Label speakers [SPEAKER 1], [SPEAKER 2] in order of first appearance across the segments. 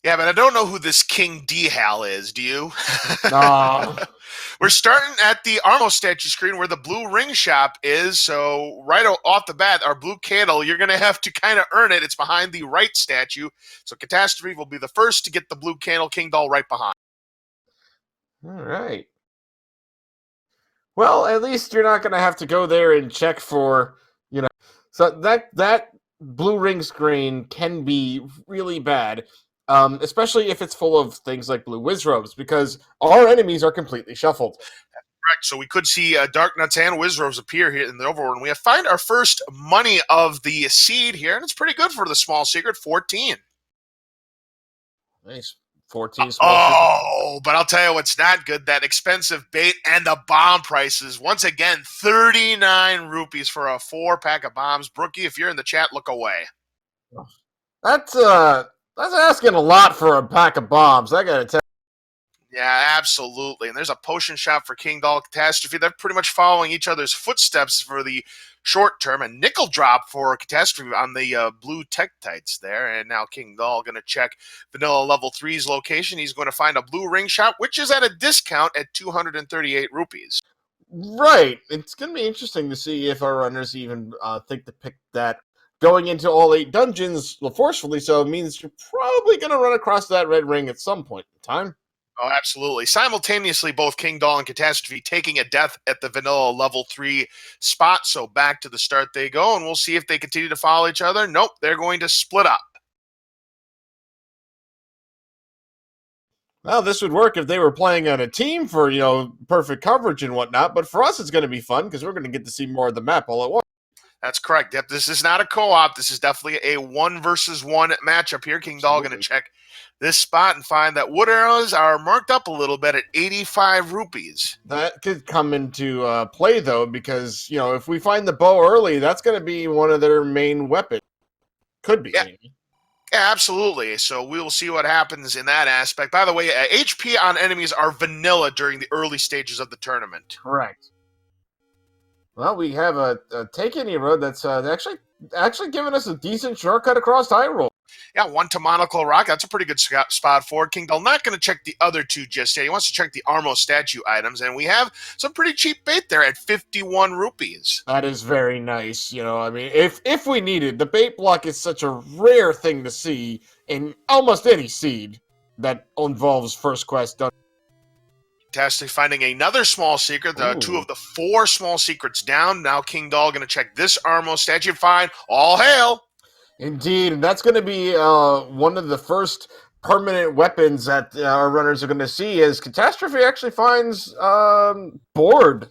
[SPEAKER 1] Yeah, but I don't know who this Kingdahl is. Do you?
[SPEAKER 2] No.
[SPEAKER 1] We're starting at the Armo statue screen where the blue ring shop is. So right off the bat, our blue candle, you're going to have to kind of earn it. It's behind the right statue. So Catastrophe will be the first to get the blue candle. Kingdahl right behind.
[SPEAKER 2] All right. Well, at least you're not going to have to go there and check for, you know. So that blue ring screen can be really bad, especially if it's full of things like blue whiz robes, because our enemies are completely shuffled.
[SPEAKER 1] Correct. So we could see Dark Nuts and Wizrobes appear here in the overworld. We have find our first money of the seed here, and it's pretty good for the small secret, 14.
[SPEAKER 2] Nice. 14 small secret.
[SPEAKER 1] Oh, but I'll tell you what's not good. That expensive bait and the bomb prices. Once again, 39 rupees for a 4-pack of bombs. Brookie, if you're in the chat, look away.
[SPEAKER 2] That's asking a lot for a pack of bombs. I gotta tell.
[SPEAKER 1] Yeah, absolutely. And there's a potion shop for Kingdahl Catastrophe. They're pretty much following each other's footsteps for the short term. A nickel drop for Catastrophe on the blue Tektites there. And now Kingdahl going to check Vanilla Level Three's location. He's going to find a blue ring shop, which is at a discount at 238 rupees.
[SPEAKER 2] Right. It's gonna be interesting to see if our runners even think to pick that going into all 8 dungeons forcefully. So it means you're probably gonna run across that red ring at some point in time.
[SPEAKER 1] Oh, absolutely. Simultaneously, both Kingdahl and Catastrophe taking a death at the Vanilla Level 3 spot. So back to the start they go, and we'll see if they continue to follow each other. Nope, they're going to split up.
[SPEAKER 2] Well, this would work if they were playing on a team for, perfect coverage and whatnot, but for us it's going to be fun because we're going to get to see more of the map all at once.
[SPEAKER 1] That's correct. Yep, this is not a co-op. This is definitely a 1-versus-1 matchup here. Kingdahl going to check this spot and find that wood arrows are marked up a little bit at 85 rupees.
[SPEAKER 2] That could come into play, though, because, if we find the bow early, that's going to be one of their main weapons. Could be.
[SPEAKER 1] Yeah. Yeah, absolutely. So we will see what happens in that aspect. By the way, HP on enemies are vanilla during the early stages of the tournament.
[SPEAKER 2] Correct. Well, we have a Take Any road that's actually giving us a decent shortcut across Hyrule.
[SPEAKER 1] Yeah, 1 to Monocle Rock. That's a pretty good spot for Kingdahl. Not going to check the other 2 just yet. He wants to check the Armo statue items, and we have some pretty cheap bait there at 51 rupees.
[SPEAKER 2] That is very nice. If we needed, the bait block is such a rare thing to see in almost any seed that involves first quest done.
[SPEAKER 1] Fantastic. Finding another small secret. 2 of the 4 small secrets down. Now Kingdahl going to check this Armo statue. Fine. All hail.
[SPEAKER 2] Indeed, and that's going to be one of the first permanent weapons that our runners are going to see as Catastrophe actually finds board.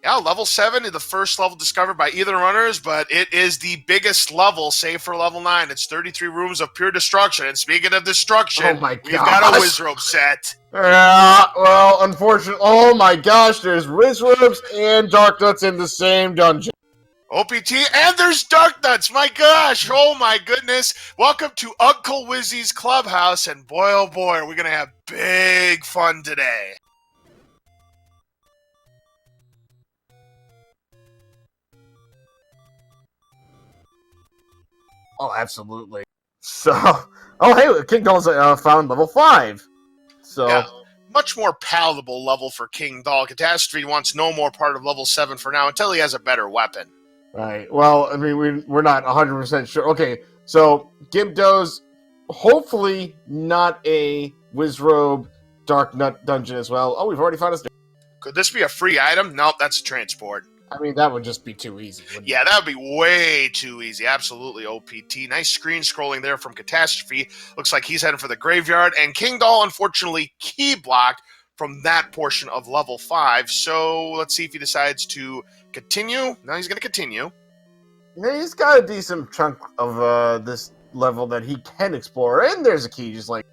[SPEAKER 1] Yeah, level 7 is the first level discovered by either runners, but it is the biggest level, save for level 9. It's 33 rooms of pure destruction. And speaking of destruction, we've got a Wizrobe set.
[SPEAKER 2] Yeah, well, unfortunately, oh my gosh, there's Wizrobes and Dark Nuts in the same dungeon.
[SPEAKER 1] OPT, and there's Dark Nuts. My gosh, oh my goodness. Welcome to Uncle Wizzy's Clubhouse, and boy, oh boy, are we going to have big fun today.
[SPEAKER 2] Oh, absolutely. So, hey, Kingdahl's found level 5. So,
[SPEAKER 1] yeah, much more palatable level for Kingdahl. Catastrophe wants no more part of level 7 for now until he has a better weapon.
[SPEAKER 2] Right. Well, I mean, we're not 100% sure. Okay, so Gibdo's hopefully not a Wizrobe Dark Nut dungeon as well. Oh, we've already found us.
[SPEAKER 1] Could this be a free item? Nope, that's a transport.
[SPEAKER 2] I mean, that would just be too easy.
[SPEAKER 1] Yeah, that would be way too easy. Absolutely, OPT. Nice screen scrolling there from Catastrophe. Looks like he's heading for the graveyard. And Kingdahl, unfortunately, key blocked from that portion of level 5. So let's see if he decides to continue. No, he's going to continue.
[SPEAKER 2] Yeah, he's got a decent chunk of this level that he can explore. And there's a key, just like...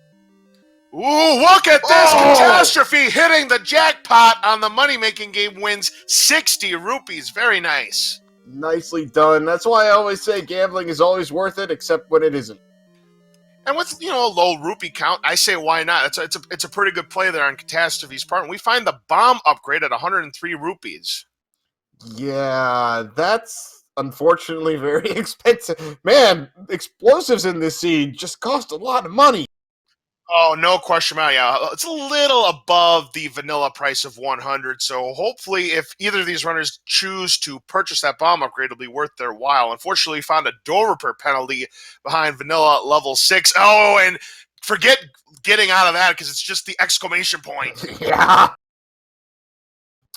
[SPEAKER 1] Ooh, look at this! Catastrophe hitting the jackpot on the money-making game, wins 60 rupees. Very nice.
[SPEAKER 2] Nicely done. That's why I always say gambling is always worth it, except when it isn't.
[SPEAKER 1] And with, a low rupee count, I say why not? It's a pretty good play there on Catastrophe's part. And we find the bomb upgrade at 103 rupees.
[SPEAKER 2] Yeah, that's unfortunately very expensive. Man, explosives in this seed just cost a lot of money.
[SPEAKER 1] Oh, no question about it. Yeah, it's a little above the vanilla price of 100. So hopefully, if either of these runners choose to purchase that bomb upgrade, it'll be worth their while. Unfortunately, we found a door repair penalty behind vanilla level 6. Oh, and forget getting out of that because it's just the exclamation point.
[SPEAKER 2] Yeah.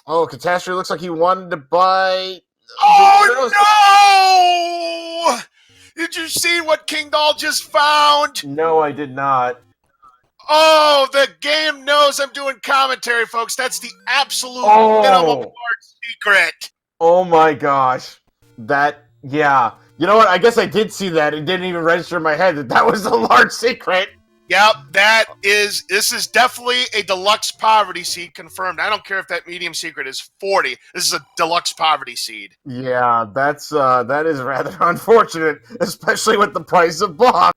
[SPEAKER 2] Oh, Catastrophe looks like he wanted to buy.
[SPEAKER 1] Oh, no! Did you see what Kingdahl just found?
[SPEAKER 2] No, I did not.
[SPEAKER 1] Oh, the game knows I'm doing commentary, folks. That's the absolute minimum secret.
[SPEAKER 2] Oh my gosh. Yeah. You know what? I guess I did see that. It didn't even register in my head that was a large secret.
[SPEAKER 1] Yep, this is definitely a deluxe poverty seed confirmed. I don't care if that medium secret is 40. This is a deluxe poverty seed.
[SPEAKER 2] Yeah, that is rather unfortunate, especially with the price of bombs.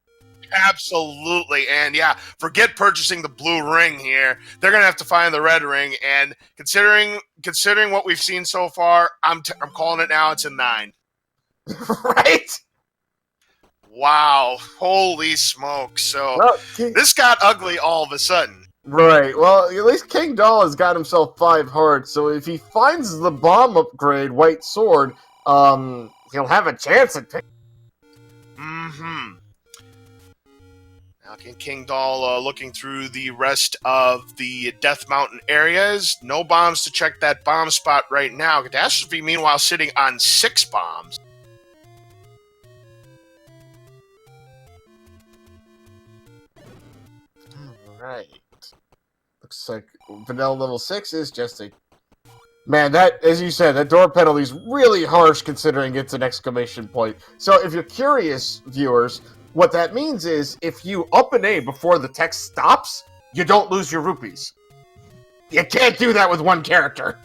[SPEAKER 1] Absolutely, and yeah, forget purchasing the blue ring here. They're gonna have to find the red ring, and considering what we've seen so far, I'm calling it now. It's a 9.
[SPEAKER 2] Right?
[SPEAKER 1] Wow! Holy smoke! So this got ugly all of a sudden.
[SPEAKER 2] Right. Well, at least Kingdahl has got himself 5 hearts, so if he finds the bomb upgrade, White Sword, he'll have a chance at picking.
[SPEAKER 1] Mm-hmm. Okay, Kingdahl looking through the rest of the Death Mountain areas. No bombs to check that bomb spot right now. Catastrophe, meanwhile, sitting on 6 bombs.
[SPEAKER 2] Alright. Looks like vanilla level 6 is just a... Man, that, as you said, that door penalty is really harsh considering it's an exclamation point. So if you're curious, viewers... What that means is, if you up an A before the text stops, you don't lose your rupees. You can't do that with one character.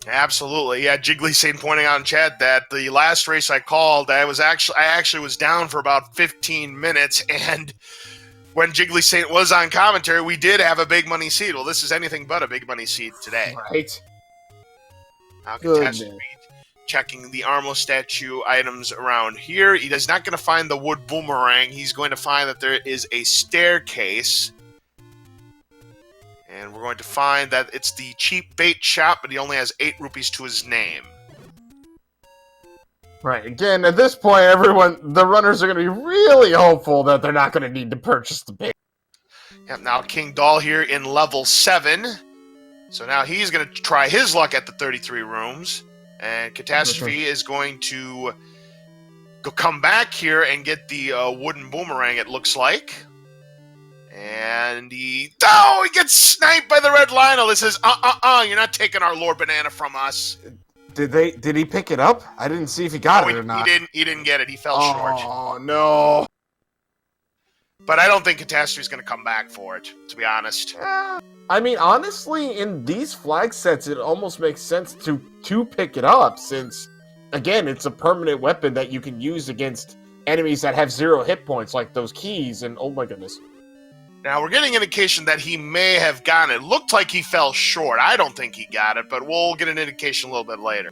[SPEAKER 1] Absolutely, yeah. Jiggly Saint pointing out in chat that the last race I called, I actually was down for about 15 minutes, and when Jiggly Saint was on commentary, we did have a big money seed. Well, this is anything but a big money seed today.
[SPEAKER 2] Right.
[SPEAKER 1] Now, Catastrophe checking the Armlo statue items around here. He is not going to find the wood boomerang. He's going to find that there is a staircase. And we're going to find that it's the cheap bait shop, but he only has 8 rupees to his name.
[SPEAKER 2] Right. Again, at this point, the runners are going to be really hopeful that they're not going to need to purchase the bait.
[SPEAKER 1] Yep, now Kingdahl here in level 7. So now he's going to try his luck at the 33 rooms. And Catastrophe is going to come back here and get the wooden boomerang, it looks like. And he gets sniped by the red Lionel. It says, you're not taking our Lord Banana from us.
[SPEAKER 2] Did he pick it up? I didn't see if he got it or not.
[SPEAKER 1] He didn't get it. He fell short.
[SPEAKER 2] Oh, no.
[SPEAKER 1] But I don't think Catastrophe's going to come back for it, to be honest.
[SPEAKER 2] I mean, honestly, in these flag sets, it almost makes sense to pick it up, since, again, it's a permanent weapon that you can use against enemies that have 0 hit points, like those keys, and oh my goodness.
[SPEAKER 1] Now, we're getting indication that he may have gotten it. It looked like he fell short. I don't think he got it, but we'll get an indication a little bit later.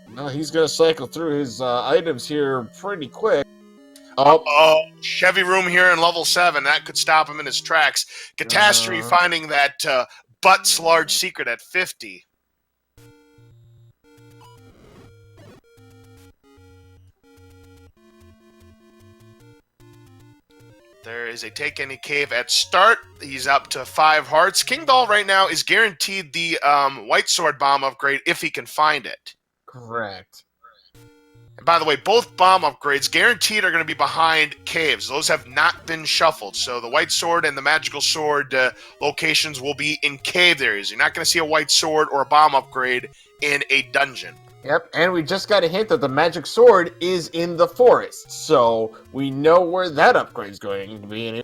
[SPEAKER 2] No, he's going to cycle through his items here pretty quick.
[SPEAKER 1] Chevy room here in level 7. That could stop him in his tracks. Catastrophe finding that Butt's large secret at 50. There is a Take Any Cave at start. He's up to 5 hearts. Kingdahl right now is guaranteed the White Sword bomb upgrade if he can find it.
[SPEAKER 2] Correct.
[SPEAKER 1] And by the way, both bomb upgrades guaranteed are going to be behind caves. Those have not been shuffled. So the White Sword and the Magical Sword locations will be in cave areas. You're not going to see a White Sword or a bomb upgrade in a dungeon.
[SPEAKER 2] Yep, and we just got a hint that the Magic Sword is in the forest. So we know where that upgrade's going to be.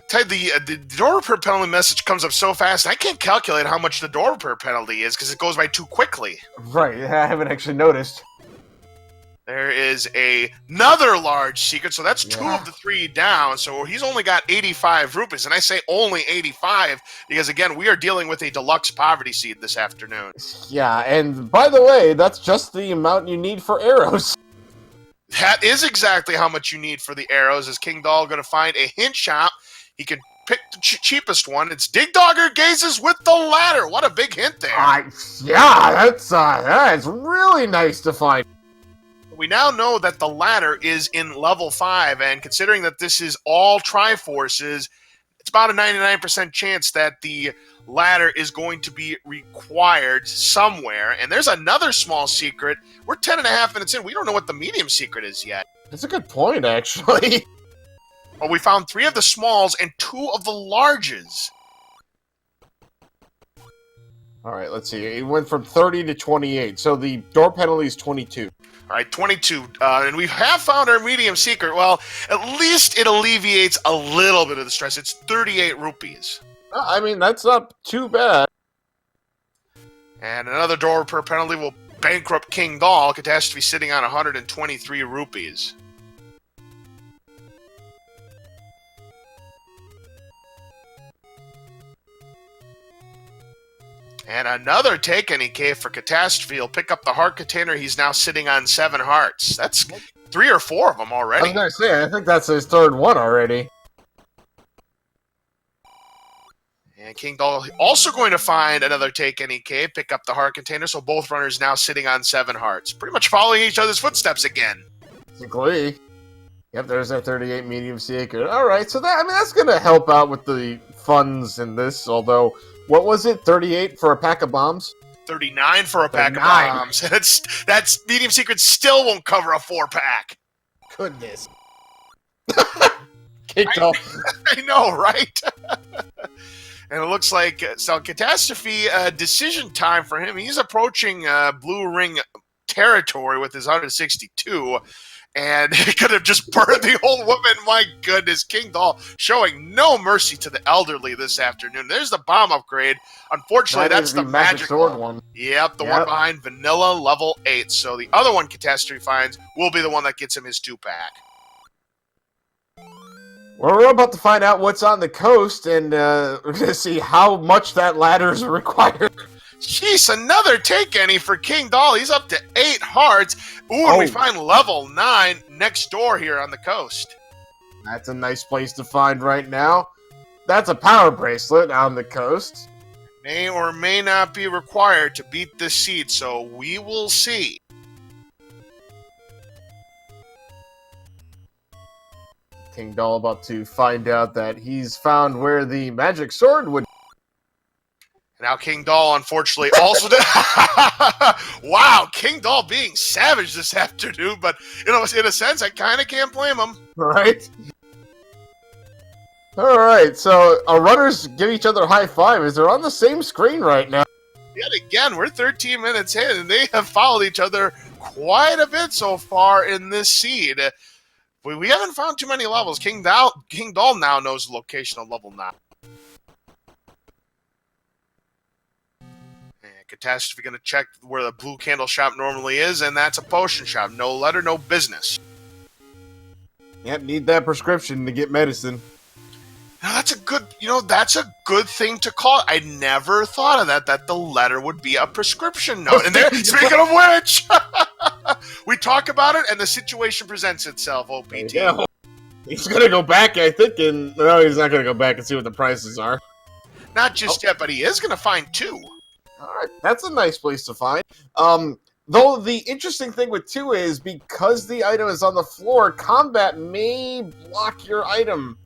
[SPEAKER 1] The door repair penalty message comes up so fast, I can't calculate how much the door repair penalty is because it goes by too quickly.
[SPEAKER 2] Right, I haven't actually noticed.
[SPEAKER 1] There is another large secret, so that's 2
[SPEAKER 2] Yeah.
[SPEAKER 1] of the 3 down. So he's only got 85 rupees, and I say only 85 because, again, we are dealing with a deluxe poverty seed this afternoon.
[SPEAKER 2] Yeah, and by the way, that's just the amount you need for arrows.
[SPEAKER 1] That is exactly how much you need for the arrows. Is Kingdahl going to find a hint shop? He can pick the cheapest one. It's Dig Dogger Gazes with the ladder. What a big hint there.
[SPEAKER 2] Yeah, that's really nice to find.
[SPEAKER 1] We now know that the ladder is in level 5, and considering that this is all Triforces, it's about a 99% chance that the ladder is going to be required somewhere. And there's another small secret. We're 10.5 minutes in. We don't know what the medium secret is yet.
[SPEAKER 2] That's a good point, actually.
[SPEAKER 1] Well, we found 3 of the smalls and 2 of the larges.
[SPEAKER 2] All right, let's see. It went from 30 to 28, so the door penalty is 22.
[SPEAKER 1] All right, 22. And we have found our medium secret. Well, at least it alleviates a little bit of the stress. It's 38 rupees.
[SPEAKER 2] I mean, that's not too bad.
[SPEAKER 1] And another door per penalty will bankrupt Kingdahl. Catastrophe sitting on 123 rupees. And another take any cave for Catastrophe. He'll pick up the heart container. He's now sitting on 7 hearts. That's 3 or 4 of them
[SPEAKER 2] I
[SPEAKER 1] already.
[SPEAKER 2] was going to say, I think that's his third one already.
[SPEAKER 1] And Kingdahl also going to find another take any cave, pick up the heart container. So both runners now sitting on 7 hearts. Pretty much following each other's footsteps again.
[SPEAKER 2] Basically. Yep, there's that 38 medium secret. All right, so that's going to help out with the funds in this, although... What was it? 38 for a pack of bombs?
[SPEAKER 1] 39 for a pack of bombs. That's medium secret still won't cover a 4-pack.
[SPEAKER 2] Goodness. Kingdahl.
[SPEAKER 1] I know, right? And it looks like so Catastrophe decision time for him. He's approaching blue ring territory with his 162. And he could have just burned the old woman. My goodness, Kingdahl showing no mercy to the elderly this afternoon. There's the bomb upgrade. Unfortunately, that's the magic
[SPEAKER 2] sword one.
[SPEAKER 1] Yep, the one behind Vanilla level 8. So the other one Catastrophe finds will be the one that gets him his 2-pack.
[SPEAKER 2] Well, we're about to find out what's on the coast, and we're going to see how much that ladder is required.
[SPEAKER 1] Jeez, another take any for Kingdahl. He's up to 8 hearts. Ooh, and we find level 9 next door here on the coast.
[SPEAKER 2] That's a nice place to find right now. That's a power bracelet on the coast.
[SPEAKER 1] May or may not be required to beat this seed, so we will see.
[SPEAKER 2] Kingdahl about to find out that he's found where the magic sword would...
[SPEAKER 1] Now Kingdahl, unfortunately, also did. Wow, Kingdahl being savage this afternoon, but in a sense, I kind of can't blame him.
[SPEAKER 2] Right? All right, so our runners give each other high fives. They're on the same screen right now.
[SPEAKER 1] Yet again, we're 13 minutes in, and they have followed each other quite a bit so far in this seed. We haven't found too many levels. Kingdahl now knows the location of level 9. Catastrophe going to check where the blue candle shop normally is, and that's a potion shop. No letter, no business.
[SPEAKER 2] Yep, need that prescription to get medicine.
[SPEAKER 1] Now that's a good thing to call. I never thought of that the letter would be a prescription note. And there, speaking of which, we talk about it, and the situation presents itself. OPT.
[SPEAKER 2] Yeah, he's gonna go back, I think, and no, he's not gonna go back and see what the prices are.
[SPEAKER 1] Not just yet, but he is gonna find 2.
[SPEAKER 2] All right, that's a nice place to find. Though the interesting thing with 2 is because the item is on the floor, combat may block your item.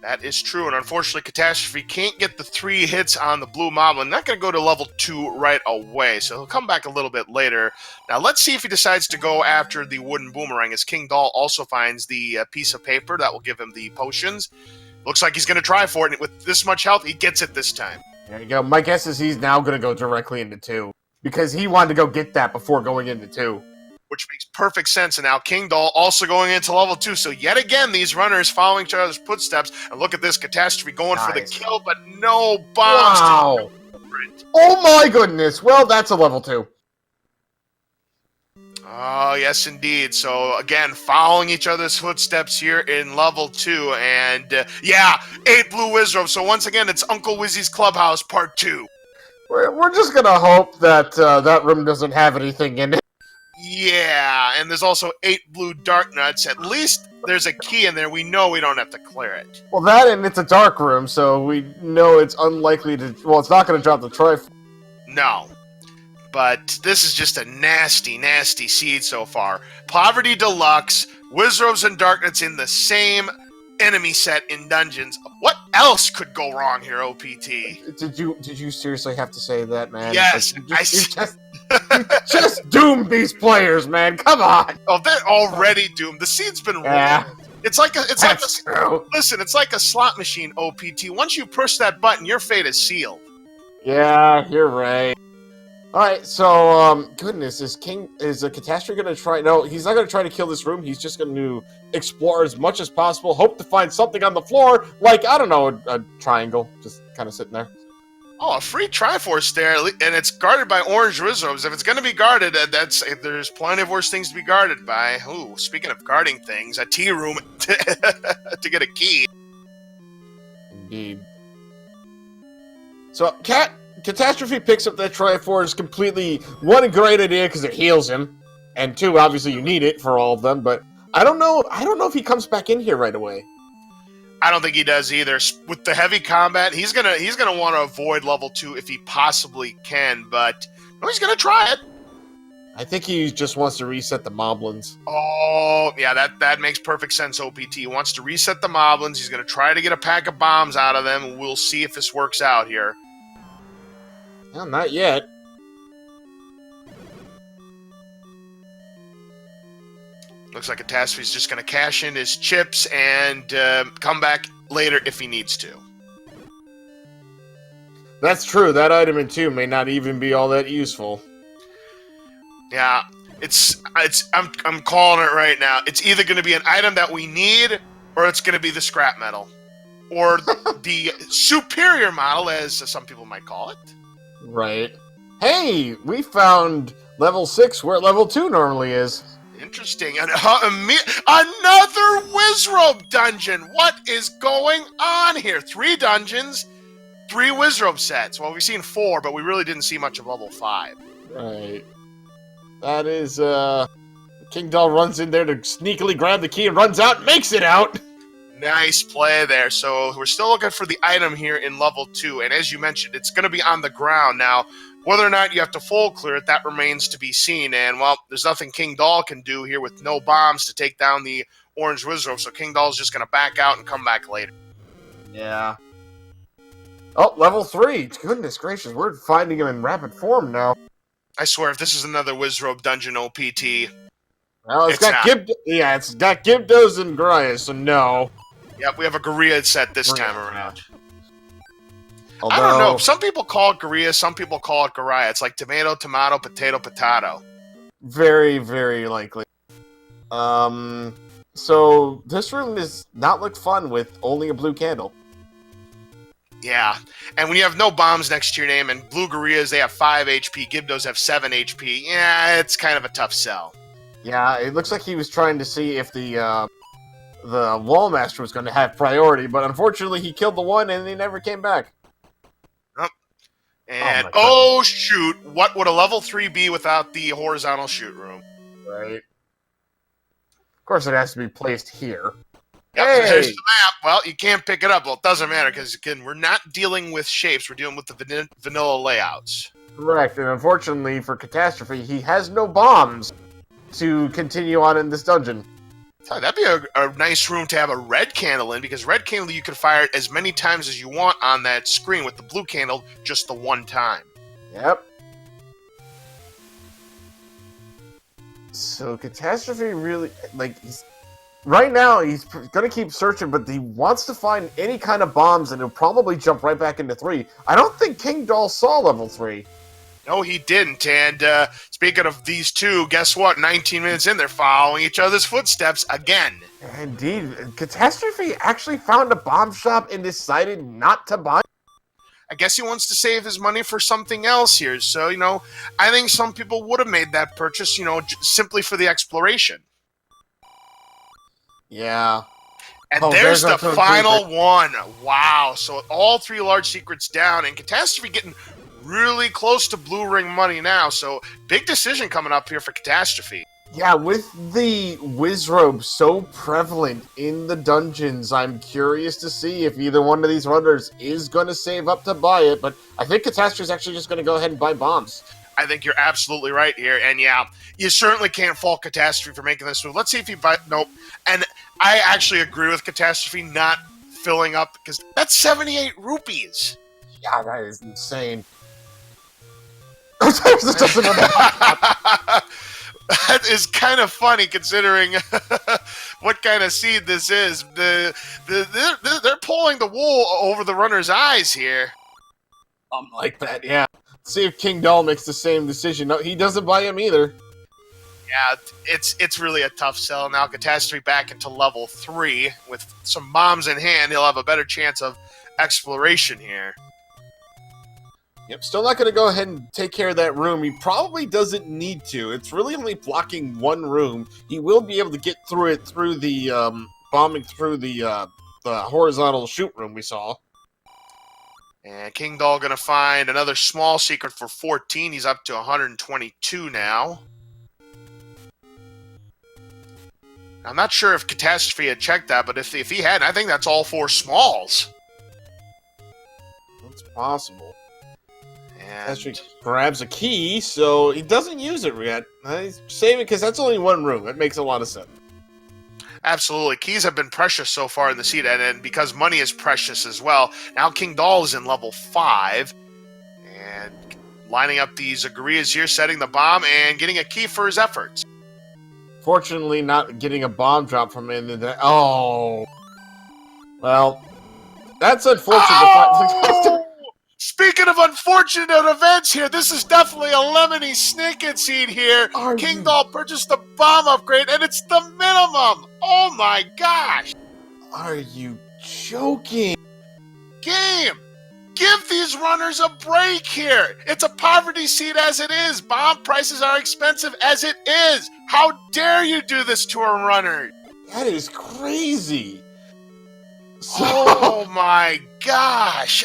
[SPEAKER 1] That is true, and unfortunately, Catastrophe can't get the 3 hits on the blue moblin. Not going to go to level 2 right away, so he'll come back a little bit later. Now, let's see if he decides to go after the wooden boomerang, as Kingdahl also finds the piece of paper that will give him the potions. Looks like he's going to try for it, and with this much health, he gets it this time.
[SPEAKER 2] There you go. My guess is he's now going to go directly into 2, because he wanted to go get that before going into 2.
[SPEAKER 1] Which makes perfect sense. And now Kingdahl also going into level 2. So yet again, these runners following each other's footsteps. And look at this Catastrophe going for the kill, but no bombs.
[SPEAKER 2] Wow. Oh my goodness. Well, that's a level 2.
[SPEAKER 1] Oh, yes, indeed. So, again, following each other's footsteps here in level 2. And, 8 blue Wizrobes. So, once again, it's Uncle Wizzy's Clubhouse Part 2.
[SPEAKER 2] We're just gonna hope that that room doesn't have anything in it.
[SPEAKER 1] Yeah, and there's also 8 blue Dark Nuts. At least there's a key in there. We know we don't have to clear it.
[SPEAKER 2] Well, that and it's a dark room, so we know it's unlikely to. Well, it's not gonna drop the Triforce.
[SPEAKER 1] No. But this is just a nasty, nasty seed so far. Poverty Deluxe, Wizrobes and Darknuts in the same enemy set in dungeons. What else could go wrong here, OPT?
[SPEAKER 2] Did you seriously have to say that, man?
[SPEAKER 1] Yes,
[SPEAKER 2] Like, you just doomed these players, man. Come on.
[SPEAKER 1] Oh, they're already doomed. The seed's been
[SPEAKER 2] Yeah,
[SPEAKER 1] rolled. It's like
[SPEAKER 2] true.
[SPEAKER 1] listen, it's like a slot machine, OPT. Once you push that button, your fate is sealed.
[SPEAKER 2] Yeah, you're right. All right, so goodness, is a Catastrophe gonna try? No, he's not gonna try to kill this room. He's just going to explore as much as possible. Hope to find something on the floor, like I don't know, a triangle, just kind of sitting there.
[SPEAKER 1] Oh, a free Triforce there, and it's guarded by orange Wizrobes. If it's going to be guarded, there's plenty of worse things to be guarded by. Ooh, speaking of guarding things, a tea room to get a key.
[SPEAKER 2] Indeed. So, Catastrophe picks up that Triforce completely. One, a great idea because it heals him, and two, obviously you need it for all of them. But I don't know if he comes back in here right away.
[SPEAKER 1] I don't think he does either. With the heavy combat, he's gonna want to avoid level 2 if he possibly can. But no, he's gonna try it.
[SPEAKER 2] I think he just wants to reset the Moblins.
[SPEAKER 1] Oh, yeah, that makes perfect sense. OPT he wants to reset the Moblins. He's gonna try to get a pack of bombs out of them. We'll see if this works out here.
[SPEAKER 2] Well, not yet.
[SPEAKER 1] Looks like Catastrophe's just going to cash in his chips and come back later if he needs to.
[SPEAKER 2] That's true. That item in 2 may not even be all that useful.
[SPEAKER 1] Yeah, I'm calling it right now. It's either going to be an item that we need, or it's going to be the scrap metal, or the superior model, as some people might call it.
[SPEAKER 2] Right. Hey, we found level 6 where level 2 normally is.
[SPEAKER 1] Interesting. Another Wizrobe dungeon. What is going on here? 3 dungeons, 3 Wizrobe sets. Well, we've seen 4, but we really didn't see much of level 5.
[SPEAKER 2] Right. That is, Kingdahl runs in there to sneakily grab the key and runs out and makes it out.
[SPEAKER 1] Nice play there. So we're still looking for the item here in level 2. And as you mentioned, it's going to be on the ground. Now, whether or not you have to full clear it, that remains to be seen. And, well, there's nothing Kingdahl can do here with no bombs to take down the orange Wizrobe. So Kingdahl's just going to back out and come back later.
[SPEAKER 2] Yeah. Oh, level 3. Goodness gracious, we're finding him in rapid form now.
[SPEAKER 1] I swear, if this is another Wizrobe dungeon OPT...
[SPEAKER 2] Well, it's got Gibdos and Gorias, so no.
[SPEAKER 1] Yep, we have a Gorilla set this time around.
[SPEAKER 2] Although,
[SPEAKER 1] I don't know. Some people call it Gorilla, some people call it Goriah. It's like tomato, tomato, potato, potato.
[SPEAKER 2] Very, very likely. So this room does not look fun with only a blue candle.
[SPEAKER 1] Yeah, and when you have no bombs next to your name, and blue Gorillas, they have 5 HP, Gibdos have 7 HP, yeah, it's kind of a tough sell.
[SPEAKER 2] Yeah, it looks like he was trying to see if the Wallmaster was going to have priority, but unfortunately he killed the one and he never came back.
[SPEAKER 1] And, shoot, what would a level 3 be without the horizontal shoot room?
[SPEAKER 2] Right. Of course it has to be placed here.
[SPEAKER 1] Yep,
[SPEAKER 2] hey!
[SPEAKER 1] There's the map. Well, you can't pick it up. Well, it doesn't matter, because, again, we're not dealing with shapes. We're dealing with the vanilla layouts.
[SPEAKER 2] Correct, and unfortunately for Catastrophe, he has no bombs to continue on in this dungeon.
[SPEAKER 1] So that'd be a nice room to have a red candle in, because red candle you can fire it as many times as you want on that screen. With the blue candle, just the one time.
[SPEAKER 2] Yep. So Catastrophe really, right now he's gonna keep searching, but he wants to find any kind of bombs, and he'll probably jump right back into 3. I don't think Kingdahl saw level 3.
[SPEAKER 1] No, he didn't. And speaking of these two, guess what? 19 minutes in, they're following each other's footsteps again.
[SPEAKER 2] Indeed. Catastrophe actually found a bomb shop and decided not to buy.
[SPEAKER 1] I guess he wants to save his money for something else here. So, I think some people would have made that purchase, simply for the exploration.
[SPEAKER 2] Yeah.
[SPEAKER 1] And
[SPEAKER 2] Oh,
[SPEAKER 1] there's
[SPEAKER 2] there's our
[SPEAKER 1] the
[SPEAKER 2] third
[SPEAKER 1] final
[SPEAKER 2] secret.
[SPEAKER 1] one. Wow. So all 3 large secrets down, and Catastrophe getting really close to blue ring money now. So big decision coming up here for Catastrophe.
[SPEAKER 2] Yeah, with the Wizrobe so prevalent in the dungeons, I'm curious to see if either one of these runners is going to save up to buy it, but I think Catastrophe's actually just going to go ahead and buy bombs.
[SPEAKER 1] I think you're absolutely right here. And yeah, you certainly can't fault Catastrophe for making this move. Let's see if he buys. Nope. And I actually agree with Catastrophe not filling up, because that's 78 rupees.
[SPEAKER 2] Yeah, that is insane. There's just another
[SPEAKER 1] That is kind of funny considering what kind of seed this is. They're pulling the wool over the runner's eyes here.
[SPEAKER 2] like that, yeah. Let's see if Kingdahl makes the same decision. No, he doesn't buy him either.
[SPEAKER 1] Yeah, it's really a tough sell. Now Catastrophe back into level 3. With some bombs in hand, he'll have a better chance of exploration here.
[SPEAKER 2] Yep, still not going to go ahead and take care of that room. He probably doesn't need to. It's really only blocking one room. He will be able to get through it through the bombing through the horizontal shoot room we saw.
[SPEAKER 1] And Kingdahl going to find another small secret for 14. He's up to 122 now. I'm not sure if Catastrophe had checked that, but if he had, I think that's all 4 smalls.
[SPEAKER 2] That's possible.
[SPEAKER 1] And
[SPEAKER 2] Catastrophe grabs a key, so he doesn't use it yet. He's saving because that's only one room. That makes a lot of sense.
[SPEAKER 1] absolutely, keys have been precious so far in the seed, and because money is precious as well. Now Kingdahl is in level 5, and lining up these Zagarias here, setting the bomb, and getting a key for his efforts.
[SPEAKER 2] Fortunately, not getting a bomb drop from in the. Oh, well, that's unfortunate.
[SPEAKER 1] Oh! Speaking of unfortunate events here, this is definitely a lemony snicket seed here. Kingdahl purchased the bomb upgrade, and it's the minimum. Oh my gosh!
[SPEAKER 2] Are you joking?
[SPEAKER 1] Game! Give these runners a break here. It's a poverty seed as it is. Bomb prices are expensive as it is. How dare you do this to a runner?
[SPEAKER 2] That is crazy.
[SPEAKER 1] Oh my gosh.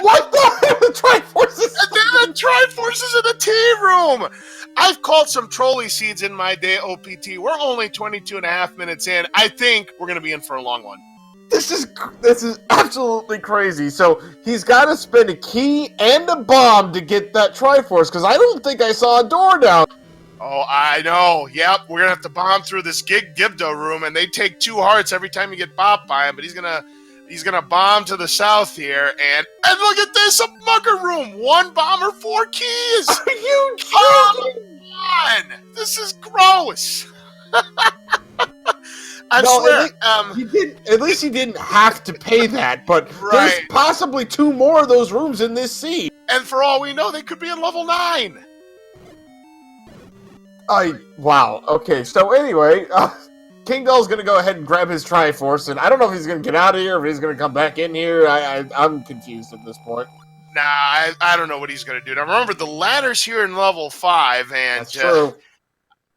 [SPEAKER 2] What the Triforces?
[SPEAKER 1] The Triforces in the tea room. I've called some trolley seeds in my day, OPT. We're only 22 and a half minutes in. I think we're going to be in for a long one.
[SPEAKER 2] This is absolutely crazy. So he's got to spend a key and a bomb to get that Triforce, because I don't think I saw a door down.
[SPEAKER 1] Oh, I know. Yep, we're gonna have to bomb through this Gibdo room, and they take 2 hearts every time you get bopped by him. But he's gonna bomb to the south here, and look at this, a mugger room. 1 bomber, 4 keys.
[SPEAKER 2] Are you
[SPEAKER 1] joking? Come on, this is gross. I swear.
[SPEAKER 2] At least he didn't have to pay that, but
[SPEAKER 1] Right.
[SPEAKER 2] There's possibly 2 more of those rooms in this seed.
[SPEAKER 1] And for all we know, they could be in level 9.
[SPEAKER 2] Wow. Okay, so anyway, Kingdahl's going to go ahead and grab his Triforce, and I don't know if he's going to get out of here or if he's going to come back in here. I'm confused at this point.
[SPEAKER 1] Nah, I don't know what he's going to do. Now, remember, the ladder's here in level 5, and
[SPEAKER 2] That's true.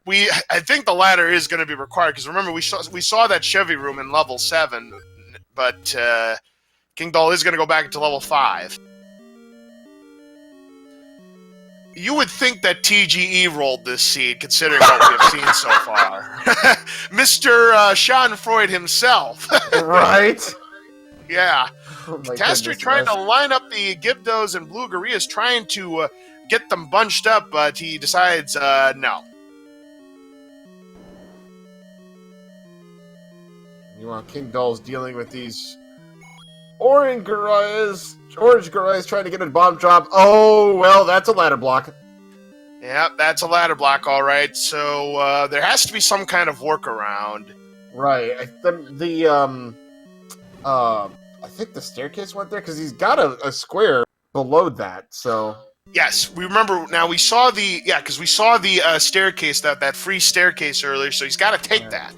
[SPEAKER 1] I think the ladder is going to be required, because remember, we saw that Chevy room in level 7, but Kingdahl is going to go back to level 5. You would think that TGE rolled this seed, considering what we have seen so far. Mr. Schadenfreude himself.
[SPEAKER 2] Right?
[SPEAKER 1] Yeah.
[SPEAKER 2] Oh
[SPEAKER 1] Catastrophe trying to line up the Gibdos and Blue Garias, trying to get them bunched up, but he decides no.
[SPEAKER 2] Meanwhile, Kingdahl's dealing with these orange Garias trying to get a bomb drop. Oh, well, that's a ladder block.
[SPEAKER 1] Yeah, that's a ladder block, all right. So there has to be some kind of workaround.
[SPEAKER 2] Right. I think the staircase went there, because he's got a square below that, so...
[SPEAKER 1] Yes, we remember now. We saw the staircase, that free staircase earlier. So he's got to take that.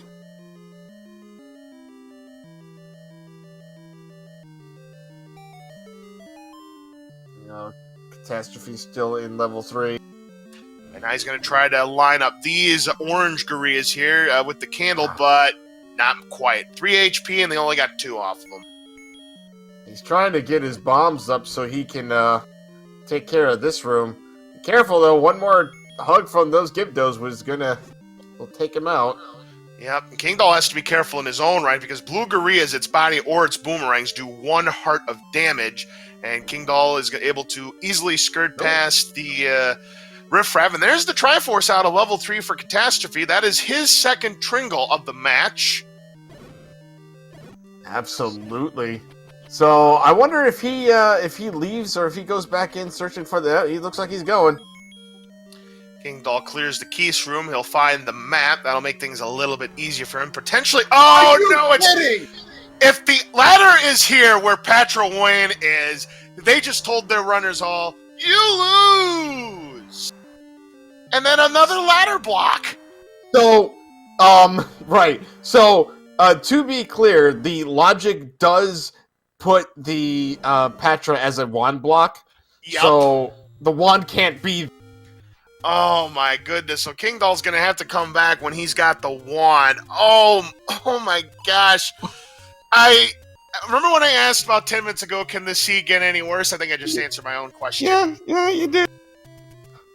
[SPEAKER 2] Catastrophe's still in level 3.
[SPEAKER 1] And now he's going to try to line up these orange Gurias here with the candle, but not quite. 3 HP, and they only got 2 off of them.
[SPEAKER 2] He's trying to get his bombs up so he can take care of this room. Be careful, though. One more hug from those Gibdos will take him out.
[SPEAKER 1] Yep, Kingdahl has to be careful in his own right because blue Gurias, its body or its boomerangs, do 1 heart of damage, and Kingdahl is able to easily skirt past the riffraff. And there's the Triforce out of level 3 for Catastrophe. That is his second Tringle of the match.
[SPEAKER 2] Absolutely. So I wonder if he leaves or if he goes back in searching for the. He looks like he's going.
[SPEAKER 1] Kingdahl clears the Keys room. He'll find the map. That'll make things a little bit easier for him. Potentially. Oh no! It's if the ladder is here where Patra Wayne is. They just told their runners all, "You lose," and then another ladder block.
[SPEAKER 2] So, right. So, to be clear, the logic does put the Patra as a wand block.
[SPEAKER 1] Yep.
[SPEAKER 2] So the wand can't be.
[SPEAKER 1] Oh my goodness! So Kingdahl's gonna have to come back when he's got the wand. Oh my gosh! I remember when I asked about 10 minutes ago, can the sea get any worse? I think I just answered my own question.
[SPEAKER 2] Yeah, you did.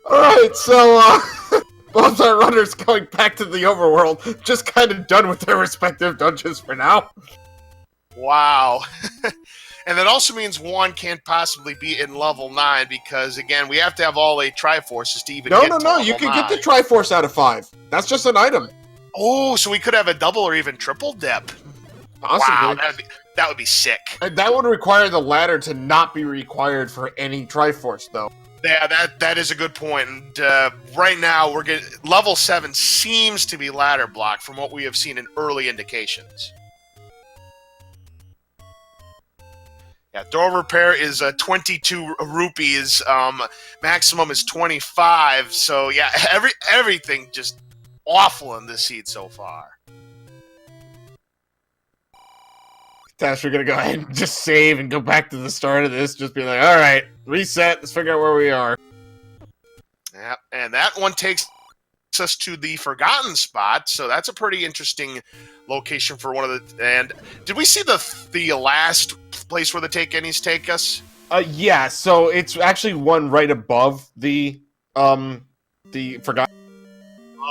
[SPEAKER 2] All right, so both our runners going back to the overworld, just kind of done with their respective dungeons for now.
[SPEAKER 1] Wow. And that also means one can't possibly be in level 9 because, again, we have to have all 8 Triforces to even get to level 9.
[SPEAKER 2] You can get the Triforce out of 5. That's just an item.
[SPEAKER 1] Oh, so we could have a double or even triple dip.
[SPEAKER 2] Possibly.
[SPEAKER 1] Wow, that would be sick.
[SPEAKER 2] That would require the ladder to not be required for any Triforce, though.
[SPEAKER 1] Yeah, that is a good point. And right now, we're getting level 7 seems to be ladder block from what we have seen in early indications. Yeah, door repair is 22 rupees. Maximum is 25. So yeah, everything just awful in this seed so far.
[SPEAKER 2] Tash, we're gonna go ahead and just save and go back to the start of this. Just be like, all right, reset. Let's figure out where we are.
[SPEAKER 1] Yeah, and that one takes us to the Forgotten Spot. So that's a pretty interesting location for one of the. And did we see the last place where the Take-Any's take us?
[SPEAKER 2] Yeah. So it's actually one right above the Forgotten.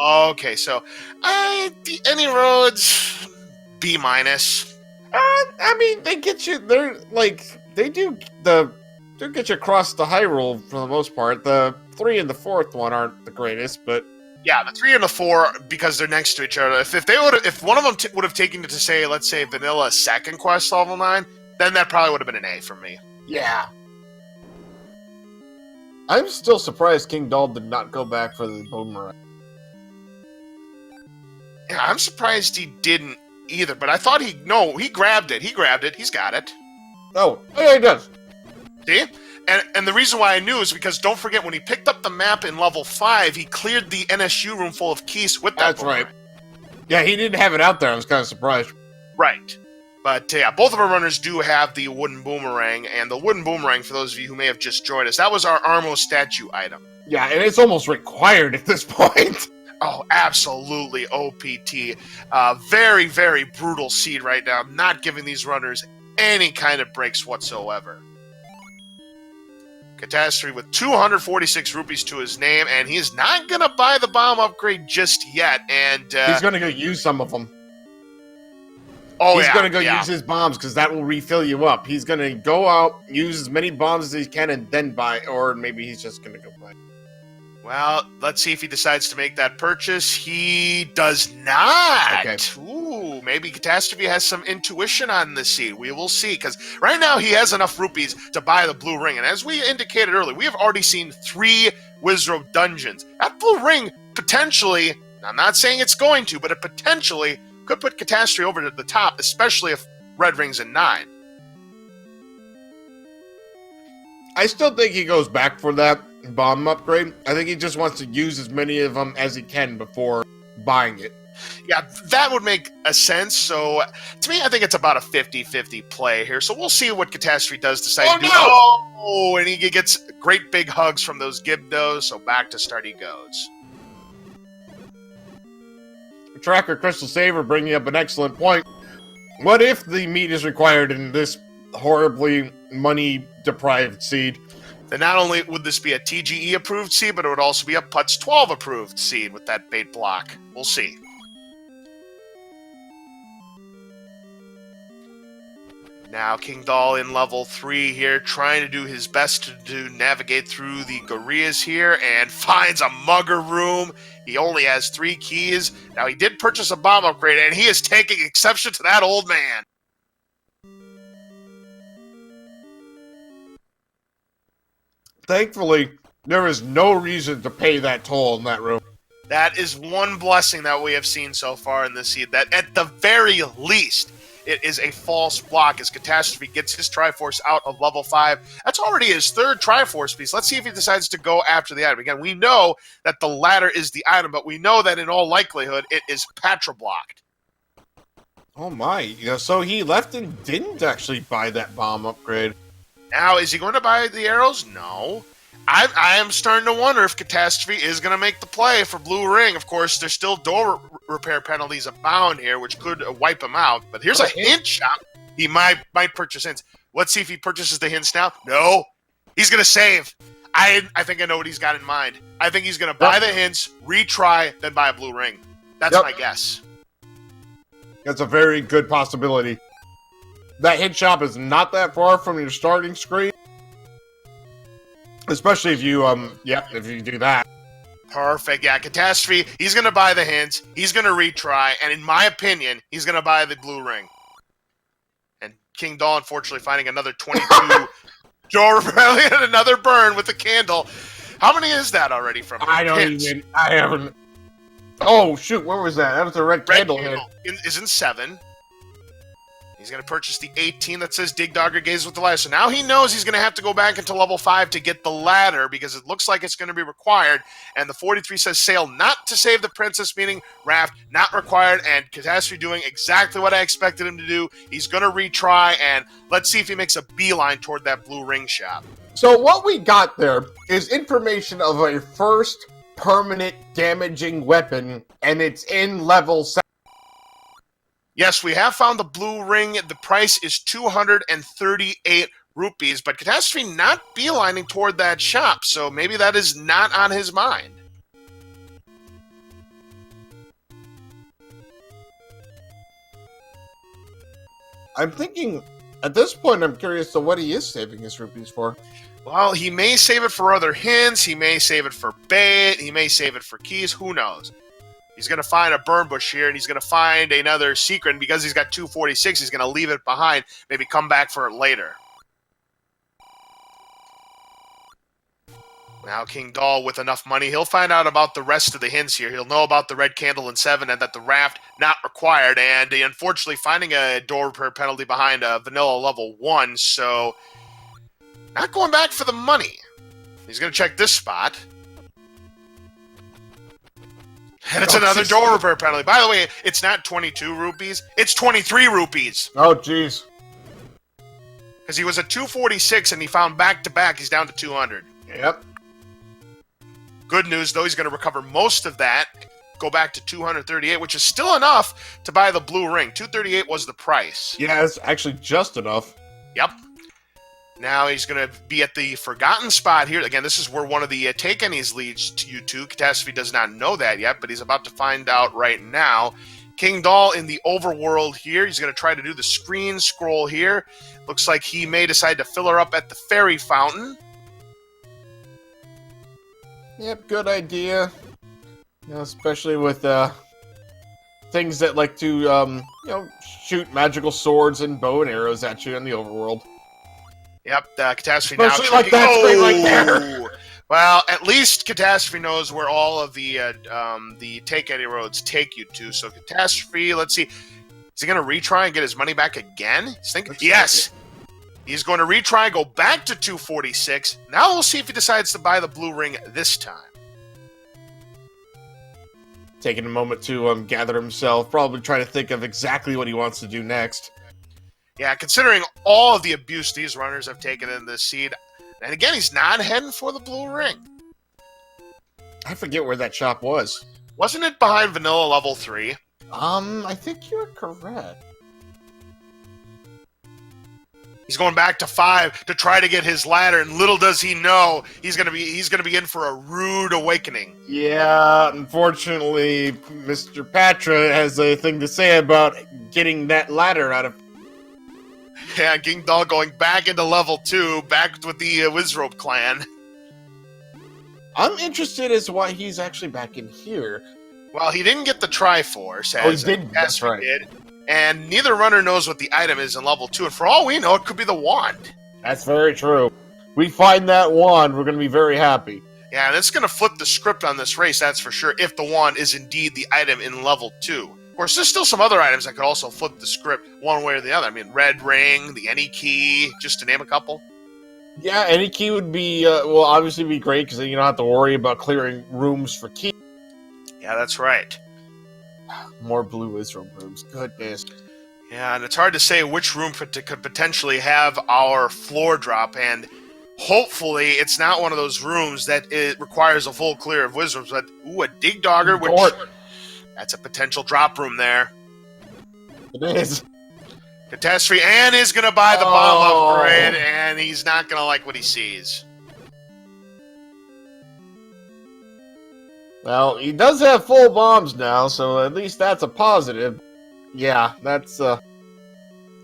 [SPEAKER 1] Okay, so the Any Roads B-.
[SPEAKER 2] I mean, they get you. They're like they do get you across the Hyrule for the most part. The 3 and the 4th one aren't the greatest, but
[SPEAKER 1] yeah, the 3 and the 4 because they're next to each other. If one of them would have taken it to say, let's say, Vanilla Second Quest level 9, then that probably would have been an A for me.
[SPEAKER 2] Yeah. I'm still surprised Kingdahl did not go back for the boomerang.
[SPEAKER 1] Yeah, I'm surprised he didn't either, but I thought he grabbed it. He grabbed it. He's got it.
[SPEAKER 2] Oh, yeah, he does.
[SPEAKER 1] See? And the reason why I knew is because don't forget, when he picked up the map in level 5, he cleared the NSU room full of keys with that.
[SPEAKER 2] That's right. Yeah, he didn't have it out there. I was kind of surprised.
[SPEAKER 1] Right. But yeah, both of our runners do have the wooden boomerang, and the wooden boomerang, for those of you who may have just joined us, that was our Armo statue item.
[SPEAKER 2] Yeah, and it's almost required at this point.
[SPEAKER 1] Oh, absolutely, OPT. Very, very brutal seed right now. Not giving these runners any kind of breaks whatsoever. Catastrophe with 246 rupees to his name, and he's not going to buy the bomb upgrade just yet. And
[SPEAKER 2] he's going to go use some of them.
[SPEAKER 1] Oh,
[SPEAKER 2] he's going to go use his bombs because that will refill you up. He's going to go out, use as many bombs as he can, and then buy. Or maybe he's just going to go buy.
[SPEAKER 1] Well, let's see if he decides to make that purchase. He does not.
[SPEAKER 2] Okay.
[SPEAKER 1] Ooh, maybe Catastrophe has some intuition on this seed. We will see, because right now he has enough rupees to buy the blue ring. And as we indicated earlier, we have already seen 3 Wizrobe dungeons. That blue ring potentially, I'm not saying it's going to, but it potentially could put Catastrophe over to the top, especially if red ring's in 9.
[SPEAKER 2] I still think he goes back for that bomb upgrade. I think he just wants to use as many of them as he can before buying it.
[SPEAKER 1] Yeah, that would make a sense. So, to me, I think it's about a 50-50 play here. So we'll see what Catastrophe does decide to do.
[SPEAKER 2] no!
[SPEAKER 1] Oh, and he gets great big hugs from those Gibdos. So back to start he goes.
[SPEAKER 2] Tracker Crystal Saver bringing up an excellent point. What if the meat is required in this horribly money-deprived seed?
[SPEAKER 1] Then not only would this be a TGE approved seed, but it would also be a Putz 12 approved seed with that bait block. We'll see. Now Kingdahl in level 3 here, trying to do his best to navigate through the Gorillas here, and finds a mugger room. He only has 3 keys. Now he did purchase a bomb upgrade, and he is taking exception to that old man.
[SPEAKER 2] Thankfully, there is no reason to pay that toll in that room.
[SPEAKER 1] That is one blessing that we have seen so far in this seed, that at the very least, it is a false block as Catastrophe gets his Triforce out of level 5. That's already his 3rd Triforce piece. Let's see if he decides to go after the item. Again, we know that the ladder is the item, but we know that in all likelihood, it is Patra blocked.
[SPEAKER 2] Oh my, so he left and didn't actually buy that bomb upgrade.
[SPEAKER 1] Now, is he going to buy the arrows? No. I am starting to wonder if Catastrophe is going to make the play for Blue Ring. Of course, there's still door repair penalties abound here, which could wipe him out. But here's a hint shop. He might purchase hints. Let's see if he purchases the hints now. No. He's going to save. I think I know what he's got in mind. I think he's going to buy the hints, retry, then buy a Blue Ring. That's my guess.
[SPEAKER 2] That's a very good possibility. That hint shop is not that far from your starting screen. Especially if you, if you do that.
[SPEAKER 1] Perfect. Yeah, Catastrophe, he's going to buy the hints, he's going to retry, and in my opinion, he's going to buy the Blue Ring. And Kingdahl, unfortunately, finding another 22 door rebellion and another burn with the candle. How many is that already from him?
[SPEAKER 2] I haven't. Oh, shoot, where was that? That was a red candle hit.
[SPEAKER 1] Is in 7. He's going to purchase the 18 that says Dig Dogger Gaze with the ladder. So now he knows he's going to have to go back into level 5 to get the ladder because it looks like it's going to be required. And the 43 says sail not to save the princess, meaning raft not required. And Catastrophe doing exactly what I expected him to do. He's going to retry, and let's see if he makes a beeline toward that Blue Ring shop.
[SPEAKER 2] So what we got there is information of a first permanent damaging weapon, and it's in level 7.
[SPEAKER 1] Yes, we have found the Blue Ring. The price is 238 rupees, but Catastrophe not beelining toward that shop, so maybe that is not on his mind.
[SPEAKER 2] I'm thinking, at this point, I'm curious to what he is saving his rupees for.
[SPEAKER 1] Well, he may save it for other hints, he may save it for bait, he may save it for keys, who knows? He's going to find a burn bush here, and he's going to find another secret, and because he's got 246, he's going to leave it behind, maybe come back for it later. Now Kingdahl with enough money, he'll find out about the rest of the hints here. He'll know about the red candle in 7 and that the raft not required, and unfortunately finding a door repair penalty behind a vanilla level 1, so not going back for the money. He's going to check this spot. And it's another door repair penalty. By the way, it's not 22 rupees. It's 23 rupees.
[SPEAKER 2] Oh, jeez.
[SPEAKER 1] Because he was at 246 and he found back-to-back. He's down to 200.
[SPEAKER 2] Yep.
[SPEAKER 1] Good news, though. He's going to recover most of that. Go back to 238, which is still enough to buy the Blue Ring. 238 was the price.
[SPEAKER 2] Yeah, it's actually just enough.
[SPEAKER 1] Yep. Now he's going to be at the forgotten spot here. Again, this is where one of the take any's leads to you to. Catastrophe does not know that yet, but he's about to find out right now. Kingdahl in the overworld here. He's going to try to do the screen scroll here. Looks like he may decide to fill her up at the fairy fountain.
[SPEAKER 2] Yep, good idea. You know, especially with things that like to shoot magical swords and bow and arrows at you in the overworld.
[SPEAKER 1] Yep, Catastrophe now.
[SPEAKER 2] Especially like that screen right there.
[SPEAKER 1] Well, at least Catastrophe knows where all of the take any roads take you to. So Catastrophe, let's see, is he going to retry and get his money back again? Yes. He's going to retry and go back to 246. Now we'll see if he decides to buy the Blue Ring this time.
[SPEAKER 2] taking a moment to gather himself, probably trying to think of exactly what he wants to do next.
[SPEAKER 1] Yeah, considering all of the abuse these runners have taken in this seed, and again, he's not heading for the blue ring.
[SPEAKER 2] I forget where that shop was.
[SPEAKER 1] Wasn't it behind Vanilla level 3?
[SPEAKER 2] I think you're correct.
[SPEAKER 1] He's going back to 5 to try to get his ladder, and little does he know he's gonna be in for a rude awakening.
[SPEAKER 2] Yeah, unfortunately, Mr. Patra has a thing to say about getting that ladder out of.
[SPEAKER 1] Yeah, Kingdahl going back into level 2, back with the Wizrobe clan.
[SPEAKER 2] I'm interested as to why he's actually back in here.
[SPEAKER 1] Well, he didn't get the Triforce, as
[SPEAKER 2] he did. That's right.
[SPEAKER 1] did, and neither runner knows what the item is in level 2, and for all we know, it could be the wand.
[SPEAKER 2] That's very true. We find that wand, we're going to be very happy.
[SPEAKER 1] Yeah, and it's going to flip the script on this race, that's for sure, if the wand is indeed the item in level 2. Of course, there's still some other items that could also flip the script one way or the other. I mean, red ring, the any key, just to name a couple.
[SPEAKER 2] Yeah, any key would be, well, obviously be great, because then you don't have to worry about clearing rooms for key.
[SPEAKER 1] Yeah, that's right.
[SPEAKER 2] More blue Wizrobe rooms. Goodness.
[SPEAKER 1] Yeah, and it's hard to say which room could potentially have our floor drop, and hopefully it's not one of those rooms that it requires a full clear of Wizards, but, ooh, a Dig Dogger, which, that's a potential drop room there.
[SPEAKER 2] It is.
[SPEAKER 1] Catastrophe, and is going to buy the bomb upgrade, and he's not going to like what he sees.
[SPEAKER 2] Well, he does have full bombs now, so at least that's a positive. Yeah, that's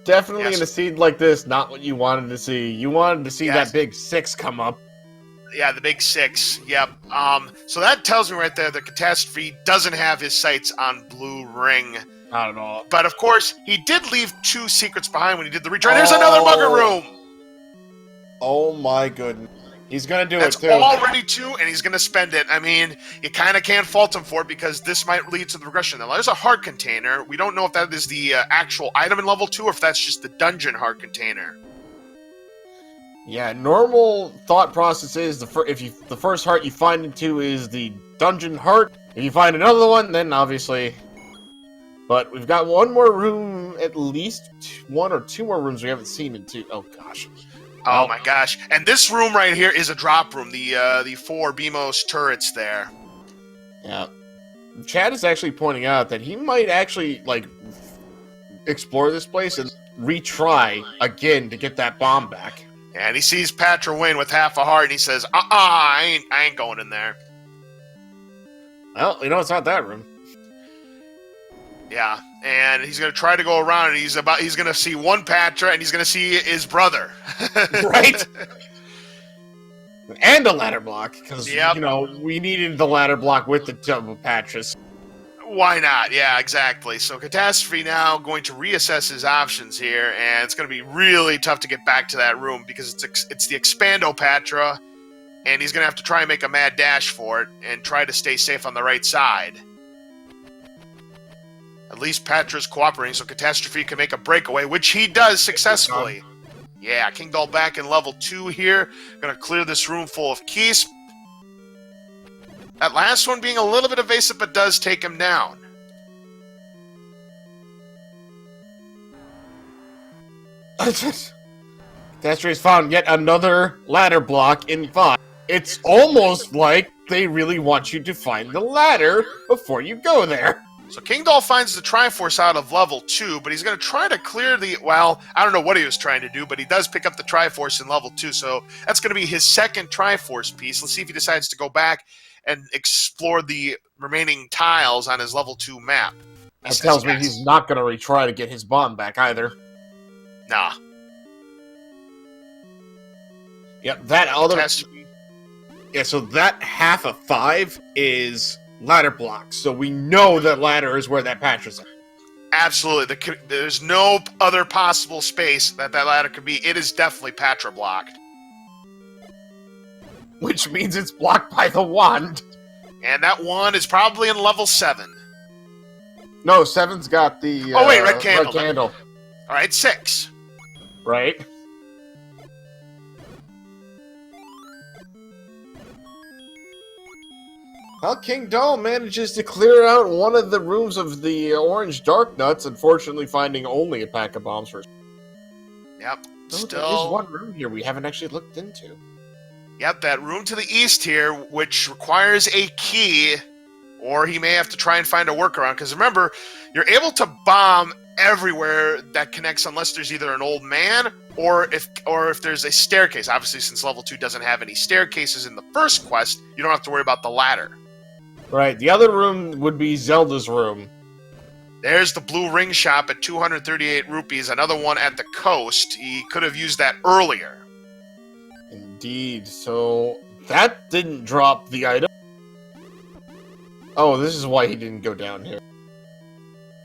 [SPEAKER 2] definitely in a seed like this, not what you wanted to see. You wanted to see that big 6 come up.
[SPEAKER 1] Yeah, the big 6. Yep. So that tells me right there that Catastrophe doesn't have his sights on blue ring.
[SPEAKER 2] Not at all.
[SPEAKER 1] But of course, he did leave 2 secrets behind when he did the retry. There's another bugger room!
[SPEAKER 2] Oh my goodness. He's going to do
[SPEAKER 1] That's
[SPEAKER 2] it, too.
[SPEAKER 1] All ready to, and he's going to spend it. I mean, you kind of can't fault him for it because this might lead to the progression. Now, there's a heart container. We don't know if that is the actual item in level 2 or if that's just the dungeon heart container.
[SPEAKER 2] Yeah, normal thought process is the first heart you find into is the dungeon heart. If you find another one, then obviously... But we've got one more room, at least 1 or 2 more rooms we haven't seen into. Oh, gosh.
[SPEAKER 1] Oh my gosh. And this room right here is a drop room, the 4 BMOS turrets there.
[SPEAKER 2] Yeah. Chad is actually pointing out that he might actually, like, explore this place and retry again to get that bomb back.
[SPEAKER 1] And he sees Patra win with half a heart, and he says, I ain't going in there.
[SPEAKER 2] Well, you know, it's not that room.
[SPEAKER 1] Yeah, and he's going to try to go around, and he's going to see one Patra, and he's going to see his brother.
[SPEAKER 2] Right? And a ladder block, because, you know, we needed the ladder block with the double Patras.
[SPEAKER 1] Why not? Yeah, exactly. So Catastrophe now going to reassess his options here, and it's going to be really tough to get back to that room because it's the Expando Patra, and he's going to have to try and make a mad dash for it and try to stay safe on the right side. At least Patra's cooperating, so Catastrophe can make a breakaway, which he does successfully. Yeah, Kingdahl back in level 2 here. Going to clear this room full of keys. That last one being a little bit evasive, but does take him down.
[SPEAKER 2] Catastroph's found yet another ladder block in 5. It's almost like they really want you to find the ladder before you go there.
[SPEAKER 1] So Kingdahl finds the Triforce out of level 2, but he's going to try to clear the... Well, I don't know what he was trying to do, but he does pick up the Triforce in level 2, so that's going to be his second Triforce piece. Let's see if he decides to go back and explore the remaining tiles on his level 2 map.
[SPEAKER 2] That tells me he's not going to retry to get his bomb back either.
[SPEAKER 1] Nah.
[SPEAKER 2] Yep, that other... Yeah, so that half of 5 is... ladder blocks, so we know that ladder is where that patch is at.
[SPEAKER 1] Absolutely. There's no other possible space that ladder could be. It is definitely Patra blocked.
[SPEAKER 2] Which means it's blocked by the wand.
[SPEAKER 1] And that wand is probably in level 7.
[SPEAKER 2] No, 7's got the
[SPEAKER 1] oh wait, red candle.
[SPEAKER 2] Red candle.
[SPEAKER 1] Alright, 6.
[SPEAKER 2] Right. Well, Kingdahl manages to clear out one of the rooms of the orange dark nuts, unfortunately finding only a pack of bombs for.
[SPEAKER 1] Yep.
[SPEAKER 2] Oh, there is one room here we haven't actually looked into.
[SPEAKER 1] Yep, that room to the east here, which requires a key, or he may have to try and find a workaround. Because remember, you're able to bomb everywhere that connects, unless there's either an old man or if there's a staircase. Obviously, since level 2 doesn't have any staircases in the first quest, you don't have to worry about the ladder.
[SPEAKER 2] Right, the other room would be Zelda's room.
[SPEAKER 1] There's the blue ring shop at 238 rupees, another one at the coast. He could have used that earlier.
[SPEAKER 2] Indeed, so that didn't drop the item. Oh, this is why he didn't go down here.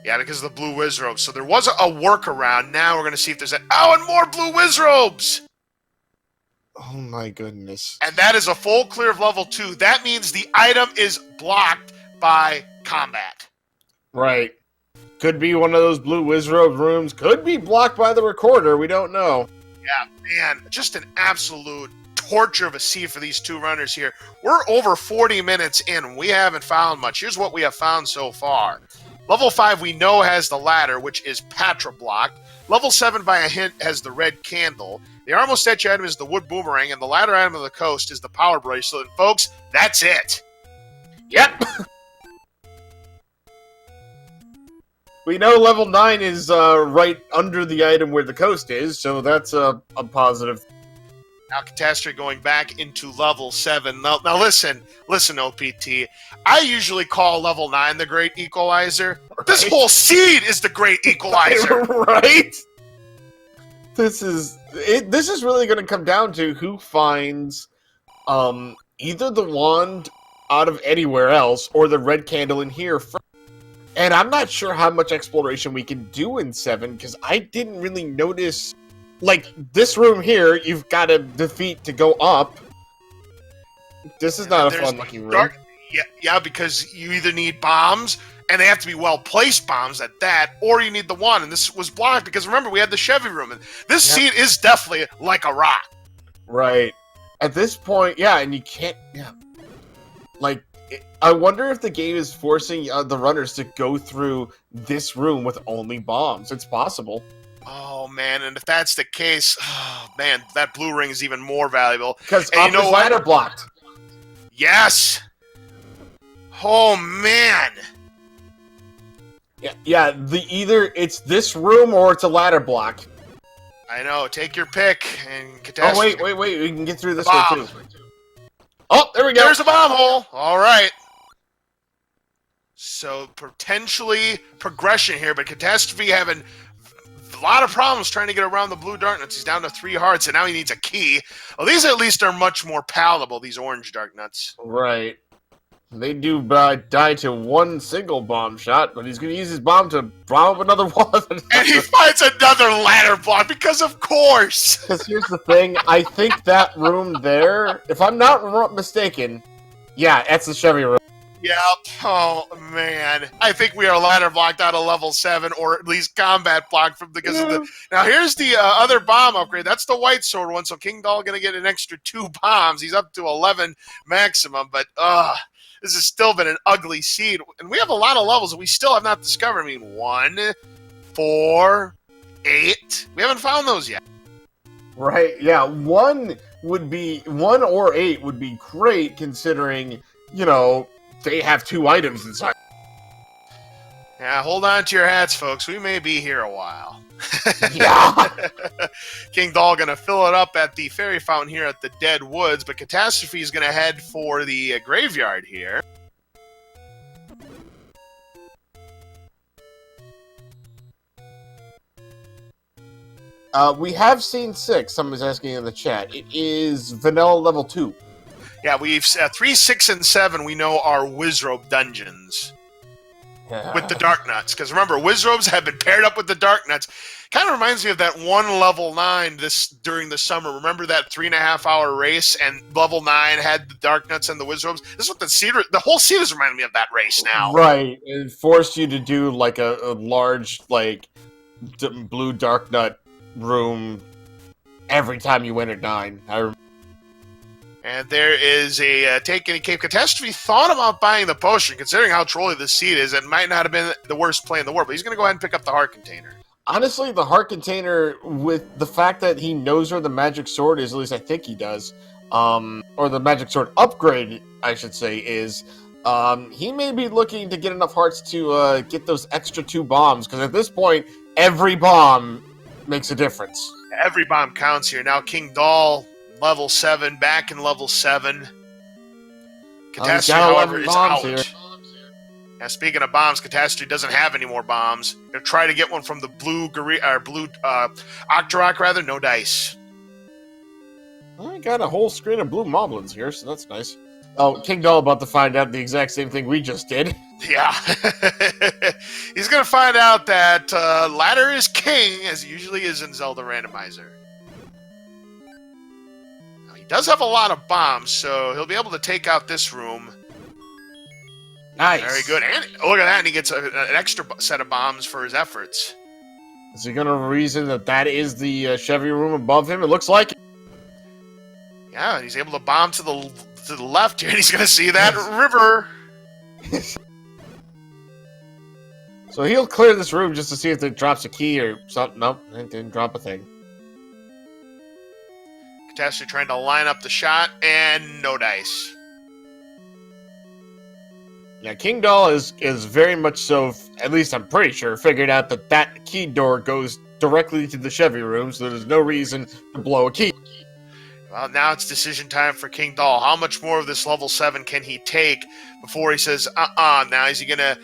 [SPEAKER 1] Yeah, because of the blue whiz robes. So there was a workaround. Now we're going to see if there's and more blue whiz robes!
[SPEAKER 2] Oh my goodness.
[SPEAKER 1] And that is a full clear of level 2. That means the item is blocked by combat.
[SPEAKER 2] Right. Could be one of those blue Wizrobe rooms. Could be blocked by the recorder. We don't know.
[SPEAKER 1] Yeah, man. Just an absolute torture of a sea for these two runners here. We're over 40 minutes in. We haven't found much. Here's what we have found so far. Level 5 we know has the ladder, which is Patra blocked. Level 7 by a hint has the red candle. The armor statue item is the wood boomerang, and the ladder item of the coast is the power bracelet. And folks, that's it.
[SPEAKER 2] Yep. We know level 9 is right under the item where the coast is, so that's a positive.
[SPEAKER 1] Now Catastrophe going back into level 7. Now listen, OPT. I usually call level 9 the Great Equalizer. Right. This whole seed is the Great Equalizer.
[SPEAKER 2] Right? This is really going to come down to who finds either the wand out of anywhere else or the red candle in here first. And I'm not sure how much exploration we can do in 7, because I didn't really notice. Like, this room here, you've got to defeat to go up. This is not a fun-looking room.
[SPEAKER 1] Yeah, because you either need bombs, and they have to be well-placed bombs at that, or you need the wand, and this was blocked, because remember, we had the Chevy room, and this seat is definitely like a rock.
[SPEAKER 2] Right. At this point, yeah, and you can't, like, I wonder if the game is forcing the runners to go through this room with only bombs. It's possible.
[SPEAKER 1] Oh, man, and if that's the case, man, that blue ring is even more valuable.
[SPEAKER 2] Because you know what? Ladder blocked.
[SPEAKER 1] Yes! Oh, man!
[SPEAKER 2] Yeah, either it's this room or it's a ladder block.
[SPEAKER 1] I know, take your pick, and Catastrophe...
[SPEAKER 2] Oh, wait, we can get through this way, too. Oh, there we go!
[SPEAKER 1] There's a bomb hole! Alright. So, potentially progression here, but Catastrophe having a lot of problems trying to get around the blue dark nuts. He's down to 3 hearts, and now he needs a key. Well, these at least are much more palatable, these orange dark nuts.
[SPEAKER 2] Right. They do die to one single bomb shot, but he's going to use his bomb to bomb up another one.
[SPEAKER 1] And he finds another ladder block, because of course!
[SPEAKER 2] Because here's the thing, I think that room there, if I'm not mistaken, yeah, that's the Chevy room.
[SPEAKER 1] Yep. Oh, man. I think we are ladder blocked out of level 7, or at least combat blocked because of the... Now, here's the other bomb upgrade. That's the white sword one, so Kingdahl going to get an extra 2 bombs. He's up to 11 maximum, but, this has still been an ugly seed. And we have a lot of levels that we still have not discovered. I mean, 1, 4, 8. We haven't found those yet.
[SPEAKER 2] Right, yeah. 1 or 8 would be great, considering, you know, they have 2 items inside.
[SPEAKER 1] Yeah, hold on to your hats, folks. We may be here a while.
[SPEAKER 2] Yeah.
[SPEAKER 1] Kingdahl going to fill it up at the fairy fountain here at the Dead Woods, but Catastrophe is going to head for the graveyard here.
[SPEAKER 2] We have seen 6. Someone's asking in the chat. It is vanilla level 2.
[SPEAKER 1] Yeah, we've 3, 6, and 7 we know are Wizrobe dungeons. With the Dark Nuts. Because remember, Wizrobes have been paired up with the Dark Nuts. Kind of reminds me of that one level 9 during the summer. Remember that 3.5-hour race, and level 9 had the Dark Nuts and the Wizrobes? This is what the whole scene is reminding me of that race now.
[SPEAKER 2] Right. It forced you to do like a large, like, blue Dark Nut room every time you went at 9.
[SPEAKER 1] And there is a take any cave. Catastrophe thought about buying the potion, considering how trolly this seed is. It might not have been the worst play in the world, but he's going to go ahead and pick up the heart container.
[SPEAKER 2] Honestly, the heart container, with the fact that he knows where the magic sword is, at least I think he does, or the magic sword upgrade, I should say, is, he may be looking to get enough hearts to get those extra 2 bombs, because at this point, every bomb makes a difference.
[SPEAKER 1] Every bomb counts here. Now Kingdahl, level 7, back in level 7. Catastrophe, however, is out. Here. Now, speaking of bombs, Catastrophe doesn't have any more bombs. He'll try to get one from the blue Octorok, rather. No dice.
[SPEAKER 2] I got a whole screen of blue moblins here, so that's nice. Oh, Kingdahl about to find out the exact same thing we just did.
[SPEAKER 1] Yeah. He's going to find out that ladder is king, as it usually is in Zelda Randomizer. Now, he does have a lot of bombs, so he'll be able to take out this room.
[SPEAKER 2] Nice.
[SPEAKER 1] Very good. And look at that, and he gets an extra set of bombs for his efforts.
[SPEAKER 2] Is he going to reason that is the Chevy room above him? It looks like it.
[SPEAKER 1] Yeah, and he's able to bomb to the left here, and he's going to see that river.
[SPEAKER 2] So he'll clear this room just to see if it drops a key or something. Nope, it didn't drop a thing.
[SPEAKER 1] Catastrophe trying to line up the shot, and no dice.
[SPEAKER 2] Yeah, Kingdahl is very much so, at least I'm pretty sure, figured out that key door goes directly to the Chevy room, so there's no reason to blow a key.
[SPEAKER 1] Well, now it's decision time for Kingdahl. How much more of this level 7 can he take before he says, Now, is he gonna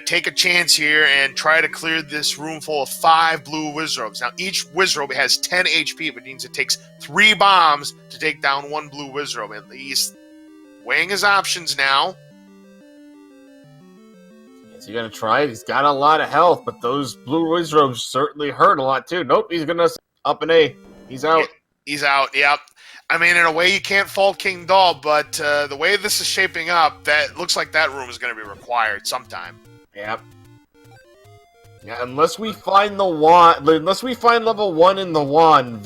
[SPEAKER 1] take a chance here and try to clear this room full of 5 blue Wizrobes? Now, each Wizrobe has 10 HP, which means it takes 3 bombs to take down 1 blue Wizrobe. And he's weighing his options now.
[SPEAKER 2] Is he gonna try it? He's got a lot of health, but those blue Wizrobes certainly hurt a lot too. Nope, he's gonna up an A. He's out.
[SPEAKER 1] He's out, yep. I mean, in a way, you can't fault Kingdahl, but the way this is shaping up, that looks like that room is going to be required sometime.
[SPEAKER 2] Yep. Yeah, unless we find the wand, unless we find level 1 in the wand,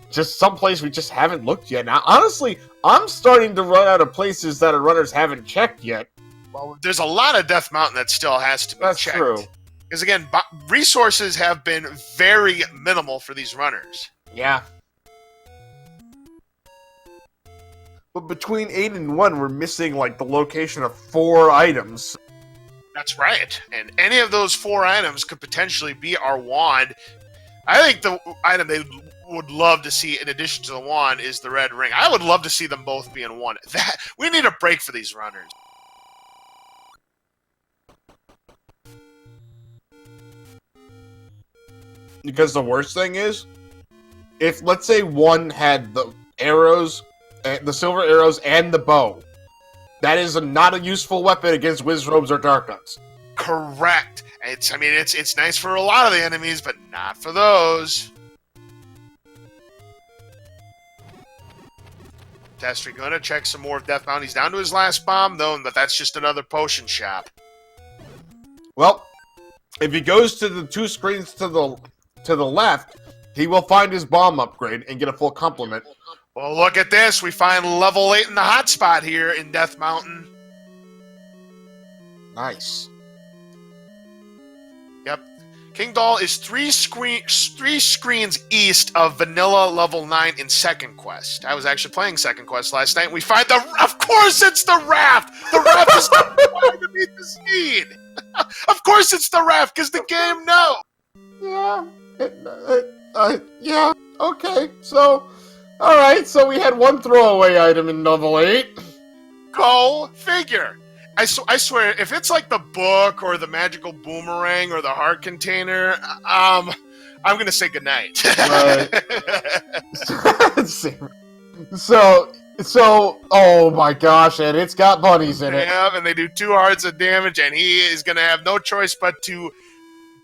[SPEAKER 2] just someplace we just haven't looked yet. Now, honestly, I'm starting to run out of places that our runners haven't checked yet.
[SPEAKER 1] Well, there's a lot of Death Mountain that still has to be checked.
[SPEAKER 2] That's true.
[SPEAKER 1] Because again, resources have been very minimal for these runners.
[SPEAKER 2] Yeah. But between 8 and 1, we're missing, like, the location of 4 items.
[SPEAKER 1] That's right. And any of those 4 items could potentially be our wand. I think the item they would love to see, in addition to the wand, is the red ring. I would love to see them both be in one. We need a break for these runners.
[SPEAKER 2] Because the worst thing is, if, let's say, one had the arrows, the silver arrows, and the bow, that is not a useful weapon against Wizrobes or Dark Nuts.
[SPEAKER 1] Correct. It's nice for a lot of the enemies, but not for those. Tester gonna check some more of Death Mountain. He's down to his last bomb, though, but that's just another potion shop.
[SPEAKER 2] Well, if he goes to the 2 screens to the left, he will find his bomb upgrade and get a full complement.
[SPEAKER 1] Well, look at this. We find level 8 in the hotspot here in Death Mountain.
[SPEAKER 2] Nice.
[SPEAKER 1] Yep. Kingdahl is 3 screens east of Vanilla level 9 in Second Quest. I was actually playing Second Quest last night. We find of course it's the raft! The raft is not required to meet the speed! Of course it's the raft, because the game knows!
[SPEAKER 2] Yeah, okay, so... Alright, so we had one throwaway item in level 8.
[SPEAKER 1] Go figure. I swear, if it's like the book or the magical boomerang or the heart container, I'm going to say goodnight.
[SPEAKER 2] So, oh my gosh, and it's got bunnies in it.
[SPEAKER 1] Yeah, and they do 2 hearts of damage, and he is going to have no choice but to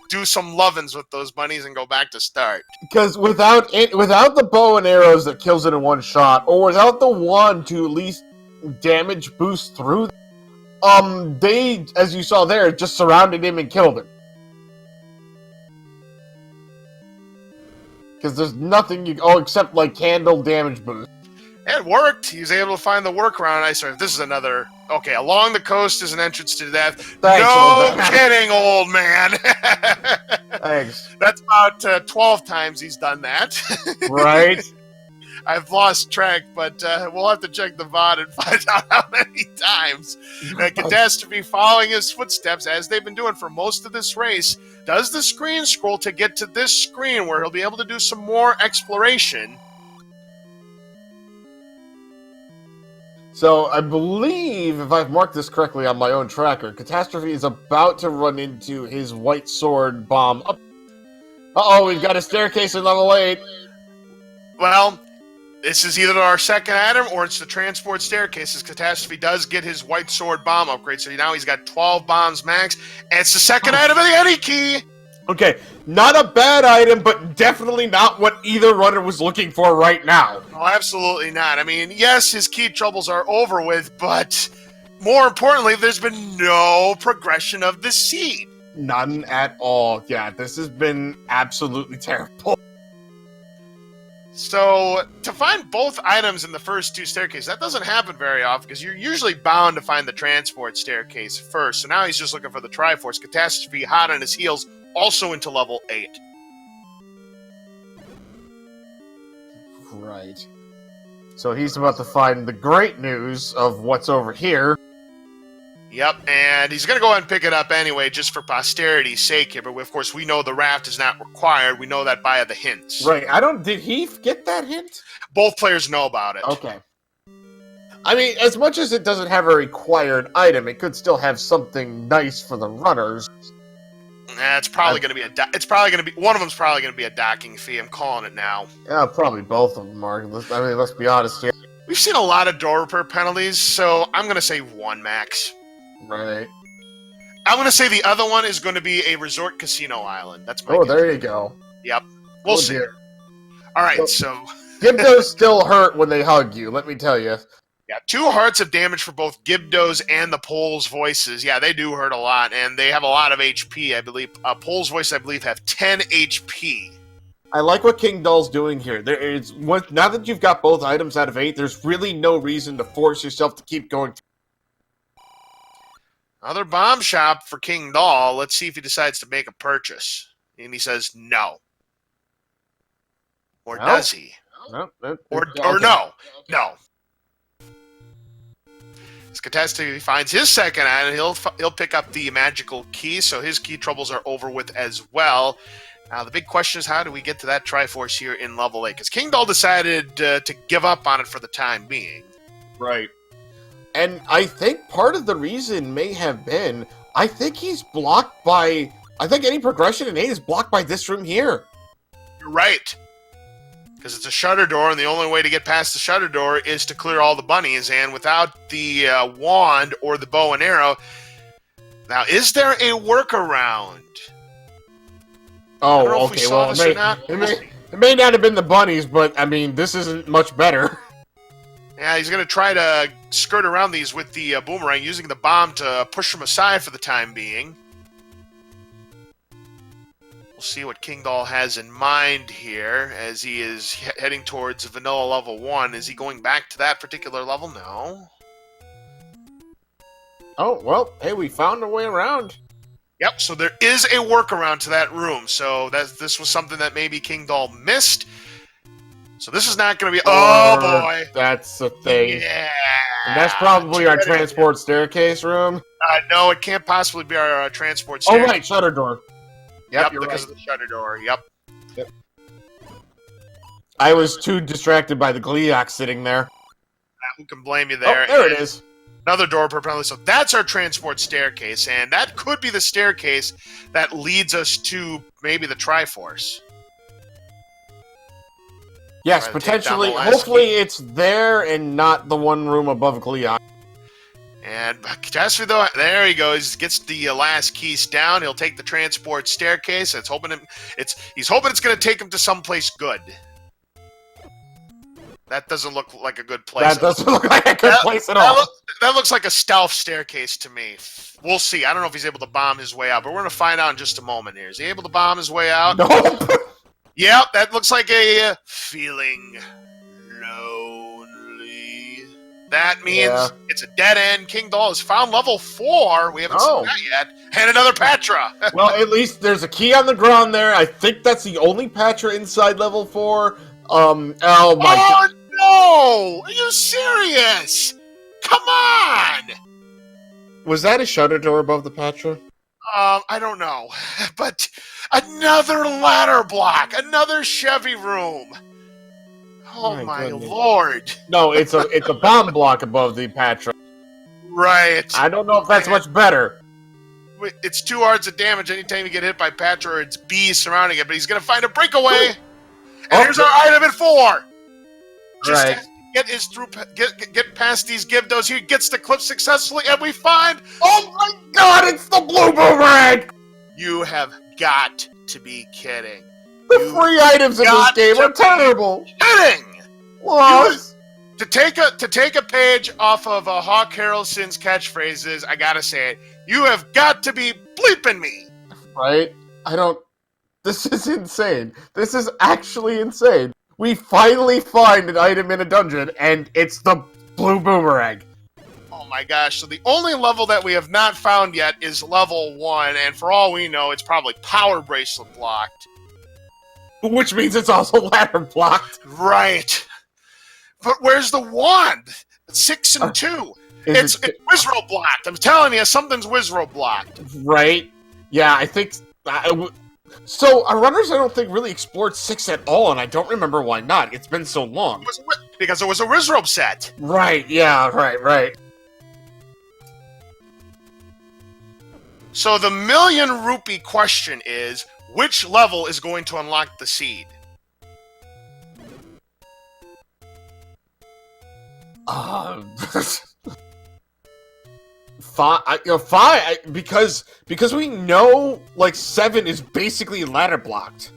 [SPEAKER 1] do some lovin's with those bunnies and go back to start.
[SPEAKER 2] Because without the bow and arrows that kills it in one shot, or without the wand to at least damage boost through, they, as you saw there, just surrounded him and killed him. Because there's nothing except like candle damage boost.
[SPEAKER 1] It worked. He was able to find the workaround. I swear, this is another. Okay, along the coast is an entrance to death.
[SPEAKER 2] Thanks,
[SPEAKER 1] No
[SPEAKER 2] old man.
[SPEAKER 1] kidding, old man.
[SPEAKER 2] Thanks.
[SPEAKER 1] That's about 12 times he's done that.
[SPEAKER 2] Right?
[SPEAKER 1] I've lost track, but we'll have to check the VOD and find out how many times. Catastrophe, following his footsteps, as they've been doing for most of this race, does the screen scroll to get to this screen where he'll be able to do some more exploration.
[SPEAKER 2] So I believe, if I've marked this correctly on my own tracker, Catastrophe is about to run into his white sword bomb. Uh-oh, we've got a staircase in level 8.
[SPEAKER 1] Well, this is either our second item or it's the transport staircase, as Catastrophe does get his white sword bomb upgrade. So now he's got 12 bombs max, and it's the second item of the Eddie key.
[SPEAKER 2] Okay, not a bad item, but definitely not what either runner was looking for right now.
[SPEAKER 1] Oh, absolutely not. I mean, yes, his key troubles are over with, but more importantly, there's been no progression of the seed.
[SPEAKER 2] None at all. Yeah, this has been absolutely terrible.
[SPEAKER 1] So, to find both items in the first two staircases, that doesn't happen very often, because you're usually bound to find the transport staircase first. So now he's just looking for the Triforce. Catastrophe, hot on his heels, also into level 8.
[SPEAKER 2] Right. So he's about to find the great news of what's over here.
[SPEAKER 1] Yep, and he's going to go ahead and pick it up anyway, just for posterity's sake here. But of course, we know the raft is not required. We know that by the hints.
[SPEAKER 2] Right. Did he get that hint?
[SPEAKER 1] Both players know about it.
[SPEAKER 2] Okay. I mean, as much as it doesn't have a required item, it could still have something nice for the runners.
[SPEAKER 1] It's probably going to be one of them's probably going to be a docking fee. I'm calling it now.
[SPEAKER 2] Yeah, probably both of them are. I mean, let's be honest here.
[SPEAKER 1] We've seen a lot of door repair penalties, so I'm going to say 1 max.
[SPEAKER 2] Right.
[SPEAKER 1] I'm going to say the other one is going to be a resort casino island. That's my guess.
[SPEAKER 2] There you go.
[SPEAKER 1] Yep. We'll see.
[SPEAKER 2] Dear.
[SPEAKER 1] All right,
[SPEAKER 2] Well,
[SPEAKER 1] so...
[SPEAKER 2] Gibdos still hurt when they hug you, let me tell you.
[SPEAKER 1] Yeah, 2 hearts of damage for both Gibdos and the Pole's voices. Yeah, they do hurt a lot, and they have a lot of HP, I believe. Pole's voices, I believe, have 10 HP.
[SPEAKER 2] I like what Kingdahl's doing here. Now that you've got both items out of 8, there's really no reason to force yourself to keep going.
[SPEAKER 1] Another bomb shop for Kingdahl. Let's see if he decides to make a purchase. And he says no. Or does he?
[SPEAKER 2] No.
[SPEAKER 1] Or no. No. As Catastrophe finds his second item, he'll pick up the magical key, so his key troubles are over with as well. Now, the big question is, how do we get to that Triforce here in level 8? Because Kingdahl decided to give up on it for the time being.
[SPEAKER 2] Right. And I think part of the reason may have been, I think he's blocked by... I think any progression in 8 is blocked by this room here.
[SPEAKER 1] You're right. Because it's a shutter door, and the only way to get past the shutter door is to clear all the bunnies, and without the wand or the bow and arrow... Now, is there a workaround?
[SPEAKER 2] Oh, okay. Well, it may not have been the bunnies, but, I mean, this isn't much better.
[SPEAKER 1] Yeah, he's going to try to skirt around these with the boomerang, using the bomb to push them aside for the time being. We'll see what Kingdahl has in mind here as he is heading towards vanilla level 1. Is he going back to that particular level? No.
[SPEAKER 2] Oh, well, hey, we found a way around.
[SPEAKER 1] Yep, so there is a workaround to that room. So this was something that maybe Kingdahl missed. So this is not going to be... Oh, boy.
[SPEAKER 2] That's the thing.
[SPEAKER 1] Yeah.
[SPEAKER 2] And that's probably our transport staircase room.
[SPEAKER 1] No, it can't possibly be our transport staircase.
[SPEAKER 2] Oh, right, shutter door.
[SPEAKER 1] Yep, because of the shutter door. Yep.
[SPEAKER 2] I was too distracted by the Gleeok sitting there.
[SPEAKER 1] Who can blame you there?
[SPEAKER 2] Oh, there it is.
[SPEAKER 1] Another door per penalty. So that's our transport staircase, and that could be the staircase that leads us to maybe the Triforce.
[SPEAKER 2] Yes, potentially. Hopefully it's there and not the one room above Gleeok.
[SPEAKER 1] And Catastrophe, though, there he goes. Gets the last keys down. He'll take the transport staircase. He's hoping it's going to take him to someplace good. That doesn't look like a good place.
[SPEAKER 2] That doesn't look like a good place at all.
[SPEAKER 1] That looks like a stealth staircase to me. We'll see. I don't know if he's able to bomb his way out, but we're going to find out in just a moment here. Is he able to bomb his way out?
[SPEAKER 2] Nope.
[SPEAKER 1] Yep, that looks like a feeling lonely. That means it's a dead end. Kingdahl has found level 4. We haven't seen that yet. And another Patra.
[SPEAKER 2] Well, at least there's a key on the ground there. I think that's the only Patra inside level 4. Oh my god.
[SPEAKER 1] No! Are you serious? Come on!
[SPEAKER 2] Was that a shutter door above the Patra?
[SPEAKER 1] I don't know. But another ladder block. Another Chevy room. Oh my lord.
[SPEAKER 2] No, it's a bomb block above the Patra.
[SPEAKER 1] Right.
[SPEAKER 2] I don't know if that's much better.
[SPEAKER 1] It's 2 hearts of damage anytime you get hit by Patra or it's bees surrounding it, but he's going to find a breakaway. And here's our item at 4. Just get past these Gibdos. He gets the clip successfully, and we find...
[SPEAKER 2] Oh my god, it's the blue boomerang!
[SPEAKER 1] You have got to be kidding.
[SPEAKER 2] The free items in this game are terrible.
[SPEAKER 1] Kidding!
[SPEAKER 2] What?
[SPEAKER 1] To take a page off of Hawk Harrelson's catchphrases, I gotta say it. You have got to be bleeping me.
[SPEAKER 2] Right? This is insane. This is actually insane. We finally find an item in a dungeon, and it's the blue boomerang.
[SPEAKER 1] Oh my gosh, so the only level that we have not found yet is level 1, and for all we know, it's probably power bracelet blocked.
[SPEAKER 2] Which means it's also ladder blocked.
[SPEAKER 1] Right. But where's the wand? It's 6 and 2. It's Wizro blocked. I'm telling you, something's Wizro blocked.
[SPEAKER 2] Right? Yeah, I think... So, our runners, I don't think, really explored 6 at all, and I don't remember why not. It's been so long.
[SPEAKER 1] Because it was a Wizro set.
[SPEAKER 2] Right, yeah, right.
[SPEAKER 1] So the million rupee question is, which level is going to unlock the seed?
[SPEAKER 2] Five, because we know, like, 7 is basically ladder blocked.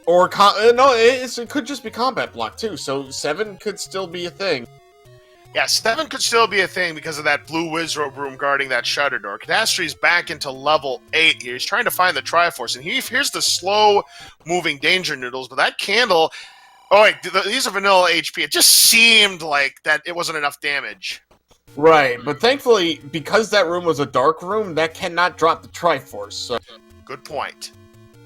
[SPEAKER 2] Or, it could just be combat blocked, too, so 7 could still be a thing.
[SPEAKER 1] Yeah, 7 could still be a thing because of that blue Wizrobe room guarding that shutter door. Catastrophe's back into level 8 here. He's trying to find the Triforce, and here's the slow-moving Danger Noodles, but that candle... Oh, wait, these are vanilla HP. It just seemed like that it wasn't enough damage.
[SPEAKER 2] Right, but thankfully, because that room was a dark room, that cannot drop the Triforce, so...
[SPEAKER 1] Good point.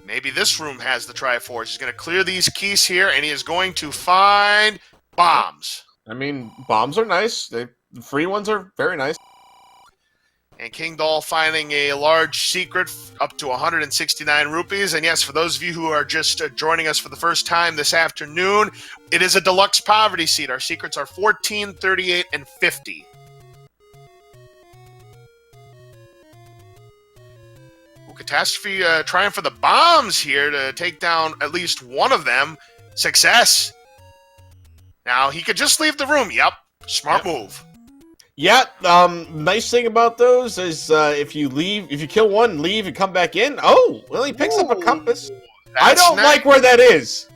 [SPEAKER 1] Maybe this room has the Triforce. He's going to clear these keys here, and he is going to find bombs.
[SPEAKER 2] I mean, bombs are nice. The free ones are very nice.
[SPEAKER 1] And Kingdahl finding a large secret up to 169 rupees. And yes, for those of you who are just joining us for the first time this afternoon, it is a deluxe poverty seed. Our secrets are 14, 38, and 50. Catastrophe trying for the bombs here to take down at least one of them. Success. Now, he could just leave the room. Yep. Smart move.
[SPEAKER 2] Yeah, nice thing about those is if you kill one, leave, and come back in. Oh, well, he picks up a compass. I don't like where that is.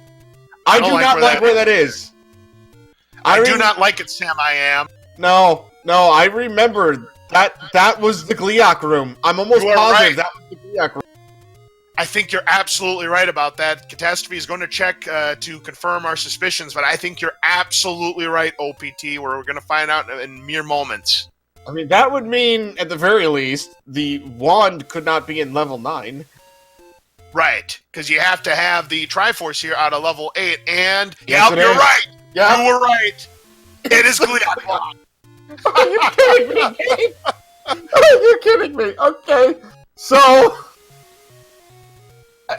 [SPEAKER 2] I do not like where that is.
[SPEAKER 1] I do not like it, Sam, I am.
[SPEAKER 2] No, I remember that was the Gliok room. I'm almost positive that was the Gliok room.
[SPEAKER 1] I think you're absolutely right about that. Catastrophe is going to check to confirm our suspicions, but I think you're absolutely right, OPT. We're going to find out in mere moments.
[SPEAKER 2] I mean, that would mean, at the very least, the wand could not be in level 9.
[SPEAKER 1] Right, because you have to have the Triforce here out of level 8, and...
[SPEAKER 2] Yes,
[SPEAKER 1] yep, you're right!
[SPEAKER 2] Yep.
[SPEAKER 1] You were right! It is Gliok.
[SPEAKER 2] Are you kidding me, Gabe? Are you kidding me? Okay, so...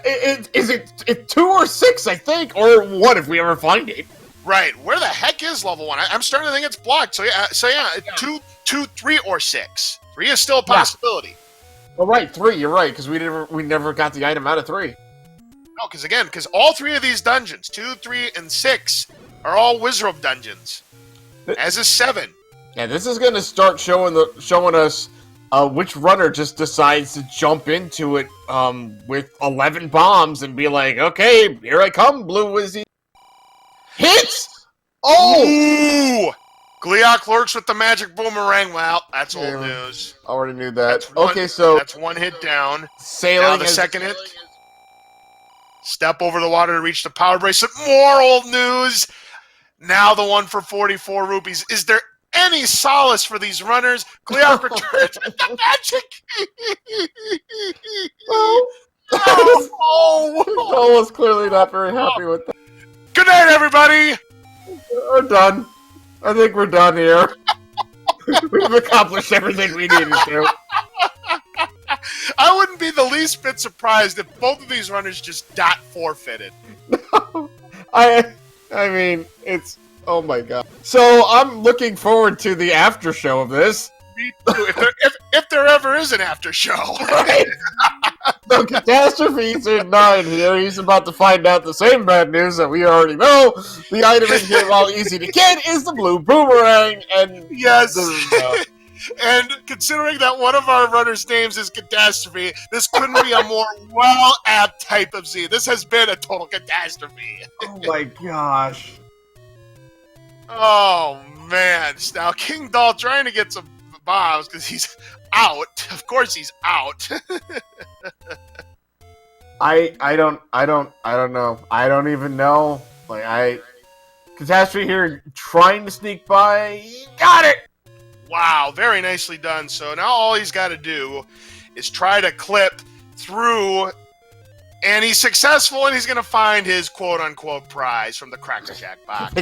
[SPEAKER 2] Is it 2 or 6, I think? Or 1 if we ever find it.
[SPEAKER 1] Right. Where the heck is level 1? I'm starting to think it's blocked. So yeah, 2, 3, or 6. 3 is still a possibility.
[SPEAKER 2] Well, right, 3, you're right, because we never got the item out of 3.
[SPEAKER 1] No, because all 3 of these dungeons, 2, 3, and 6, are all Wizrobe dungeons. As is 7.
[SPEAKER 2] Yeah, this is going to start showing us which runner just decides to jump into it with 11 bombs and be like, okay, here I come, Blue Wizzy. Hits! Oh!
[SPEAKER 1] Ooh! Gliok lurks with the magic boomerang. Well, that's old news.
[SPEAKER 2] Already knew that. Okay, so...
[SPEAKER 1] That's 1 hit down.
[SPEAKER 2] Sailing
[SPEAKER 1] now the second hit. Step over the water to reach the power bracelet. More old news! Now the one for 44 rupees. Is there any solace for these runners? Cleop returns with the magic.
[SPEAKER 2] Well,
[SPEAKER 1] Oh,
[SPEAKER 2] Kingdahl was clearly not very happy with that.
[SPEAKER 1] Good night, everybody.
[SPEAKER 2] We're done. I think we're done here. We've accomplished everything we needed to.
[SPEAKER 1] I wouldn't be the least bit surprised if both of these runners just forfeited.
[SPEAKER 2] I mean, it's... Oh my god. So, I'm looking forward to the after show of this.
[SPEAKER 1] Me too. If there ever is an after show.
[SPEAKER 2] Right? So, Catastrophe's in 9 here. He's about to find out the same bad news that we already know. The item in here, while easy to get, is the blue boomerang, and...
[SPEAKER 1] Yes. And considering that one of our runners' names is Catastrophe, this couldn't be a more well-apt type of Z. This has been a total catastrophe.
[SPEAKER 2] Oh my gosh.
[SPEAKER 1] Oh, man. Now, Kingdahl trying to get some bombs because he's out. Of course he's out.
[SPEAKER 2] I don't know. I don't even know. Catastrophe here trying to sneak by. Got it!
[SPEAKER 1] Wow, very nicely done. So now all he's got to do is try to clip through, and he's successful, and he's going to find his quote-unquote prize from the Cracker Jack box.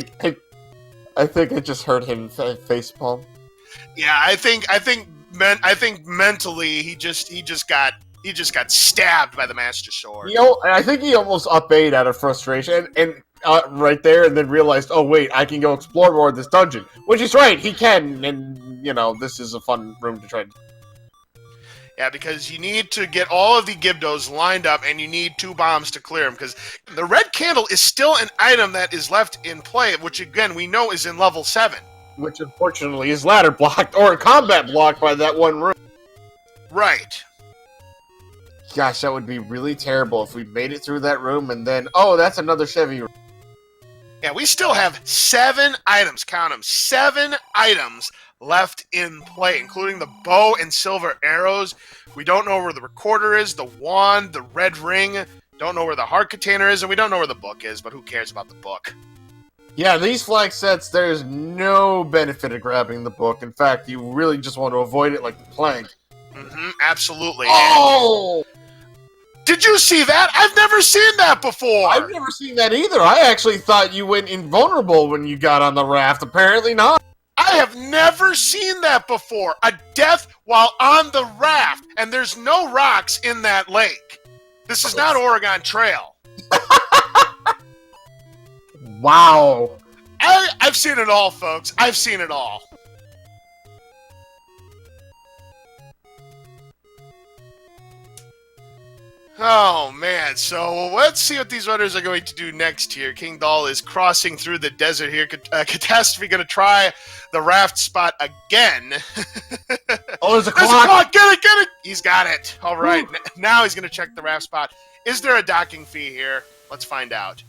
[SPEAKER 2] I think it just hurt him facepalm.
[SPEAKER 1] Yeah, I think mentally he just got stabbed by the Master Sword.
[SPEAKER 2] I think he almost up-8 out of frustration, and right there, and then realized, oh wait, I can go explore more of this dungeon. Which is right, he can, and this is a fun room to try.
[SPEAKER 1] Yeah, because you need to get all of the Gibdos lined up, and you need 2 bombs to clear them, because the red candle is still an item that is left in play, which again we know is in level 7.
[SPEAKER 2] Which unfortunately is ladder blocked, or combat blocked by that one room.
[SPEAKER 1] Right.
[SPEAKER 2] Gosh, that would be really terrible if we made it through that room, and then, oh, that's another Chevy room.
[SPEAKER 1] Yeah, we still have 7 items, count them, 7 items left in play, including the bow and silver arrows. We don't know where the recorder is, the wand, the red ring, don't know where the heart container is, and we don't know where the book is, but who cares about the book?
[SPEAKER 2] Yeah, these flag sets, there's no benefit of grabbing the book. In fact, you really just want to avoid it like the plague.
[SPEAKER 1] Mm-hmm, absolutely.
[SPEAKER 2] Oh!
[SPEAKER 1] Did you see that? I've never seen that before!
[SPEAKER 2] I've never seen that either. I actually thought you went invulnerable when you got on the raft. Apparently not.
[SPEAKER 1] I have never seen that before. A death while on the raft, and there's no rocks in that lake. This is not Oregon Trail.
[SPEAKER 2] Wow.
[SPEAKER 1] I've seen it all, folks. I've seen it all. Oh, man. So let's see what these runners are going to do next here. Kingdahl is crossing through the desert here. Catastrophe going to try the raft spot again.
[SPEAKER 2] Oh, there's a
[SPEAKER 1] There's
[SPEAKER 2] clock.
[SPEAKER 1] a clock. Get it. He's got it. All right. Now he's going to check the raft spot. Is there a docking fee here? Let's find out.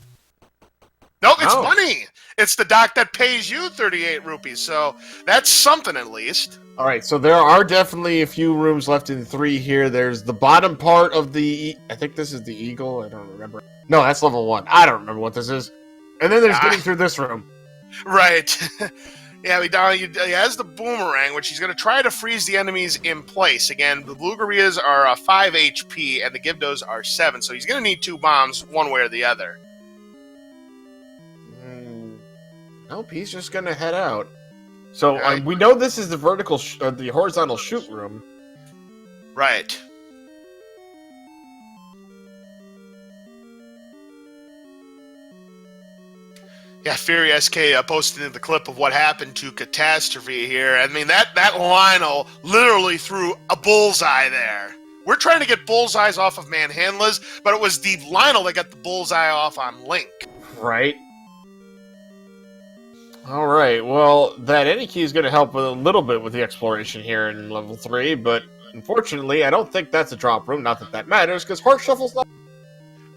[SPEAKER 1] Nope, it's money. It's the dock that pays you 38 rupees. So that's something at least.
[SPEAKER 2] All right, so there are definitely a few rooms left in 3 here. There's the bottom part of the... I think this is the Eagle. I don't remember. No, that's level 1. I don't remember what this is. And then there's getting through this room.
[SPEAKER 1] Right. Yeah, he has the boomerang, which he's going to try to freeze the enemies in place. Again, the Blue Gorias are 5 HP, and the Gibdos are 7. So he's going to need 2 bombs, one way or the other.
[SPEAKER 2] Nope, he's just going to head out. So we know this is the the horizontal shoot room.
[SPEAKER 1] Right. Yeah, Fury SK posted the clip of what happened to Catastrophe here. I mean, that Lionel literally threw a bullseye there. We're trying to get bullseyes off of Manhandlas, but it was the Lionel that got the bullseye off on Link.
[SPEAKER 2] Right. Alright, well, that any key is going to help a little bit with the exploration here in level 3, but unfortunately, I don't think that's a drop room. Not that that matters, because Horse Shuffle's not...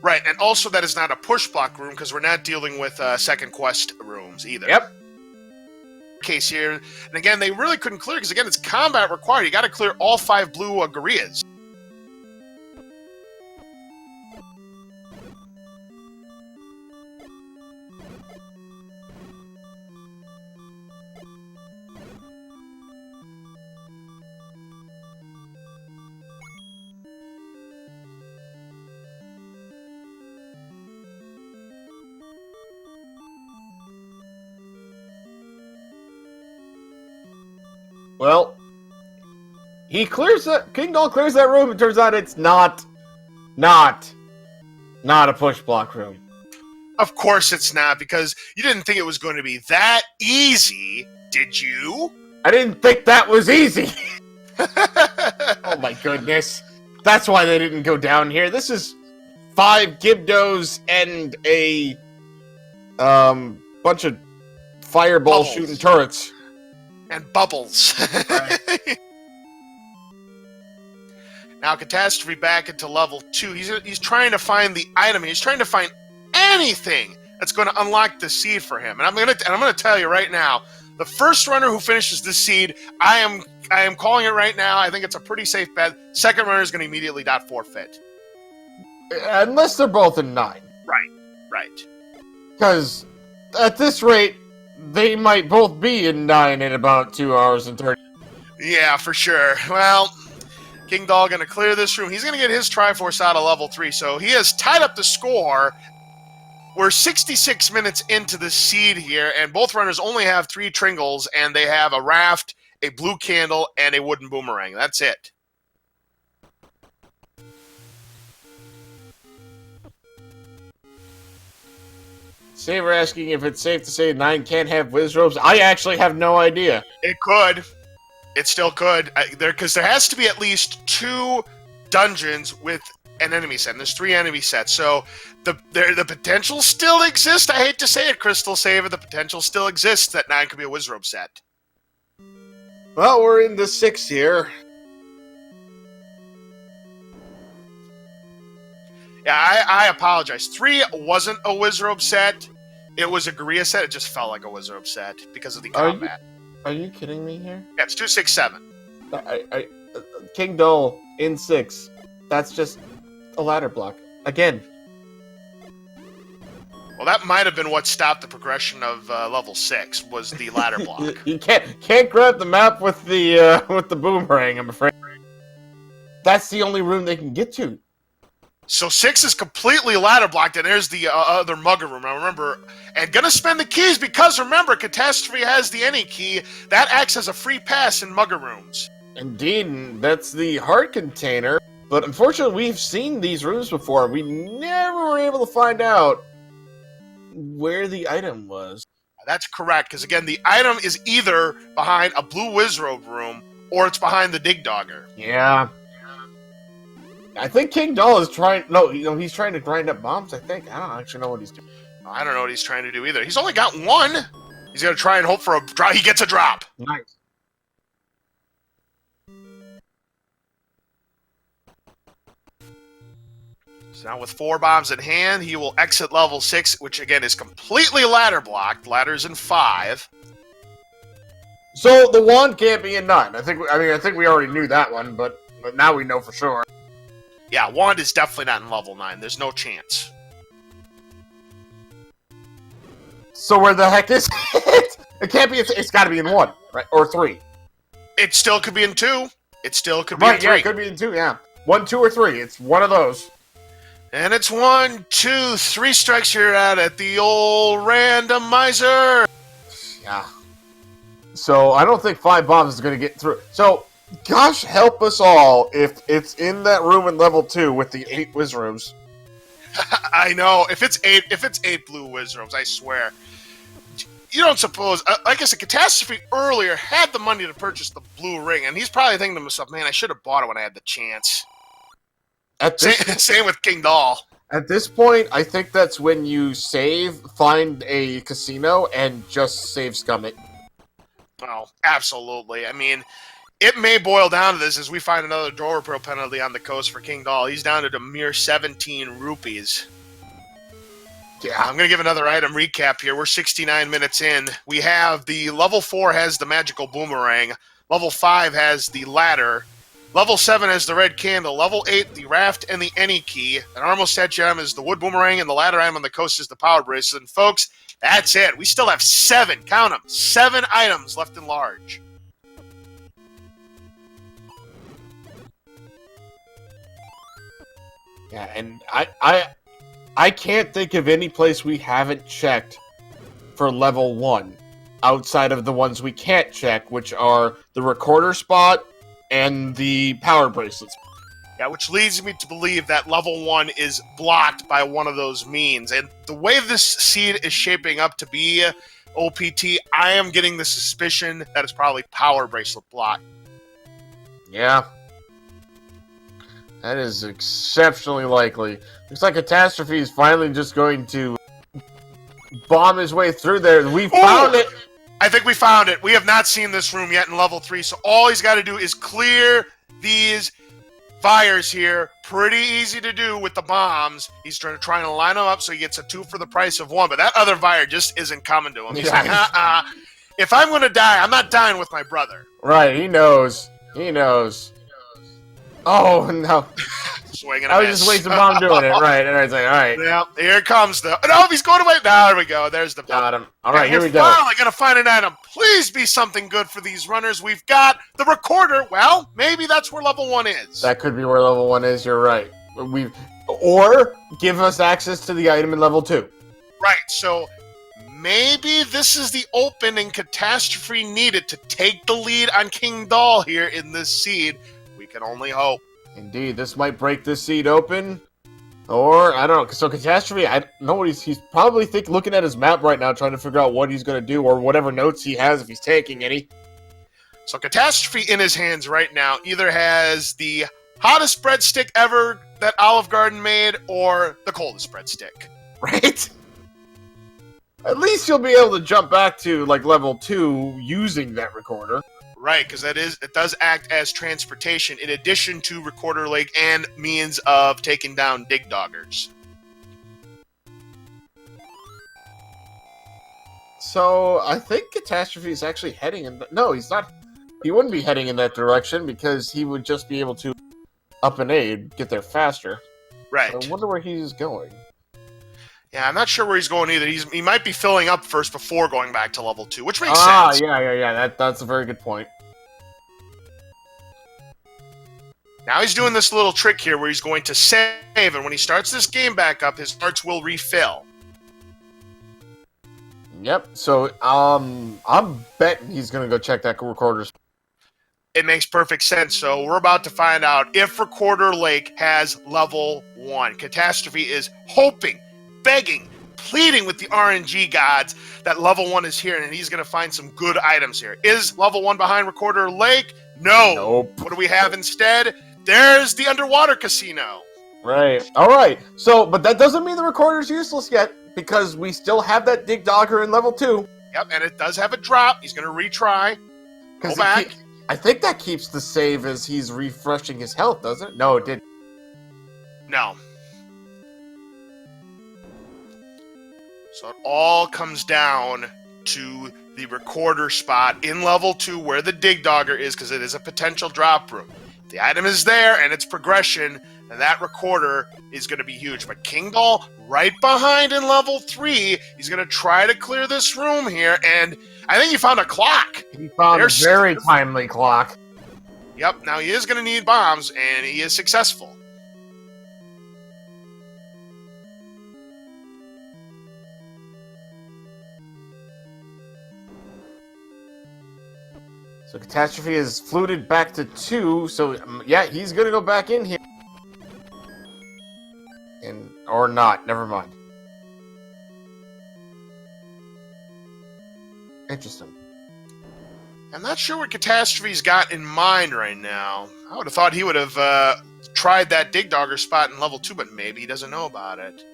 [SPEAKER 1] Right, and also that is not a push block room, because we're not dealing with second quest rooms either.
[SPEAKER 2] Yep.
[SPEAKER 1] Case here, and again, they really couldn't clear, because again, it's combat required. You got to clear all 5 blue Gorias.
[SPEAKER 2] Well, Kingdahl clears that room, and turns out it's not a push block room.
[SPEAKER 1] Of course it's not, because you didn't think it was going to be that easy, did you?
[SPEAKER 2] I didn't think that was easy. Oh my goodness. That's why they didn't go down here. This is 5 Gibdos and a bunch of fireball shooting turrets.
[SPEAKER 1] And bubbles.
[SPEAKER 2] Right.
[SPEAKER 1] Now Catastrophe back into level 2. He's trying to find the item. He's trying to find anything that's going to unlock the seed for him. And I'm gonna tell you right now, the first runner who finishes this seed, I am calling it right now. I think it's a pretty safe bet. Second runner is going to immediately forfeit.
[SPEAKER 2] Unless they're both in 9.
[SPEAKER 1] Right.
[SPEAKER 2] Because at this rate, they might both be in 9 in about 2 hours and 30.
[SPEAKER 1] Yeah, for sure. Well, Kingdahl going to clear this room. He's going to get his Triforce out of level 3, so he has tied up the score. We're 66 minutes into the seed here, and both runners only have 3 Tringles, and they have a raft, a blue candle, and a wooden boomerang. That's it.
[SPEAKER 2] Saber asking if it's safe to say 9 can't have whiz robes. I actually have no idea.
[SPEAKER 1] It could. It still could. Because there has to be at least 2 dungeons with an enemy set. And there's 3 enemy sets. So the potential still exists. I hate to say it, Crystal Saver. The potential still exists that 9 could be a Wizrobe set.
[SPEAKER 2] Well, we're in the 6 here.
[SPEAKER 1] Yeah, I apologize. 3 wasn't a Wizrobe set. It was a Guerrilla set. It just felt like a Wizrobe set because of the combat.
[SPEAKER 2] Are you kidding me here?
[SPEAKER 1] Yeah, it's 267.
[SPEAKER 2] Kingdahl in 6. That's just a ladder block. Again.
[SPEAKER 1] Well, that might have been what stopped the progression of level 6, was the ladder block.
[SPEAKER 2] You can't grab the map with the boomerang, I'm afraid. That's the only room they can get to.
[SPEAKER 1] So 6 is completely ladder blocked, and there's the other Mugger room. Now remember, and gonna spend the keys because remember, Catastrophe has the any key that acts as a free pass in Mugger rooms.
[SPEAKER 2] Indeed, that's the heart container. But unfortunately, we've seen these rooms before. We never were able to find out where the item was.
[SPEAKER 1] That's correct, because again, the item is either behind a blue Wizrobe room or it's behind the Dig Dogger.
[SPEAKER 2] Yeah. I think Kingdahl is trying. No, he's trying to grind up bombs. I think I don't actually know what he's doing.
[SPEAKER 1] I don't know what he's trying to do either. He's only got 1. He's gonna try and hope for a drop. He gets a drop.
[SPEAKER 2] Nice.
[SPEAKER 1] So now with 4 bombs in hand, he will exit level 6, which again is completely ladder blocked. Ladder's in 5.
[SPEAKER 2] So the wand can't be in 9. I think we already knew that one, but now we know for sure.
[SPEAKER 1] Yeah, wand is definitely not in level 9. There's no chance.
[SPEAKER 2] So where the heck is it? It can't be. It's got to be in 1, right? Or 3.
[SPEAKER 1] It still could be in 2. It still could be in 3.
[SPEAKER 2] Yeah, it could be in 2. Yeah, 1, 2, or 3. It's one of those.
[SPEAKER 1] And it's 1, 2, 3 strikes here at the old randomizer.
[SPEAKER 2] Yeah. So I don't think 5 bombs is going to get through. So. Gosh help us all if it's in that room in level 2 with the 8 Wizrobes.
[SPEAKER 1] I know. If it's 8 blue Wizrobes, I swear. You don't suppose, like I said, Catastrophe earlier had the money to purchase the blue ring, and he's probably thinking to himself, man, I should have bought it when I had the chance. Same with Kingdahl.
[SPEAKER 2] At this point, I think that's when you save, find a casino, and just save scum it.
[SPEAKER 1] Oh, absolutely. I mean, it may boil down to this as we find another door repair penalty on the coast for Kingdahl. He's down to a mere 17 rupees. Yeah, I'm going to give another item recap here. We're 69 minutes in. We have the level 4 has the magical boomerang. Level 5 has the ladder. Level 7 has the red candle. Level 8, the raft and the any key. An armor statue item is the wood boomerang, and the ladder item on the coast is the power bracelet. And folks, that's it. We still have 7, count them, 7 items left in large.
[SPEAKER 2] Yeah, and I can't think of any place we haven't checked for level 1. outside of the ones we can't check, which are the recorder spot and the power bracelets.
[SPEAKER 1] Yeah, which leads me to believe that level 1 is blocked by one of those means. And the way this seed is shaping up to be OPT, I am getting the suspicion that it's probably power bracelet block.
[SPEAKER 2] Yeah. That is exceptionally likely. Looks like Catastrophe is finally just going to bomb his way through there. We found it!
[SPEAKER 1] I think we found it. We have not seen this room yet in level 3, so all he's got to do is clear these fires here. Pretty easy to do with the bombs. He's trying to line them up so he gets a 2 for the price of 1, but that other fire just isn't coming to him. He's like, if I'm going to die, I'm not dying with my brother.
[SPEAKER 2] Right, he knows. He knows. Oh, no.
[SPEAKER 1] Swinging
[SPEAKER 2] I was just wasting bomb doing it. Right, and I was like, all right.
[SPEAKER 1] Yeah, here it comes, though. No, he's going away. No, there we go. There's the
[SPEAKER 2] Got him. All right,
[SPEAKER 1] and
[SPEAKER 2] here we go.
[SPEAKER 1] We're finally going to find an item. Please be something good for these runners. We've got the recorder. Well, maybe that's where level 1 is.
[SPEAKER 2] That could be where level 1 is. You're right. Or give us access to the item in level 2.
[SPEAKER 1] Right, so maybe this is the opening Catastrophe needed to take the lead on Kingdahl here in this seed. We can only hope.
[SPEAKER 2] Indeed, this might break this seed open. Or, I don't know. So Catastrophe, I know what he's probably looking at his map right now, trying to figure out what he's going to do, or whatever notes he has, if he's taking any.
[SPEAKER 1] So Catastrophe in his hands right now either has the hottest breadstick ever that Olive Garden made, or the coldest breadstick.
[SPEAKER 2] Right? At least you'll be able to jump back to, like, level 2 using that recorder.
[SPEAKER 1] Right, because it does act as transportation in addition to Recorder Lake and means of taking down dig doggers.
[SPEAKER 2] So I think Catastrophe is actually heading in. No, he's not. He wouldn't be heading in that direction because he would just be able to up an aid, get there faster.
[SPEAKER 1] Right.
[SPEAKER 2] So I wonder where he's going.
[SPEAKER 1] Yeah, I'm not sure where he's going either. He might be filling up first before going back to level 2, which makes sense.
[SPEAKER 2] Yeah. That's a very good point.
[SPEAKER 1] Now he's doing this little trick here where he's going to save, and when he starts this game back up, his hearts will refill.
[SPEAKER 2] Yep. So I'm betting he's gonna go check that recorder.
[SPEAKER 1] It makes perfect sense. So we're about to find out if Recorder Lake has level 1. Catastrophe is hoping, begging, pleading with the RNG gods that level 1 is here, and he's going to find some good items here. Is level 1 behind Recorder Lake? No.
[SPEAKER 2] Nope.
[SPEAKER 1] What do we have instead? There's the underwater casino.
[SPEAKER 2] Right. All right. So, but that doesn't mean the recorder's useless yet, because we still have that dig dogger in level 2.
[SPEAKER 1] Yep, and it does have a drop. He's going to retry. Go back.
[SPEAKER 2] I think that keeps the save as he's refreshing his health, doesn't it? No, it didn't.
[SPEAKER 1] No. So it all comes down to the recorder spot in level 2 where the dig dogger is, because it is a potential drop room. The item is there and it's progression, and that recorder is going to be huge. But Kingdahl right behind in level 3. He's going to try to clear this room here, and I think he found a clock.
[SPEAKER 2] He found a very timely clock.
[SPEAKER 1] Yep, now he is going to need bombs, and he is successful.
[SPEAKER 2] So Catastrophe is fluted back to 2, so yeah, he's gonna go back in here. Or not, never mind. Interesting.
[SPEAKER 1] I'm not sure what Catastrophe's got in mind right now. I would have thought he would have tried that dig dogger spot in level 2, but maybe he doesn't know about it.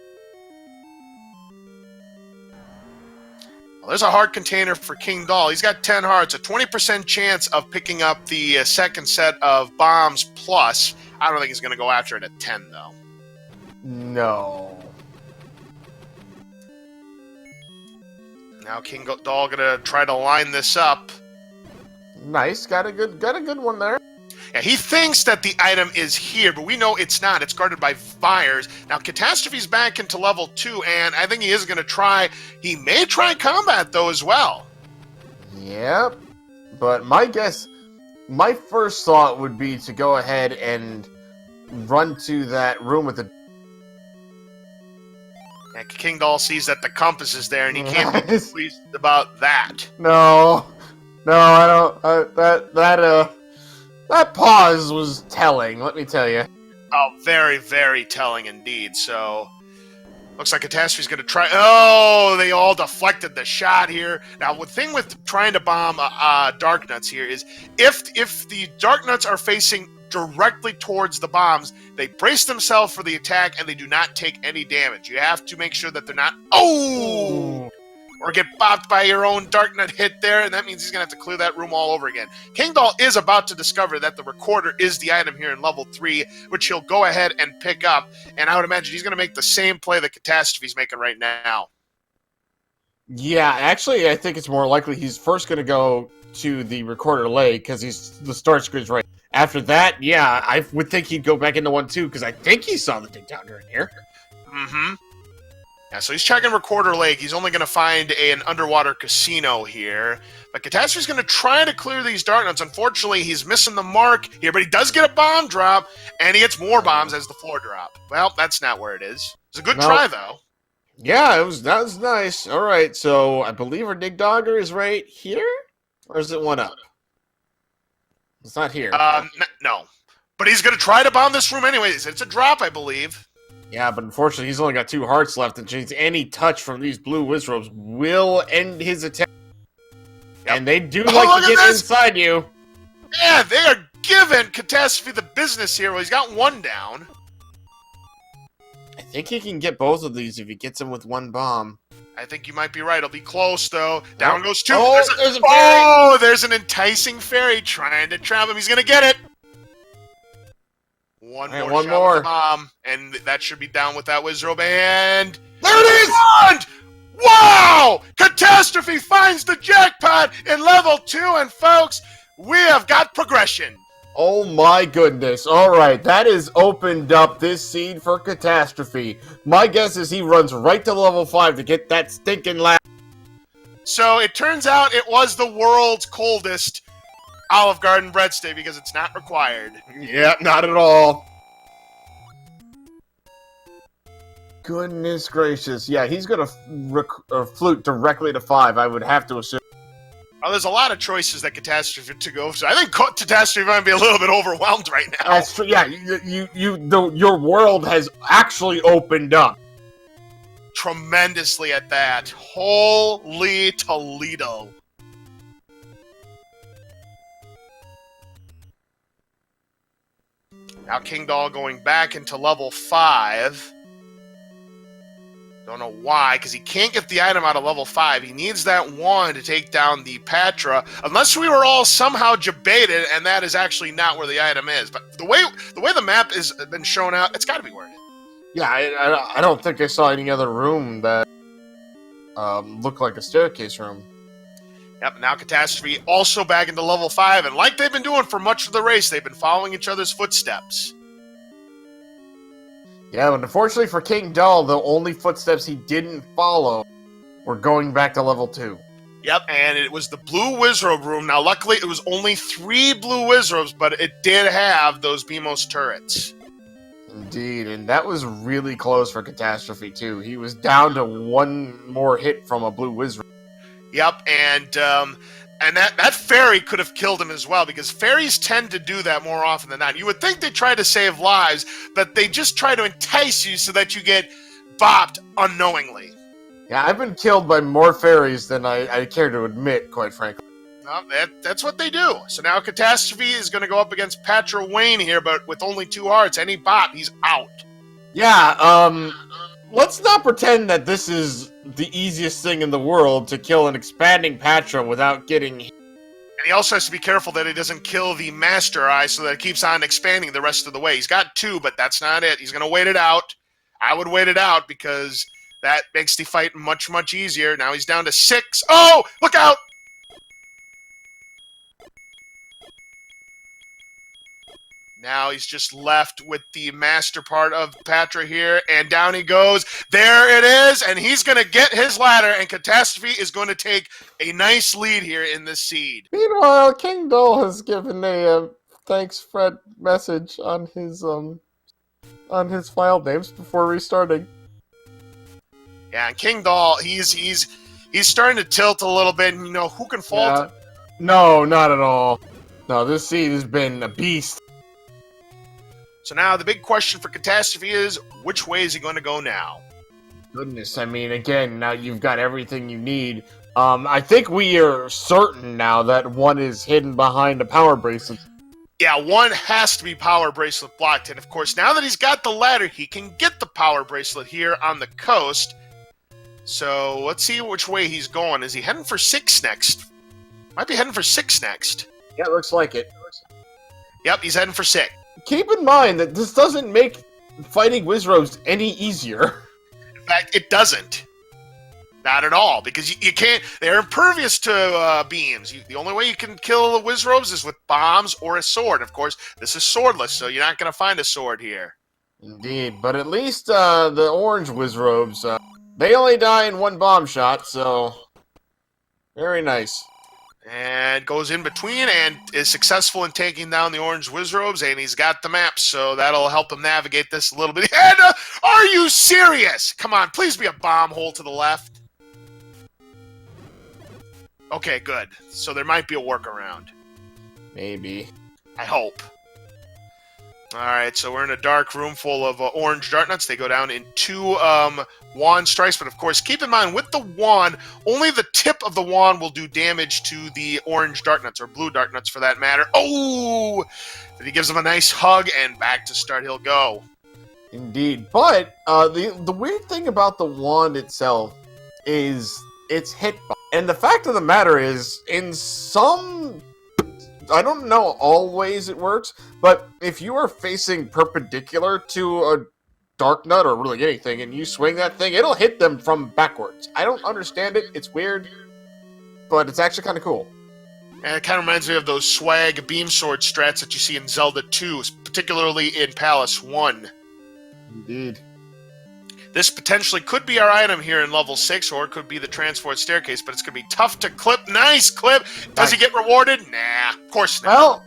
[SPEAKER 1] Well, there's a heart container for Kingdahl. He's got 10 hearts, a 20% chance of picking up the second set of bombs plus. I don't think he's going to go after it at 10, though.
[SPEAKER 2] No.
[SPEAKER 1] Now Kingdahl going to try to line this up.
[SPEAKER 2] Nice, got a good one there.
[SPEAKER 1] Yeah, he thinks that the item is here, but we know it's not. It's guarded by fires. Now, Catastrophe's back into level 2, and I think he is going to try. He may try combat, though, as well.
[SPEAKER 2] Yep. But my first thought would be to go ahead and run to that room with the...
[SPEAKER 1] And Kingdahl sees that the compass is there, and he can't be too pleased about that.
[SPEAKER 2] No, I don't. That pause was telling. Let me tell you.
[SPEAKER 1] Oh, very, very telling indeed. So, looks like Catastrophe's going to try. Oh, they all deflected the shot here. Now, the thing with trying to bomb Dark Nuts here is if the Dark Nuts are facing directly towards the bombs, they brace themselves for the attack and they do not take any damage. You have to make sure that they're not. Oh! Or get bopped by your own Dark Nut hit there, and that means he's going to have to clear that room all over again. Kingdahl is about to discover that the recorder is the item here in level 3, which he'll go ahead and pick up, and I would imagine he's going to make the same play that Catastrophe's making right now.
[SPEAKER 2] Yeah, actually, I think it's more likely he's first going to go to the recorder lake, because the start screen's right. After that, yeah, I would think he'd go back into 1-2, because I think he saw the takedowner in here.
[SPEAKER 1] Mm-hmm. Yeah, so he's checking Recorder Lake. He's only going to find an underwater casino here. But Catastrophe's going to try to clear these Dark Nuts. Unfortunately, he's missing the mark here, but he does get a bomb drop, and he gets more bombs as the floor drop. Well, that's not where it is. It's a good try, though.
[SPEAKER 2] Yeah, that was nice. All right, so I believe our Dig Dogger is right here? Or is it one up? It's not here.
[SPEAKER 1] No. But he's going to try to bomb this room anyways. It's a drop, I believe.
[SPEAKER 2] Yeah, but unfortunately, he's only got 2 hearts left, and any touch from these blue Wizrobes will end his attack. Yep. And they do like to get inside you.
[SPEAKER 1] Yeah, they are giving Catastrophe the business here. Well, he's got 1 down.
[SPEAKER 2] I think he can get both of these if he gets them with 1 bomb.
[SPEAKER 1] I think you might be right. It'll be close, though. Down goes 2.
[SPEAKER 2] Oh, there's a fairy.
[SPEAKER 1] Oh, there's an enticing fairy trying to trap him. He's going to get it. One more. With the bomb, and that should be down with that Wizrobe. And there it is! And wow! Catastrophe finds the jackpot in level 2, and folks, we have got progression.
[SPEAKER 2] Oh my goodness. All right, that has opened up this seed for Catastrophe. My guess is he runs right to level 5 to get that stinking last.
[SPEAKER 1] So it turns out it was the world's coldest Olive Garden breadstick because it's not required.
[SPEAKER 2] Yeah, not at all. Goodness gracious. Yeah, he's going to flute directly to 5, I would have to assume.
[SPEAKER 1] Well, there's a lot of choices that Catastrophe to go, so I think Catastrophe might be a little bit overwhelmed right now.
[SPEAKER 2] That's true. Yeah, your world has actually opened up.
[SPEAKER 1] Tremendously at that. Holy Toledo. Now Kingdahl going back into level 5. Don't know why, because he can't get the item out of level 5. He needs that 1 to take down the Patra, unless we were all somehow debated, and that is actually not where the item is. But the way the map has been shown out, it's got to be where it is.
[SPEAKER 2] Yeah, I don't think I saw any other room that looked like a staircase room.
[SPEAKER 1] Yep, now Catastrophe also back into level 5, and like they've been doing for much of the race, they've been following each other's footsteps.
[SPEAKER 2] Yeah, but unfortunately for Kingdahl, the only footsteps he didn't follow were going back to level 2.
[SPEAKER 1] Yep, and it was the blue Wizrobe room. Now, luckily, it was only 3 blue Wizrobes, but it did have those BMOS turrets.
[SPEAKER 2] Indeed, and that was really close for Catastrophe, too. He was down to 1 more hit from a blue Wizrobe.
[SPEAKER 1] Yep, and that fairy could have killed him as well, because fairies tend to do that more often than not. You would think they try to save lives, but they just try to entice you so that you get bopped unknowingly.
[SPEAKER 2] Yeah, I've been killed by more fairies than I care to admit, quite frankly.
[SPEAKER 1] No, that's what they do. So now Catastrophe is going to go up against Patra Wayne here, but with only 2 hearts, any bop, he's out.
[SPEAKER 2] Yeah, let's not pretend that this is the easiest thing in the world to kill an expanding Patra without getting hit.
[SPEAKER 1] And he also has to be careful that he doesn't kill the Master Eye so that it keeps on expanding the rest of the way. He's got 2, but that's not it. He's going to wait it out. I would wait it out because that makes the fight much, much easier. Now he's down to 6. Oh, look out! Now he's just left with the master part of Patra here, and down he goes. There it is, and he's going to get his ladder, and Catastrophe is going to take a nice lead here in this seed.
[SPEAKER 2] Meanwhile, Kingdahl has given a thanks Fred message on his file names before restarting.
[SPEAKER 1] Yeah, and Kingdahl, he's starting to tilt a little bit, and who can fault him?
[SPEAKER 2] No, not at all. No, this seed has been a beast.
[SPEAKER 1] So now the big question for Catastrophe is, which way is he going to go now?
[SPEAKER 2] Goodness, I mean, again, now you've got everything you need. I think we are certain now that one is hidden behind a power bracelet.
[SPEAKER 1] Yeah, one has to be power bracelet blocked, and of course, now that he's got the ladder, he can get the power bracelet here on the coast. So let's see which way he's going. Is he heading for 6 next? Might be heading for 6 next.
[SPEAKER 2] Yeah, it looks like it.
[SPEAKER 1] Yep, he's heading for 6.
[SPEAKER 2] Keep in mind that this doesn't make fighting Wizrobes any easier.
[SPEAKER 1] In fact, it doesn't. Not at all, because you can't. They're impervious to beams. The only way you can kill the Wizrobes is with bombs or a sword. Of course, this is swordless, so you're not going to find a sword here.
[SPEAKER 2] Indeed, but at least the orange Wizrobes, they only die in one bomb shot, so very nice.
[SPEAKER 1] And goes in between and is successful in taking down the orange Wizrobes, and he's got the map, so that'll help him navigate this a little bit. And are you serious? Come on, please be a bomb hole to the left. Okay, good. So there might be a workaround.
[SPEAKER 2] Maybe.
[SPEAKER 1] I hope. Alright, so we're in a dark room full of orange dart nuts. They go down in 2 wand strikes, but of course, keep in mind, with the wand, only the tip of the wand will do damage to the orange dart nuts, or blue dart nuts for that matter. Oh! Then he gives him a nice hug, and back to start he'll go.
[SPEAKER 2] Indeed. But the weird thing about the wand itself is its hitbox. And the fact of the matter is, in some, I don't know all ways it works, but if you are facing perpendicular to a dark nut or really anything and you swing that thing, it'll hit them from backwards. I don't understand it. It's weird, but it's actually kind of cool.
[SPEAKER 1] And it kind of reminds me of those swag beam sword strats that you see in Zelda 2, particularly in Palace 1.
[SPEAKER 2] Indeed.
[SPEAKER 1] This potentially could be our item here in level 6, or it could be the transport staircase, but it's going to be tough to clip. Nice clip! Does he get rewarded? Nah, of course not.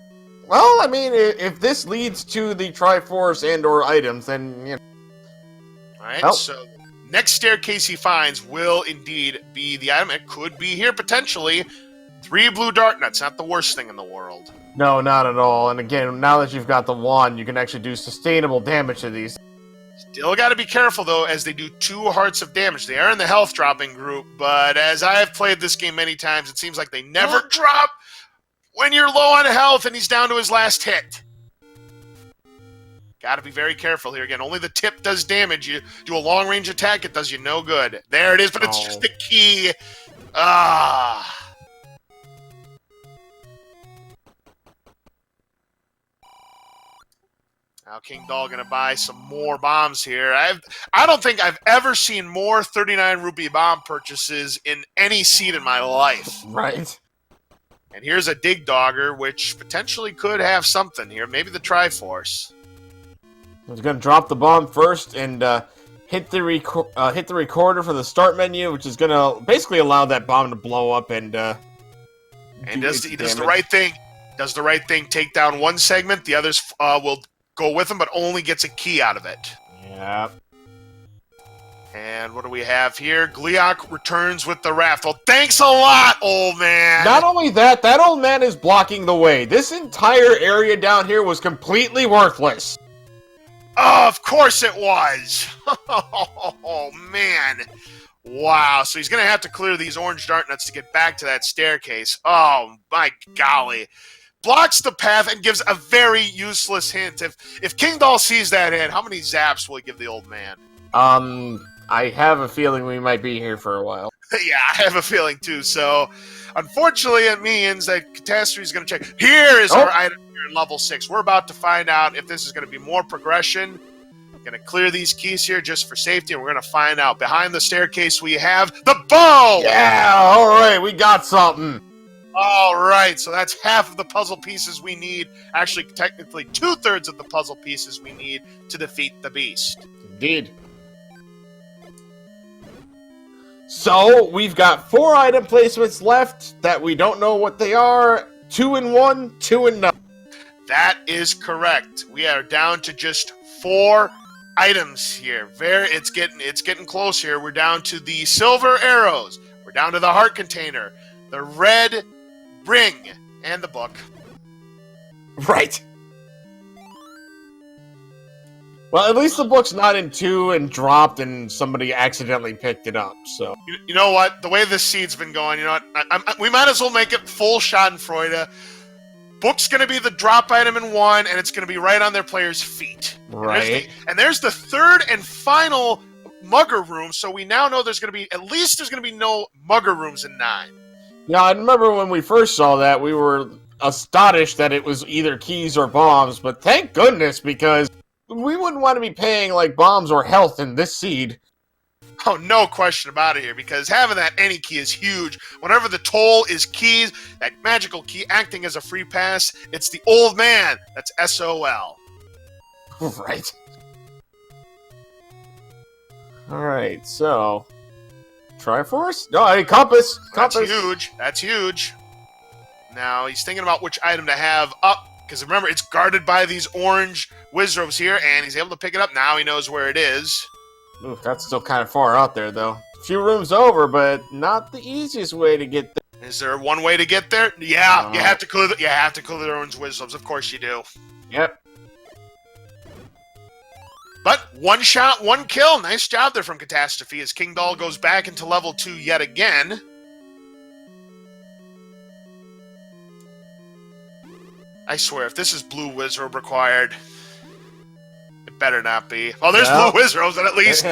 [SPEAKER 2] Well, I mean, if this leads to the Triforce and or items, then, you know.
[SPEAKER 1] Alright, so next staircase he finds will indeed be the item. It could be here, potentially. 3 blue dart nuts, not the worst thing in the world.
[SPEAKER 2] No, not at all. And again, now that you've got the wand, you can actually do sustainable damage to these.
[SPEAKER 1] Still got to be careful, though, as they do 2 hearts of damage. They are in the health dropping group, but as I have played this game many times, it seems like they never drop when you're low on health and he's down to his last hit. Got to be very careful here. Again, only the tip does damage. You do a long-range attack, it does you no good. There it is, but it's just the key. Now Kingdahl gonna buy some more bombs here. I don't think I've ever seen more 39 rupee bomb purchases in any seed in my life.
[SPEAKER 2] Right.
[SPEAKER 1] And here's a Dig Dogger, which potentially could have something here. Maybe the Triforce.
[SPEAKER 2] He's gonna drop the bomb first and hit the recorder for the start menu, which is gonna basically allow that bomb to blow up and
[SPEAKER 1] he does the right thing. Does the right thing. Take down one segment. The others will go with him, but only gets a key out of it.
[SPEAKER 2] Yeah.
[SPEAKER 1] And what do we have here? Gliok returns with the raft. Well, thanks a lot, old man.
[SPEAKER 2] Not only that old man is blocking the way. This entire area down here was completely worthless.
[SPEAKER 1] Oh, of course it was. Oh, man. Wow. So he's going to have to clear these orange dart nuts to get back to that staircase. Oh, my golly. Blocks the path and gives a very useless hint. If Kingdahl sees that hint, how many zaps will he give the old man?
[SPEAKER 2] I have a feeling we might be here for a while.
[SPEAKER 1] Yeah, I have a feeling too. So, unfortunately, it means that Catastrophe is going to check. Here is our item here in level 6. We're about to find out if this is going to be more progression. Going to clear these keys here just for safety, and we're going to find out. Behind the staircase, we have the bow!
[SPEAKER 2] Yeah, all right, we got something.
[SPEAKER 1] All right, so that's half of the puzzle pieces we need. Actually, technically, 2/3 of the puzzle pieces we need to defeat the beast.
[SPEAKER 2] Indeed. So, we've got 4 item placements left that we don't know what they are. 2 in 1, 2 in none.
[SPEAKER 1] That is correct. We are down to just 4 items here. It's getting close here. We're down to the silver arrows. We're down to the heart container, the red ring, and the book.
[SPEAKER 2] Right. Well, at least the book's not in 2 and dropped and somebody accidentally picked it up, so...
[SPEAKER 1] You know what? The way this seed's been going, you know what? We might as well make it full schadenfreude. Book's going to be the drop item in 1, and it's going to be right on their player's feet.
[SPEAKER 2] Right.
[SPEAKER 1] And there's the third and final mugger room, so we now know there's going to be no mugger rooms in 9.
[SPEAKER 2] Yeah, I remember when we first saw that, we were astonished that it was either keys or bombs, but thank goodness, because we wouldn't want to be paying, like, bombs or health in this seed.
[SPEAKER 1] Oh, no question about it here, because having that any key is huge. Whenever the toll is keys, that magical key acting as a free pass, it's the old man. That's SOL.
[SPEAKER 2] Right. Alright, so... Triforce? No, I mean, compass! Compass!
[SPEAKER 1] That's huge. Now, he's thinking about which item to have up, because remember, it's guarded by these orange Wizrobes here, and he's able to pick it up. Now he knows where it is.
[SPEAKER 2] Ooh, that's still kind of far out there, though. A few rooms over, but not the easiest way to get there.
[SPEAKER 1] Is there one way to get there? Yeah, you have to clear the orange Wizrobes. Of course you do.
[SPEAKER 2] Yep.
[SPEAKER 1] But one shot, one kill. Nice job there from Catastrophe as Kingdahl goes back into level 2 yet again. I swear, if this is blue Wizrobe required, it better not be. Well, there's blue Wizrobes, and at least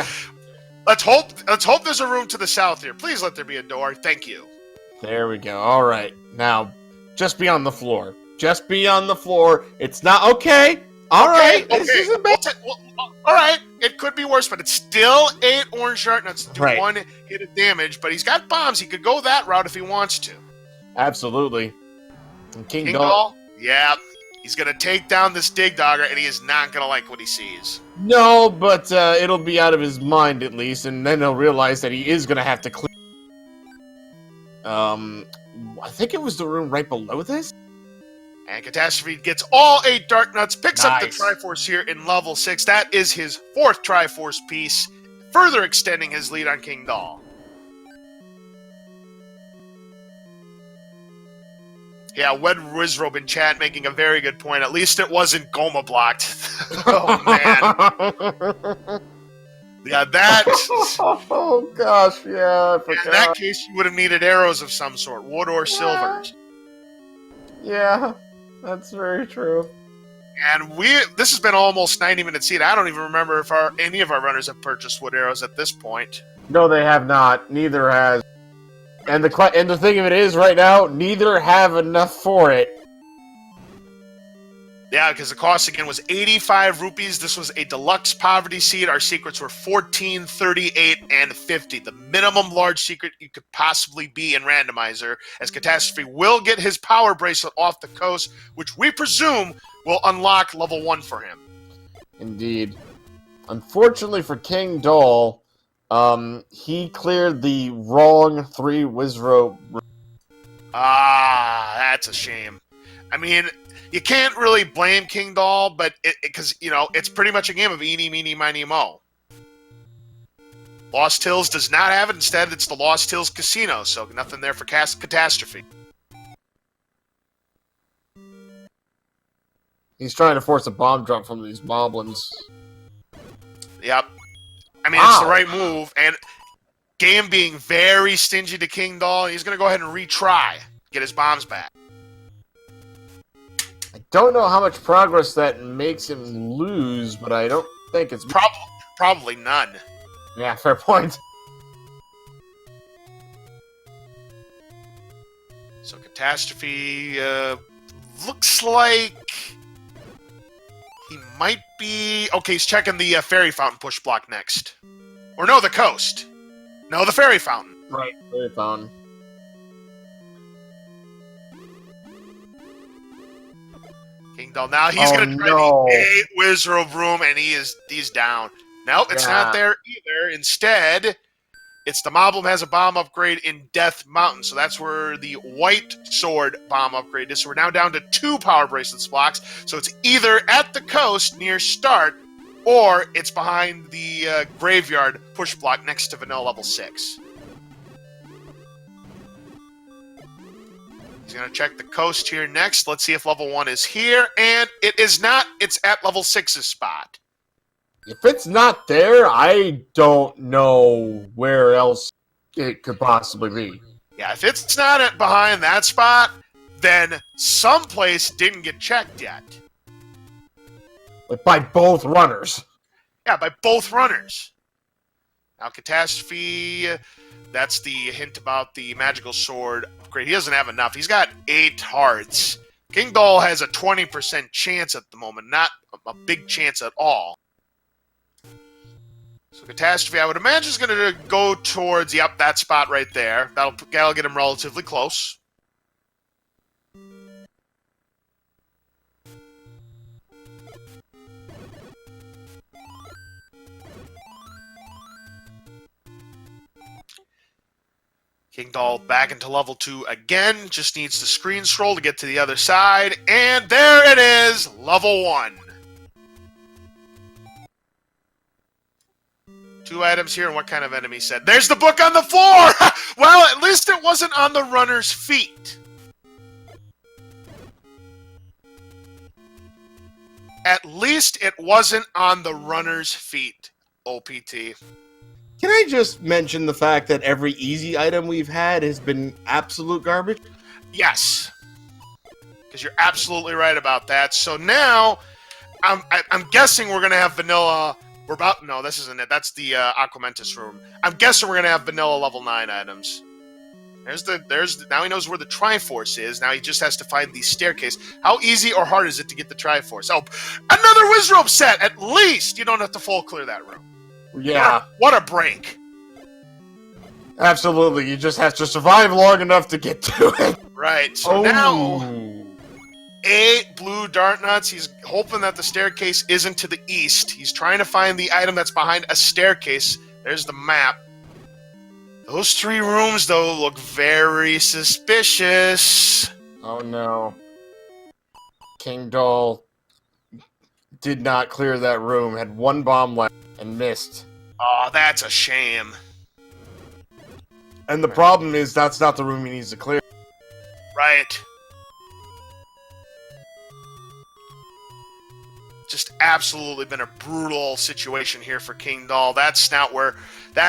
[SPEAKER 1] let's hope there's a room to the south here. Please let there be a door. Thank you.
[SPEAKER 2] There we go. All right. Now, just be on the floor. Just be on the floor. It's not okay. All right. This isn't bad.
[SPEAKER 1] All right. It could be worse, but it's still 8 orange shark nuts to do 1 hit of damage. But he's got bombs. He could go that route if he wants to.
[SPEAKER 2] Absolutely. And
[SPEAKER 1] Kingdahl? Yeah. He's going to take down this Dig Dogger, and he is not going to like what he sees.
[SPEAKER 2] No, but it'll be out of his mind at least, and then he'll realize that he is going to have to clear. I think it was the room right below this.
[SPEAKER 1] And Catastrophe gets all 8 Dark Nuts, picks up the Triforce here in level 6. That is his 4th Triforce piece, further extending his lead on Kingdahl. Yeah, Wed Wizrobe in chat making a very good point. At least it wasn't Goma blocked. Oh, man. Yeah, that...
[SPEAKER 2] Oh, gosh, yeah, I forgot.
[SPEAKER 1] In that case, you would have needed arrows of some sort, wood or silvers.
[SPEAKER 2] Yeah, that's very true.
[SPEAKER 1] And this has been almost 90 minutes seed. I don't even remember if any of our runners have purchased wood arrows at this point.
[SPEAKER 2] No, they have not. Neither has. And the thing of it is, right now, neither have enough for it.
[SPEAKER 1] Yeah, because the cost again was 85 rupees. This was a deluxe poverty seed. Our secrets were 14, 38, and 50. The minimum large secret you could possibly be in Randomizer, as Catastrophe will get his power bracelet off the coast, which we presume will unlock level 1 for him.
[SPEAKER 2] Indeed. Unfortunately for Kingdahl, he cleared the wrong 3 Wizrobe.
[SPEAKER 1] Ah, that's a shame. I mean, you can't really blame Kingdahl, but because it's pretty much a game of eeny, meeny, miny, mo. Lost Hills does not have it. Instead, it's the Lost Hills Casino, so nothing there for Catastrophe.
[SPEAKER 2] He's trying to force a bomb drop from these moblins.
[SPEAKER 1] Yep. I mean, it's the right move, and game being very stingy to Kingdahl, he's going to go ahead and retry, get his bombs back.
[SPEAKER 2] I don't know how much progress that makes him lose, but I don't think it's...
[SPEAKER 1] Probably none.
[SPEAKER 2] Yeah, fair point.
[SPEAKER 1] So Catastrophe looks like he might be... Okay, he's checking the Fairy Fountain push block next. Or no, the coast. No, the Fairy Fountain.
[SPEAKER 2] Right, Fairy Fountain.
[SPEAKER 1] Kingdahl. Now he's going to try the 8 Wizrobe room, and he's down. Nope, it's not there either. Instead, it's the Moblin has a bomb upgrade in Death Mountain, so that's where the White Sword bomb upgrade is. So we're now down to 2 Power Bracelets blocks, so it's either at the coast near start, or it's behind the graveyard push block next to vanilla level 6. He's going to check the coast here next. Let's see if level 1 is here. And it is not. It's at level 6's spot.
[SPEAKER 2] If it's not there, I don't know where else it could possibly be.
[SPEAKER 1] Yeah, if it's not behind that spot, then someplace didn't get checked yet.
[SPEAKER 2] Like by both runners.
[SPEAKER 1] Yeah, by both runners. Now, Catastrophe, that's the hint about the magical sword upgrade. He doesn't have enough. He's got 8 hearts. Kingdahl has a 20% chance at the moment, not a big chance at all. So Catastrophe, I would imagine, is going to go towards, yep, that spot right there. That'll get him relatively close. Kingdahl back into level 2 again. Just needs the screen scroll to get to the other side. And there it is, level 1. 2 items here, and what kind of enemy said? There's the book on the floor! Well, at least it wasn't on the runner's feet. At least it wasn't on the runner's feet, OPT.
[SPEAKER 2] Can I just mention the fact that every easy item we've had has been absolute garbage?
[SPEAKER 1] Yes. Because you're absolutely right about that. So now, I'm guessing we're going to have vanilla... No, this isn't it. That's the Aquamentus room. I'm guessing we're going to have vanilla level 9 items. Now he knows where the Triforce is. Now he just has to find the staircase. How easy or hard is it to get the Triforce? Oh, another Wizrobe set! At least you don't have to full clear that room.
[SPEAKER 2] Yeah.
[SPEAKER 1] What a break.
[SPEAKER 2] Absolutely. You just have to survive long enough to get to it.
[SPEAKER 1] Right. So now, 8 blue dart nuts. He's hoping that the staircase isn't to the east. He's trying to find the item that's behind a staircase. There's the map. Those 3 rooms, though, look very suspicious.
[SPEAKER 2] Oh, no. Kingdahl did not clear that room, had 1 bomb left, and missed.
[SPEAKER 1] Oh, that's a shame.
[SPEAKER 2] And the problem is, that's not the room he needs to clear.
[SPEAKER 1] Right. Just absolutely been a brutal situation here for Kingdahl. That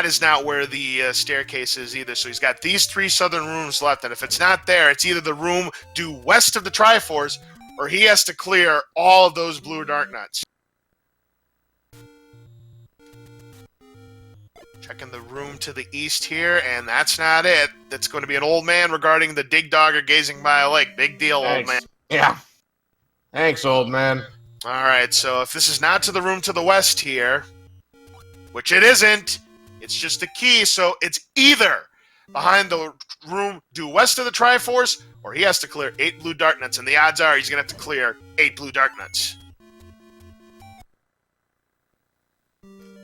[SPEAKER 1] is not where the staircase is either. So he's got these 3 southern rooms left, and if it's not there, it's either the room due west of the Triforce, or he has to clear all of those blue dark nuts. Checking the room to the east here, and that's not it. That's going to be an old man regarding the dig dog or gazing by a lake. Big deal,
[SPEAKER 2] Thanks.
[SPEAKER 1] old man.
[SPEAKER 2] Yeah. Thanks, old man.
[SPEAKER 1] All right, so if this is not to the room to the west here, which it isn't, it's just a key, so it's either behind the room due west of the Triforce, or he has to clear 8 blue dart nuts, and the odds are he's going to have to clear 8 blue dart nuts.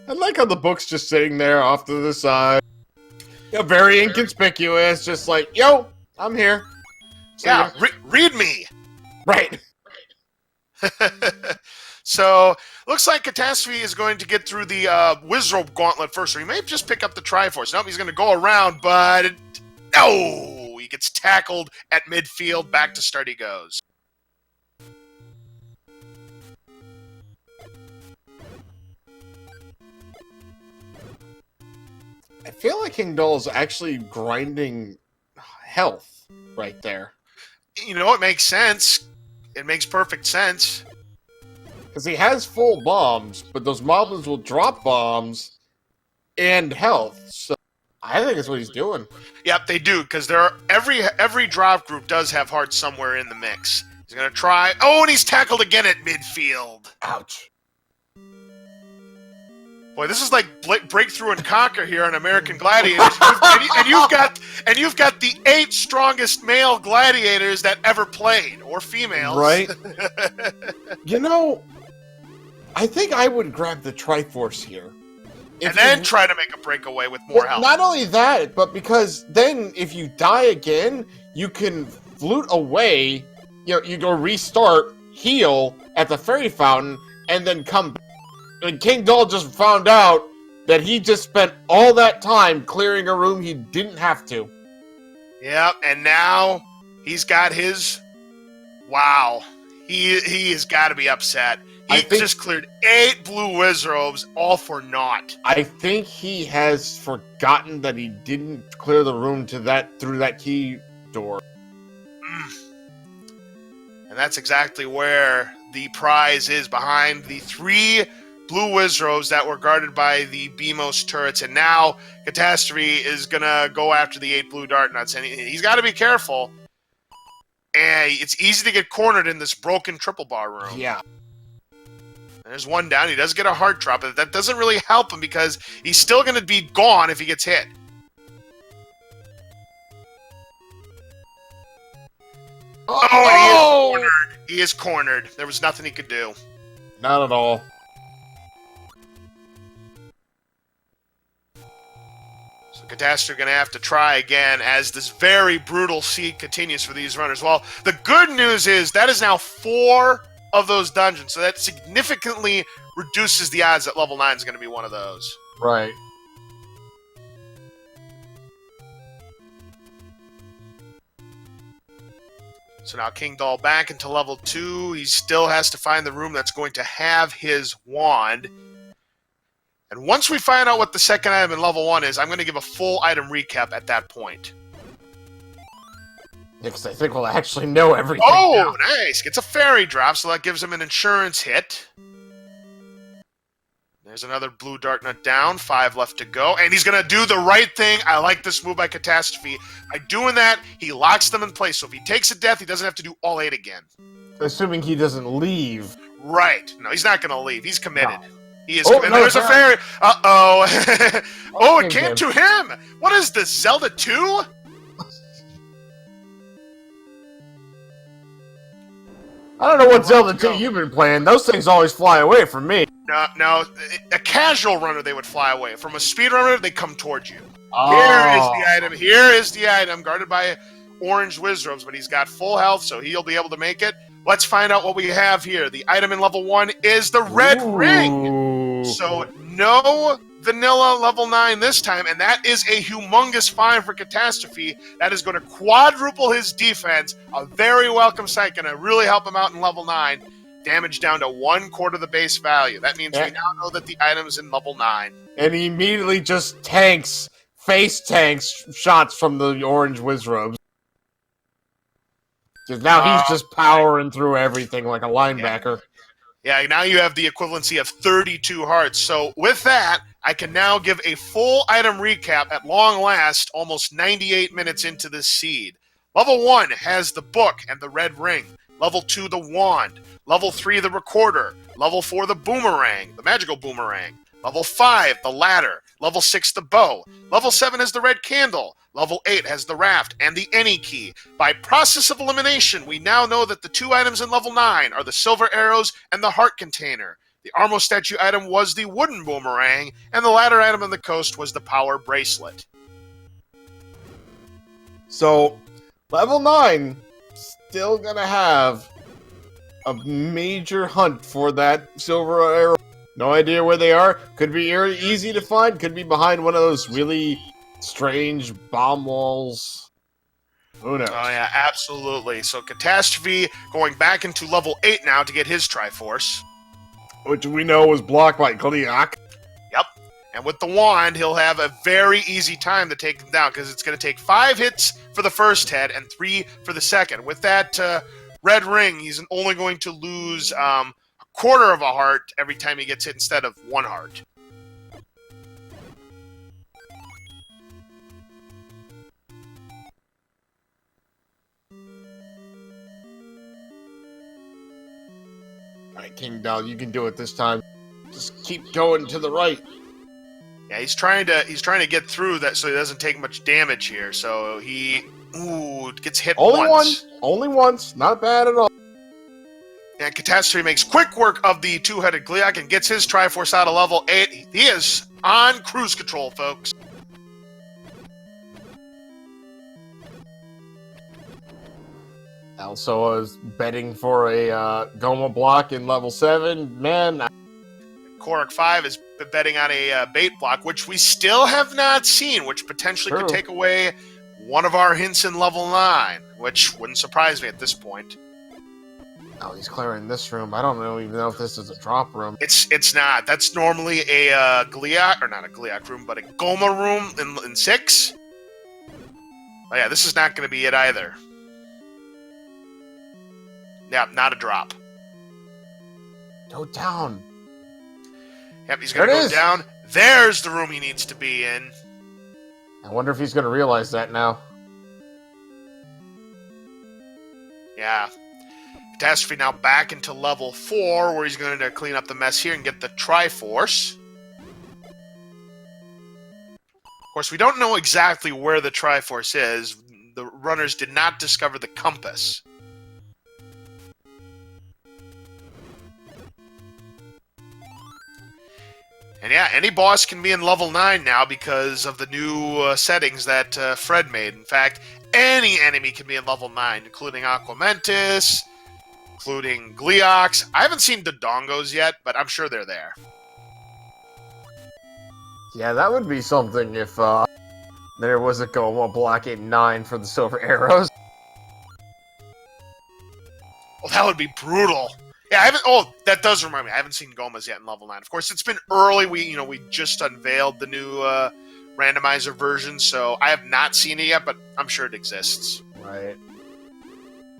[SPEAKER 2] I like how the book's just sitting there off to the side. Yeah, very inconspicuous, just like, yo, I'm here. So
[SPEAKER 1] yeah, read me.
[SPEAKER 2] Right.
[SPEAKER 1] So, looks like Catastrophe is going to get through the Wizrobe Gauntlet first, or he may just pick up the Triforce. Nope, he's going to go around, but no! He gets tackled at midfield. Back to start he goes.
[SPEAKER 2] I feel like Kingdahl is actually grinding health right there.
[SPEAKER 1] You know, it makes sense. It makes perfect sense.
[SPEAKER 2] Because he has full bombs, but those moblins will drop bombs and health. So I think that's what he's doing.
[SPEAKER 1] Yep, they do, because there are every drop group does have hearts somewhere in the mix. He's going to try. Oh, and he's tackled again at midfield.
[SPEAKER 2] Ouch.
[SPEAKER 1] Boy, this is like Breakthrough and Conquer here on American Gladiators, and you've got the 8 strongest male gladiators that ever played, or females,
[SPEAKER 2] right? You know, I think I would grab the Triforce here,
[SPEAKER 1] and then try to make a breakaway with more health.
[SPEAKER 2] Not only that, but because then if you die again, you can flute away. You go restart, heal at the fairy fountain, and then come back. And Kingdahl just found out that he just spent all that time clearing a room he didn't have to.
[SPEAKER 1] Yep, and now he's got his... Wow. He has got to be upset. He just cleared 8 blue Wizrobes, all for naught.
[SPEAKER 2] I think he has forgotten that he didn't clear the room to that through that key door.
[SPEAKER 1] And that's exactly where the prize is, behind the 3 blue Wizrobes that were guarded by the BMOS turrets. And now Catastrophe is going to go after the 8 blue dart nuts. And he's got to be careful. And it's easy to get cornered in this broken triple bar room.
[SPEAKER 2] Yeah.
[SPEAKER 1] There's one down. He does get a heart drop, but that doesn't really help him because he's still going to be gone if he gets hit. Oh, he is cornered. He is cornered. There was nothing he could do.
[SPEAKER 2] Not at all.
[SPEAKER 1] So Catastrophe going to have to try again as this very brutal seed continues for these runners. Well, the good news is that is now 4 of those dungeons, so that significantly reduces the odds that level 9 is going to be one of those.
[SPEAKER 2] Right.
[SPEAKER 1] So now Kingdahl back into level 2. He still has to find the room that's going to have his wand. And once we find out what the second item in level 1 is, I'm going to give a full item recap at that point.
[SPEAKER 2] Because I think we'll actually know everything.
[SPEAKER 1] Oh, now. Nice. Gets a fairy drop, so that gives him an insurance hit. There's another blue dart nut down. 5 left to go. And he's going to do the right thing. I like this move by Catastrophe. By doing that, he locks them in place. So if he takes a death, he doesn't have to do all 8 again.
[SPEAKER 2] Assuming he doesn't leave.
[SPEAKER 1] Right. No, he's not going to leave. He's committed.
[SPEAKER 2] No.
[SPEAKER 1] He is committed. No, there's a fairy. Uh-oh. Oh, it came to him. What is this, Zelda 2?
[SPEAKER 2] I don't know what Zelda 2 you've been playing. Those things always fly away from me.
[SPEAKER 1] No, a casual runner, they would fly away. From a speed runner, they come towards you.
[SPEAKER 2] Oh.
[SPEAKER 1] Here is the item. Here is the item, guarded by orange Wizrobes, but he's got full health, so he'll be able to make it. Let's find out what we have here. The item in level 1 is the red ring. So no vanilla level 9 this time, and that is a humongous find for Catastrophe. That is going to quadruple his defense. A very welcome sight, going to really help him out in level 9. Damage down to 1/4 the base value. That means we now know that the item's in level 9.
[SPEAKER 2] And he immediately just face tanks shots from the orange Wizrobes. Because now he's just powering through everything like a linebacker.
[SPEAKER 1] Yeah, now you have the equivalency of 32 hearts. So with that, I can now give a full item recap at long last, almost 98 minutes into this seed. Level 1 has the book and the red ring. Level 2, the wand. Level 3, the recorder. Level 4, the boomerang, the magical boomerang. Level 5, the ladder. Level 6, the bow. Level 7 has the red candle. Level 8 has the raft and the any key. By process of elimination, we now know that the 2 items in level 9 are the silver arrows and the heart container. The Armo statue item was the wooden boomerang, and the ladder item on the coast was the power bracelet.
[SPEAKER 2] So, level 9, still gonna have a major hunt for that silver arrow. No idea where they are. Could be easy to find. Could be behind one of those really strange bomb walls. Who knows?
[SPEAKER 1] Oh, yeah, absolutely. So Catastrophe going back into level 8 now to get his Triforce.
[SPEAKER 2] Which we know was blocked by Kliak.
[SPEAKER 1] Yep. And with the wand, he'll have a very easy time to take him down because it's going to take 5 hits for the first head and 3 for the second. With that red ring, he's only going to lose a quarter of a heart every time he gets hit instead of 1 heart.
[SPEAKER 2] Alright, Kingdahl, you can do it this time. Just keep going to the right.
[SPEAKER 1] Yeah, he's trying to get through that so he doesn't take much damage here. So he gets hit once.
[SPEAKER 2] Only once. Not bad at all.
[SPEAKER 1] And Catastrophe makes quick work of the 2-headed Gliok and gets his Triforce out of level 8. He is on cruise control, folks.
[SPEAKER 2] Also, I was betting for a Goma block in level 7. Man,
[SPEAKER 1] Korok 5 is betting on a bait block, which we still have not seen, which potentially could take away one of our hints in level 9, which wouldn't surprise me at this point.
[SPEAKER 2] Oh, he's clearing this room. I don't even know if this is a drop room.
[SPEAKER 1] It's not. That's normally a Gliok, or not a Gliok room, but a Goma room in 6. Oh yeah, this is not going to be it either. Yeah, not a drop.
[SPEAKER 2] Go down.
[SPEAKER 1] Yep, he's going to go down. There's the room he needs to be in.
[SPEAKER 2] I wonder if he's going to realize that now.
[SPEAKER 1] Yeah. Catastrophe now back into level 4, where he's going to clean up the mess here and get the Triforce. Of course, we don't know exactly where the Triforce is. The runners did not discover the compass. And yeah, any boss can be in level 9 now because of the new settings that Fred made. In fact, any enemy can be in level 9, including Aquamentus, including Gleox. I haven't seen Dodongos yet, but I'm sure they're there.
[SPEAKER 2] Yeah, that would be something if there was a Goma blocking 9 for the silver arrows.
[SPEAKER 1] Well, that would be brutal. Yeah, I haven't. Oh, that does remind me. I haven't seen Gomas yet in level 9. Of course, it's been early. We just unveiled the new randomizer version, so I have not seen it yet, but I'm sure it exists.
[SPEAKER 2] Right.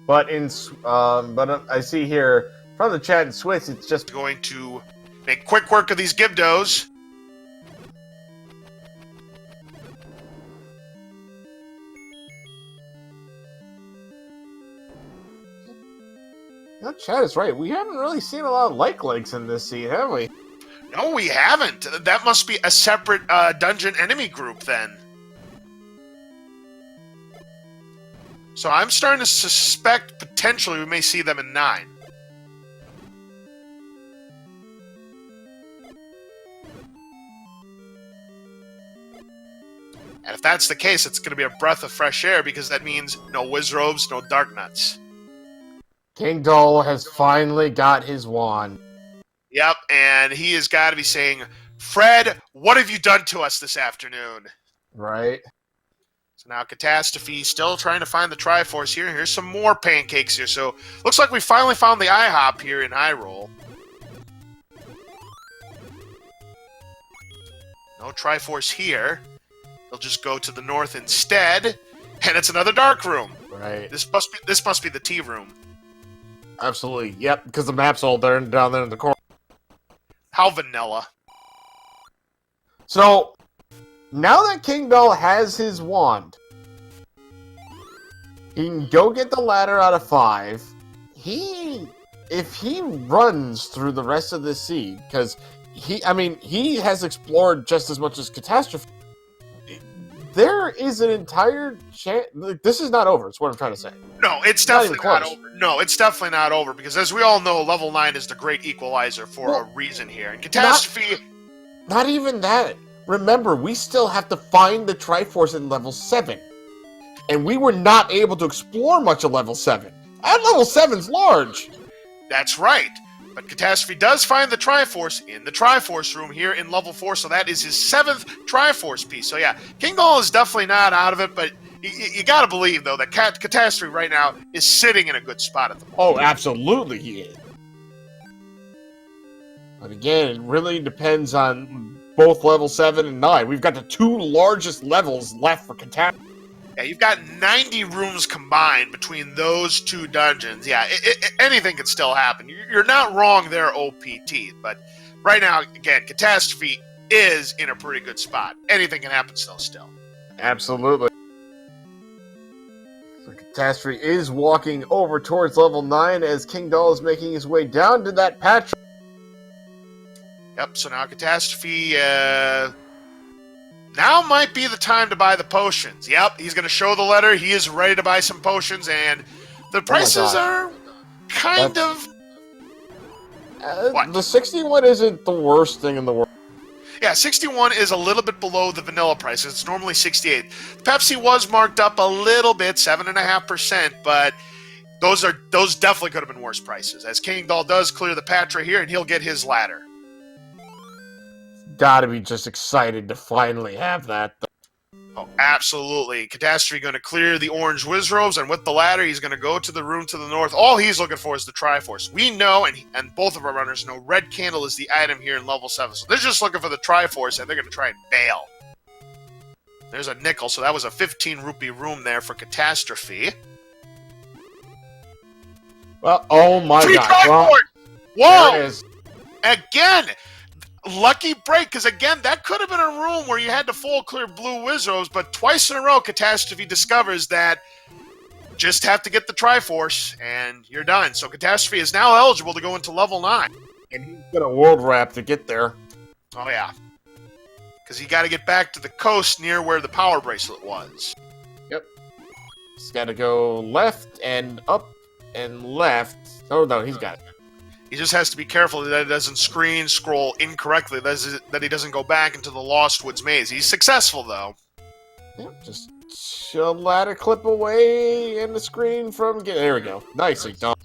[SPEAKER 2] But I see here from the chat in Swiss, it's just
[SPEAKER 1] going to make quick work of these Gibdos.
[SPEAKER 2] No, Chad is right. We haven't really seen a lot of legs in this scene, have we?
[SPEAKER 1] No, we haven't. That must be a separate dungeon enemy group, then. So I'm starting to suspect potentially we may see them in 9. And if that's the case, it's going to be a breath of fresh air, because that means no Wizrobes, no Dark Nuts.
[SPEAKER 2] Kingdahl has finally got his wand.
[SPEAKER 1] Yep, and he has got to be saying, Fred, what have you done to us this afternoon?
[SPEAKER 2] Right.
[SPEAKER 1] So now Catastrophe still trying to find the Triforce here. Here's some more pancakes here. So looks like we finally found the IHOP here in Hyrule. No Triforce here. They'll just go to the north instead, and it's another dark room.
[SPEAKER 2] Right.
[SPEAKER 1] This must be the tea room.
[SPEAKER 2] Absolutely. Yep, because the map's all down there in the corner.
[SPEAKER 1] How vanilla.
[SPEAKER 2] So, now that Kingdahl has his wand, he can go get the ladder out of 5. If he runs through the rest of this seed, because he has explored just as much as Catastrophe. There is an entire chance. This is not over. Is what I'm trying to say.
[SPEAKER 1] No, it's definitely not over. No, it's definitely not over, because as we all know, level 9 is the great equalizer for a reason here. And Catastrophe.
[SPEAKER 2] Not even that. Remember, we still have to find the Triforce in level 7, and we were not able to explore much of level 7. And level 7's large.
[SPEAKER 1] That's right. But Catastrophe does find the Triforce in the Triforce room here in level 4, so that is his 7th Triforce piece. So yeah, Kingdahl is definitely not out of it, but you gotta believe, though, that Catastrophe right now is sitting in a good spot at the moment.
[SPEAKER 2] Oh, absolutely he is. But again, it really depends on both level 7 and 9. We've got the 2 largest levels left for Catastrophe.
[SPEAKER 1] Yeah, you've got 90 rooms combined between those 2 dungeons. Yeah, anything can still happen. You're not wrong there, OPT. But right now, again, Catastrophe is in a pretty good spot. Anything can happen still.
[SPEAKER 2] Absolutely. So Catastrophe is walking over towards level 9 as Kingdahl is making his way down to that patch.
[SPEAKER 1] Yep, so now Catastrophe... Now might be the time to buy the potions. Yep, he's going to show the letter. He is ready to buy some potions, and the prices are kind of...
[SPEAKER 2] The 61 isn't the worst thing in the world.
[SPEAKER 1] Yeah, 61 is a little bit below the vanilla price. It's normally 68. Pepsi was marked up a little bit, 7.5%, but those definitely could have been worse prices, as Kingdahl does clear the patch right here, and he'll get his ladder.
[SPEAKER 2] gotta be just excited to finally have that.
[SPEAKER 1] Oh, absolutely. Catastrophe going to clear the orange Wizrobes, and with the ladder, he's going to go to the room to the north. All he's looking for is the Triforce. We know, and both of our runners know, red candle is the item here in level 7. So they're just looking for the Triforce, and they're going to try and bail. There's a nickel, so that was a 15 rupee room there for Catastrophe.
[SPEAKER 2] Well, oh my god. Well,
[SPEAKER 1] whoa!
[SPEAKER 2] there it is.
[SPEAKER 1] Again! Lucky break, because again, that could have been a room where you had to full clear blue Wizrobes, but twice in a row, Catastrophe discovers that just have to get the Triforce, and you're done. So Catastrophe is now eligible to go into level 9.
[SPEAKER 2] And he's got a world wrap to get there.
[SPEAKER 1] Oh, yeah. Because you got to get back to the coast near where the power bracelet was.
[SPEAKER 2] Yep. He's got to go left and up and left. Oh, no, he's got it.
[SPEAKER 1] He just has to be careful that he doesn't scroll incorrectly, that he doesn't go back into the Lost Woods maze. He's successful, though.
[SPEAKER 2] Yeah, just a ladder clip away and the screen from... There we go. Nicely done.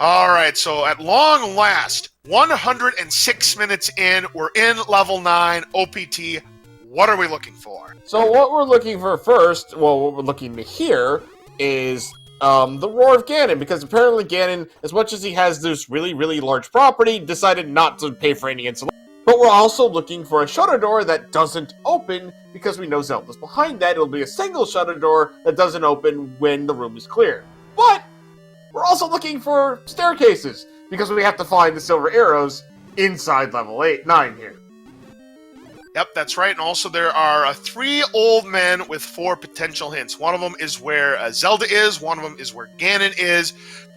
[SPEAKER 1] All right, so at long last, 106 minutes in, we're in level 9, OPT. What are we looking for?
[SPEAKER 2] So what we're looking for first, well, what we're looking to hear is... the Roar of Ganon, because apparently Ganon, as much as he has this really, really large property, decided not to pay for any insulation. But we're also looking for a shutter door that doesn't open, because we know Zelda's behind that. It'll be a single shutter door that doesn't open when the room is clear. But we're also looking for staircases, because we have to find the silver arrows inside level 9 here.
[SPEAKER 1] Yep, that's right. And also there are 3 old men with 4 potential hints. One of them is where Zelda is. One of them is where Ganon is.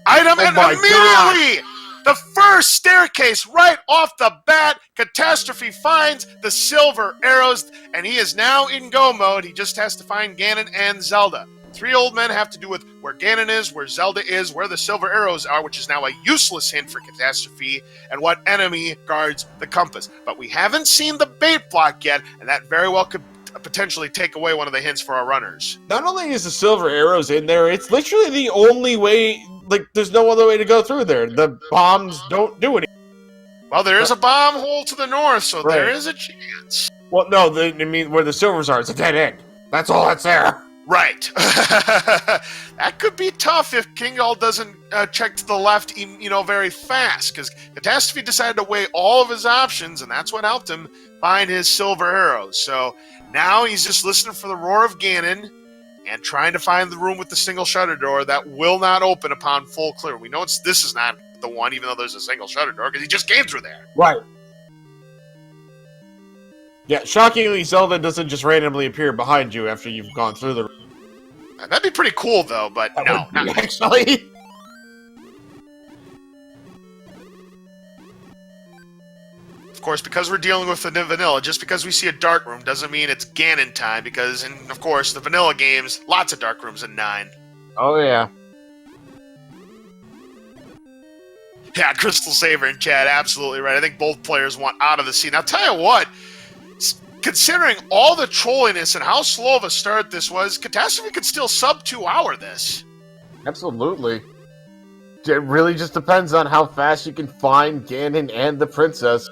[SPEAKER 1] Item, and immediately, the first staircase right off the bat, Catastrophe finds the silver arrows, and he is now in go mode. He just has to find Ganon and Zelda. 3 old men have to do with where Ganon is, where Zelda is, where the silver arrows are, which is now a useless hint for Catastrophe, and what enemy guards the compass. But we haven't seen the bait block yet, and that very well could potentially take away one of the hints for our runners.
[SPEAKER 2] Not only is the silver arrows in there, it's literally the only way, like, there's no other way to go through there. The bombs don't do anything.
[SPEAKER 1] Well, there is a bomb hole to the north, so
[SPEAKER 2] right.
[SPEAKER 1] There is a chance.
[SPEAKER 2] Well, no, I mean, where the silvers are, it's a dead end. That's all that's there.
[SPEAKER 1] Right. That could be tough if Kingdahl doesn't check to the left, very fast, because Catastrophe decided to weigh all of his options, and that's what helped him find his silver arrows. So now he's just listening for the Roar of Ganon and trying to find the room with the single shutter door that will not open upon full clear. We know this is not the one, even though there's a single shutter door, because he just came through there.
[SPEAKER 2] Right. Yeah, shockingly, Zelda doesn't just randomly appear behind you after you've gone through the...
[SPEAKER 1] That'd be pretty cool, though, but no, not
[SPEAKER 2] actually.
[SPEAKER 1] Of course, because we're dealing with the vanilla, just because we see a dark room doesn't mean it's Ganon time, because, of course, the vanilla games, lots of dark rooms in 9.
[SPEAKER 2] Oh, yeah.
[SPEAKER 1] Yeah, Crystal Saver and Chad, absolutely right. I think both players want out of the scene. I'll tell you what, considering all the trolliness and how slow of a start this was, Catastrophe could still sub 2-hour this.
[SPEAKER 2] Absolutely. It really just depends on how fast you can find Ganon and the princess.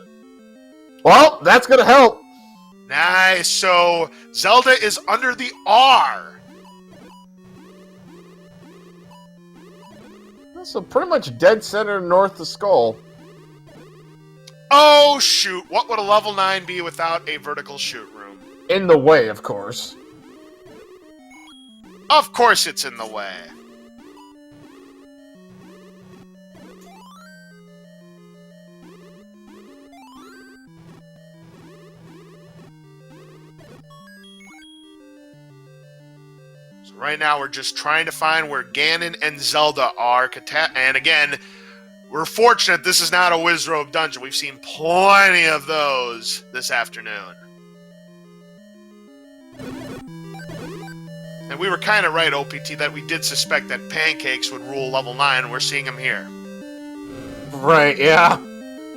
[SPEAKER 2] Well, that's gonna help.
[SPEAKER 1] Nice. So Zelda is under the R.
[SPEAKER 2] So pretty much dead center north of Skull.
[SPEAKER 1] Oh, shoot. What would a level 9 be without a vertical shoot room?
[SPEAKER 2] In the way, of course.
[SPEAKER 1] Of course it's in the way. So right now we're just trying to find where Ganon and Zelda are. And again, we're fortunate this is not a Wizrobe dungeon. We've seen plenty of those this afternoon. And we were kind of right, OPT, that we did suspect that pancakes would rule level 9, and we're seeing them here.
[SPEAKER 2] Right, yeah.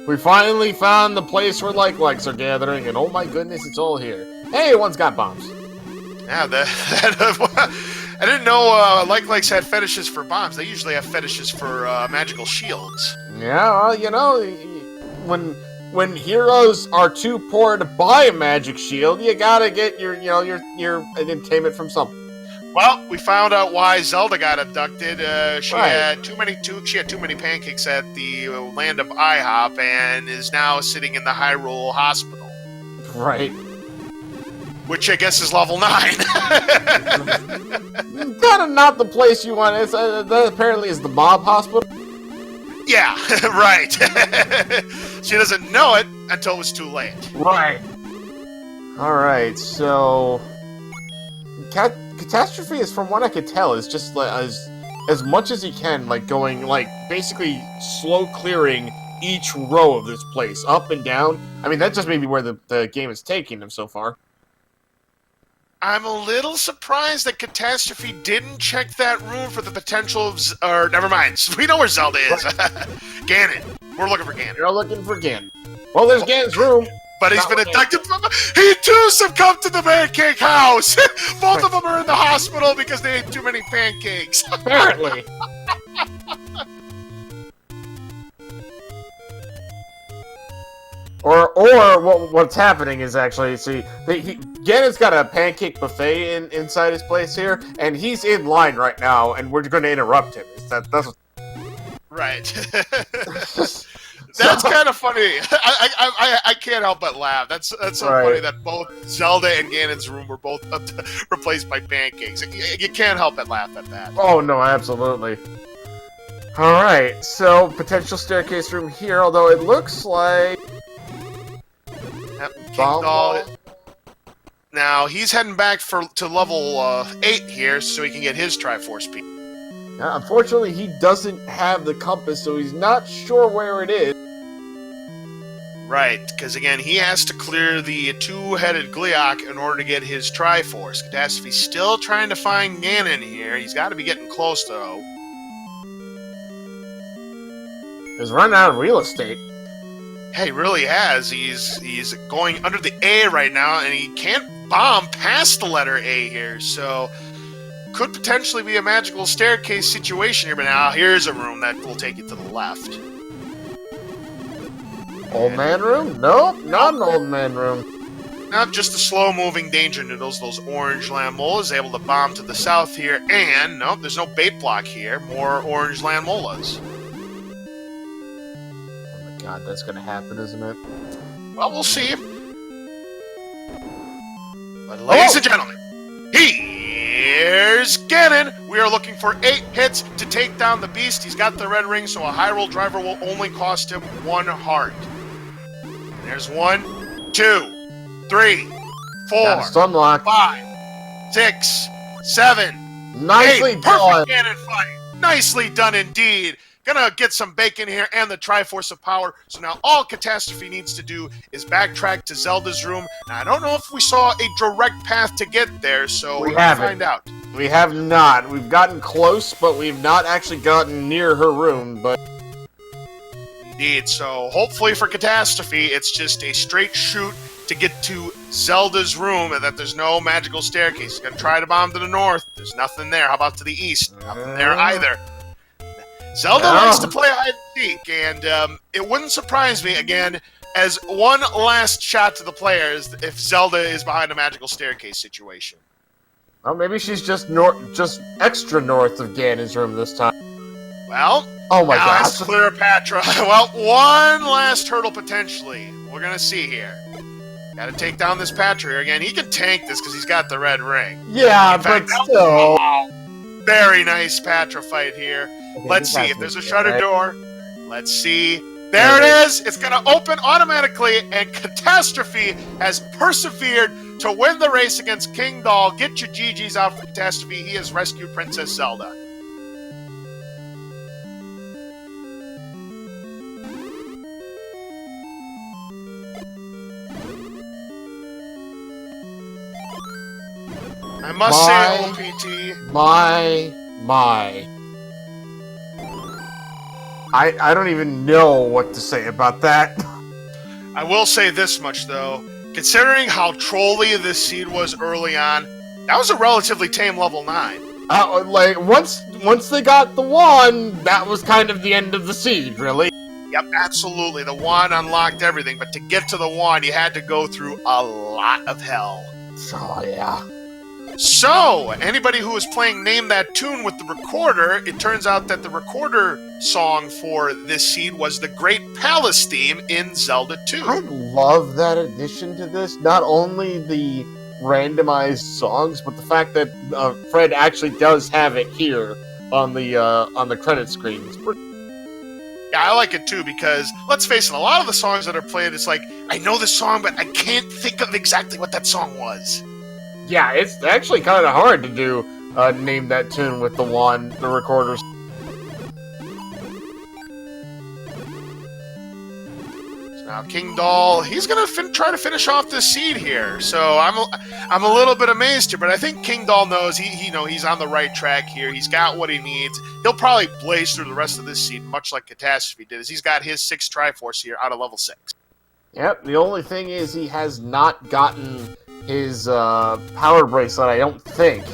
[SPEAKER 2] We finally found the place where likes are gathering, and oh my goodness, it's all here. Hey, one's got bombs.
[SPEAKER 1] Yeah, I didn't know likes had fetishes for bombs. They usually have fetishes for magical shields.
[SPEAKER 2] Yeah, well, when when heroes are too poor to buy a magic shield, you gotta get your entertainment from something.
[SPEAKER 1] Well, we found out why Zelda got abducted. She
[SPEAKER 2] Right.
[SPEAKER 1] had too many pancakes at the land of IHOP and is now sitting in the Hyrule Hospital,
[SPEAKER 2] Right.
[SPEAKER 1] which I guess is level 9.
[SPEAKER 2] Kind of not the place you want. It's that apparently is the mob hospital.
[SPEAKER 1] Yeah, right. She doesn't know it until it was too late.
[SPEAKER 2] Right. All right. So, Catastrophe is, from what I could tell, is just like, as much as he can, like going like basically slow clearing each row of this place, up and down. I mean, that just may be where the game is taking him so far.
[SPEAKER 1] I'm a little surprised that Catastrophe didn't check that room for the potential of... or, never mind. We know where Zelda is. Ganon. We're looking for Ganon.
[SPEAKER 2] You're looking for Ganon. Well, there's Ganon's room.
[SPEAKER 1] But he's been abducted from... He too succumbed to the pancake house! Both of them are in the hospital because they ate too many pancakes.
[SPEAKER 2] Apparently. Or what's happening is actually, see, Ganon's got a pancake buffet inside his place here, and he's in line right now, and we're going to interrupt him. That's what...
[SPEAKER 1] Right. That's kind of funny. I can't help but laugh. That's so funny that both Zelda and Ganon's room were both replaced by pancakes. You can't help but laugh at that.
[SPEAKER 2] Oh, no, absolutely. Alright, so potential staircase room here, although it looks like...
[SPEAKER 1] Yep, Kingdahl. Now, he's heading back to level 8 here so he can get his Triforce Peak.
[SPEAKER 2] Now, unfortunately, he doesn't have the compass, so he's not sure where it is.
[SPEAKER 1] Right, because again, he has to clear the two-headed Gleeok in order to get his Triforce. Catastrophe's still trying to find Ganon here. He's got to be getting close, though.
[SPEAKER 2] He's running out of real estate.
[SPEAKER 1] Hey, he really has. He's going under the A right now, and he can't bomb past the letter A here, so could potentially be a magical staircase situation here. But now here's a room that will take you to the left.
[SPEAKER 2] Old man room? Nope, not an old man room.
[SPEAKER 1] Not just a slow-moving danger noodles. Those orange Lammolas able to bomb to the south here, and nope, there's no bait block here. More orange Lammolas.
[SPEAKER 2] God, that's gonna happen, isn't it?
[SPEAKER 1] Well, we'll see. But ladies and gentlemen, here's Ganon. We are looking for 8 hits to take down the beast. He's got the red ring, so a Hyrule driver will only cost him 1 heart. And there's 1, 2, 3, 4, 5, 6, 7,
[SPEAKER 2] Nicely
[SPEAKER 1] 8.
[SPEAKER 2] done.
[SPEAKER 1] Perfect Ganon fight. Nicely done indeed. Gonna get some bacon here and the Triforce of Power. So now all Catastrophe needs to do is backtrack to Zelda's room. Now, I don't know if we saw a direct path to get there, so we're gonna find out.
[SPEAKER 2] We have not. We've gotten close, but we've not actually gotten near her room, but...
[SPEAKER 1] Indeed, so hopefully for Catastrophe, it's just a straight shoot to get to Zelda's room and that there's no magical staircase. He's gonna try to bomb to the north. There's nothing there. How about to the east? Nothing there either. Zelda likes to play hide and seek, and it wouldn't surprise me, again, as one last shot to the players if Zelda is behind a magical staircase situation.
[SPEAKER 2] Well, maybe she's just extra north of Ganon's room this time.
[SPEAKER 1] Well,
[SPEAKER 2] oh my
[SPEAKER 1] now
[SPEAKER 2] gosh.
[SPEAKER 1] has Cleopatra. Well, one last hurdle potentially. We're going to see here. Got to take down this Patra here again. He can tank this because he's got the red ring.
[SPEAKER 2] Yeah, but still.
[SPEAKER 1] Very nice Patra fight here. Okay, let's see if there's a shutter door. Let's see. There it is. It's going to open automatically, and Catastrophe has persevered to win the race against Kingdahl. Get your GGs out for Catastrophe. He has rescued Princess Zelda. I must say, OPT.
[SPEAKER 2] My. I don't even know what to say about that.
[SPEAKER 1] I will say this much, though. Considering how trolly this seed was early on, that was a relatively tame level 9.
[SPEAKER 2] Like, once they got the wand, that was kind of the end of the seed, really.
[SPEAKER 1] Yep, absolutely. The wand unlocked everything, but to get to the wand, you had to go through a lot of hell.
[SPEAKER 2] Oh, yeah.
[SPEAKER 1] So, anybody who was playing Name That Tune with the recorder, it turns out that the recorder song for this seed was the Great Palace theme in Zelda 2.
[SPEAKER 2] I love that addition to this. Not only the randomized songs, but the fact that Fred actually does have it here on the credit screen.
[SPEAKER 1] Yeah, I like it too because, let's face it, a lot of the songs that are played, it's like, I know this song, but I can't think of exactly what that song was.
[SPEAKER 2] Yeah, it's actually kind of hard to do Name That Tune with the recorders.
[SPEAKER 1] Now, Kingdahl, he's going to try to finish off this seed here. So I'm a little bit amazed here, but I think Kingdahl knows he's on the right track here. He's got what he needs. He'll probably blaze through the rest of this seed, much like Catastrophe did, as he's got his 6 Triforce here out of level 6.
[SPEAKER 2] Yep, the only thing is he has not gotten his power bracelet, I don't think.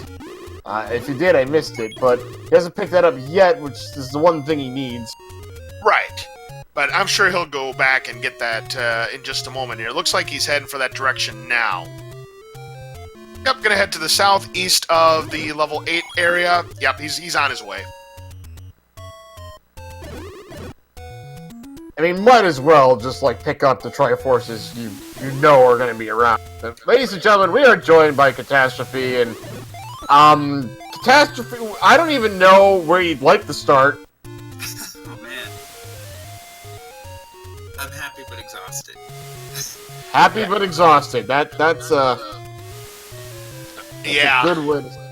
[SPEAKER 2] If he did, I missed it, but he hasn't picked that up yet, which is the one thing he needs.
[SPEAKER 1] Right. But I'm sure he'll go back and get that in just a moment here. Looks like he's heading for that direction now. Yep, gonna head to the southeast of the level 8 area. Yep, he's on his way.
[SPEAKER 2] I mean, might as well just, pick up the Triforces you know are going to be around. But, ladies and gentlemen, we are joined by Catastrophe, and, Catastrophe, I don't even know where you'd like to start.
[SPEAKER 3] Oh, man. I'm happy but exhausted.
[SPEAKER 2] Happy but exhausted. That's a good way to say.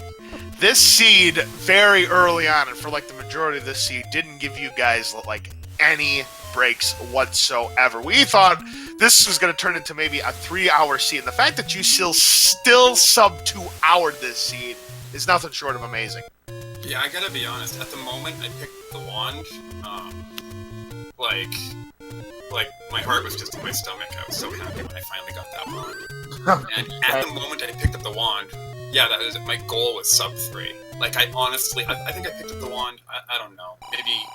[SPEAKER 1] This seed, very early on, and for, the majority of this seed, didn't give you guys, any breaks whatsoever. We thought this was going to turn into maybe a 3-hour seed. And the fact that you still sub 2-hour this seed is nothing short of amazing.
[SPEAKER 3] Yeah, I gotta be honest. At the moment I picked the wand, my heart was just in my stomach. I was so happy when I finally got that wand. And at the moment I picked up the wand, yeah, that was my goal was sub 3. I think I picked up the wand. I don't know, maybe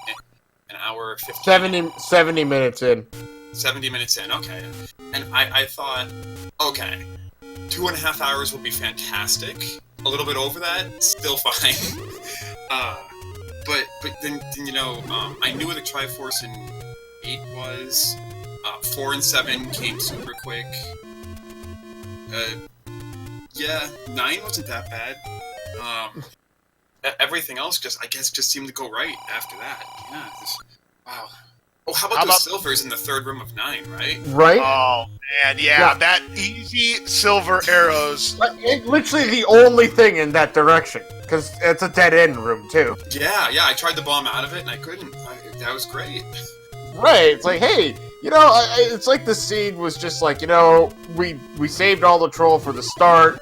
[SPEAKER 3] an hour 15.
[SPEAKER 2] 70 minutes in.
[SPEAKER 3] 70 minutes in, okay. And I thought, okay, 2.5 hours will be fantastic. A little bit over that, still fine. But then I knew what the Triforce in 8 was. 4 and 7 came super quick. 9 wasn't that bad. Everything else just seemed to go right after that. Yeah, wow. Oh, how about those silvers in the 3rd room of 9, right?
[SPEAKER 2] Right?
[SPEAKER 1] Oh, man, yeah. That easy silver arrows.
[SPEAKER 2] Literally the only thing in that direction, because it's a dead-end room, too.
[SPEAKER 3] Yeah, I tried to bomb out of it, and I couldn't. That was great.
[SPEAKER 2] Right, it's like, hey, it's like the seed was just we saved all the troll for the start.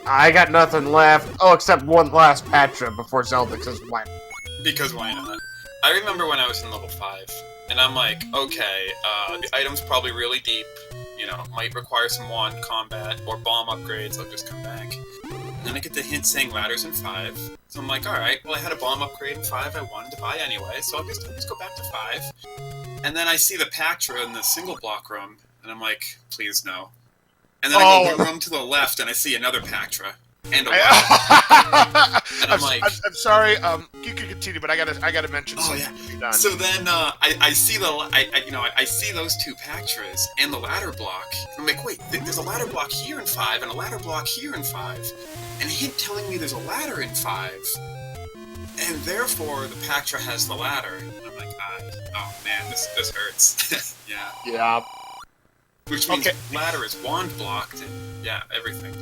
[SPEAKER 2] I got nothing left. Oh, except one last Patra before Zelda, because why?
[SPEAKER 3] Because why not? I remember when I was in level 5, and I'm like, okay, the item's probably really deep, might require some wand combat or bomb upgrades, I'll just come back. And then I get the hint saying ladders in 5, so I'm like, alright, well I had a bomb upgrade in 5 I wanted to buy anyway, so I'll just go back to 5. And then I see the Patra in the single block room, and I'm like, please no. And then I go one room to the left, and I see another Patra. And a and
[SPEAKER 1] I'm sorry. You can continue, but I gotta mention something.
[SPEAKER 3] Yeah. So then I see I see those 2 Patras and the ladder block. I'm like, wait, there's a ladder block here in 5 and a ladder block here in 5, and a hint telling me there's a ladder in 5, and therefore the Patra has the ladder. And I'm like, oh man, this hurts. Yeah.
[SPEAKER 2] Yeah.
[SPEAKER 3] Which means ladder is wand blocked and everything.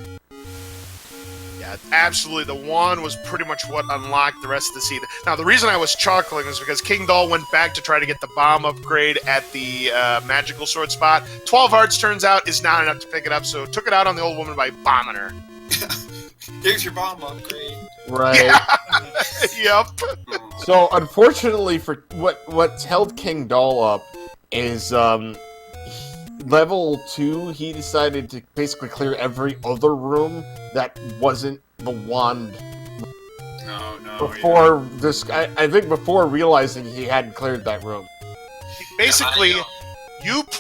[SPEAKER 1] Yeah, absolutely. The wand was pretty much what unlocked the rest of the seed. Now, the reason I was chuckling is because Kingdahl went back to try to get the bomb upgrade at the magical sword spot. 12 hearts, turns out, is not enough to pick it up, so took it out on the old woman by bombing her.
[SPEAKER 3] Here's your bomb upgrade.
[SPEAKER 2] Right.
[SPEAKER 1] Yep.
[SPEAKER 2] So, unfortunately, for what's held Kingdahl up is level 2, he decided to basically clear every other room that wasn't the wand.
[SPEAKER 3] No.
[SPEAKER 2] Before this, I think before realizing he hadn't cleared that room.
[SPEAKER 1] Basically,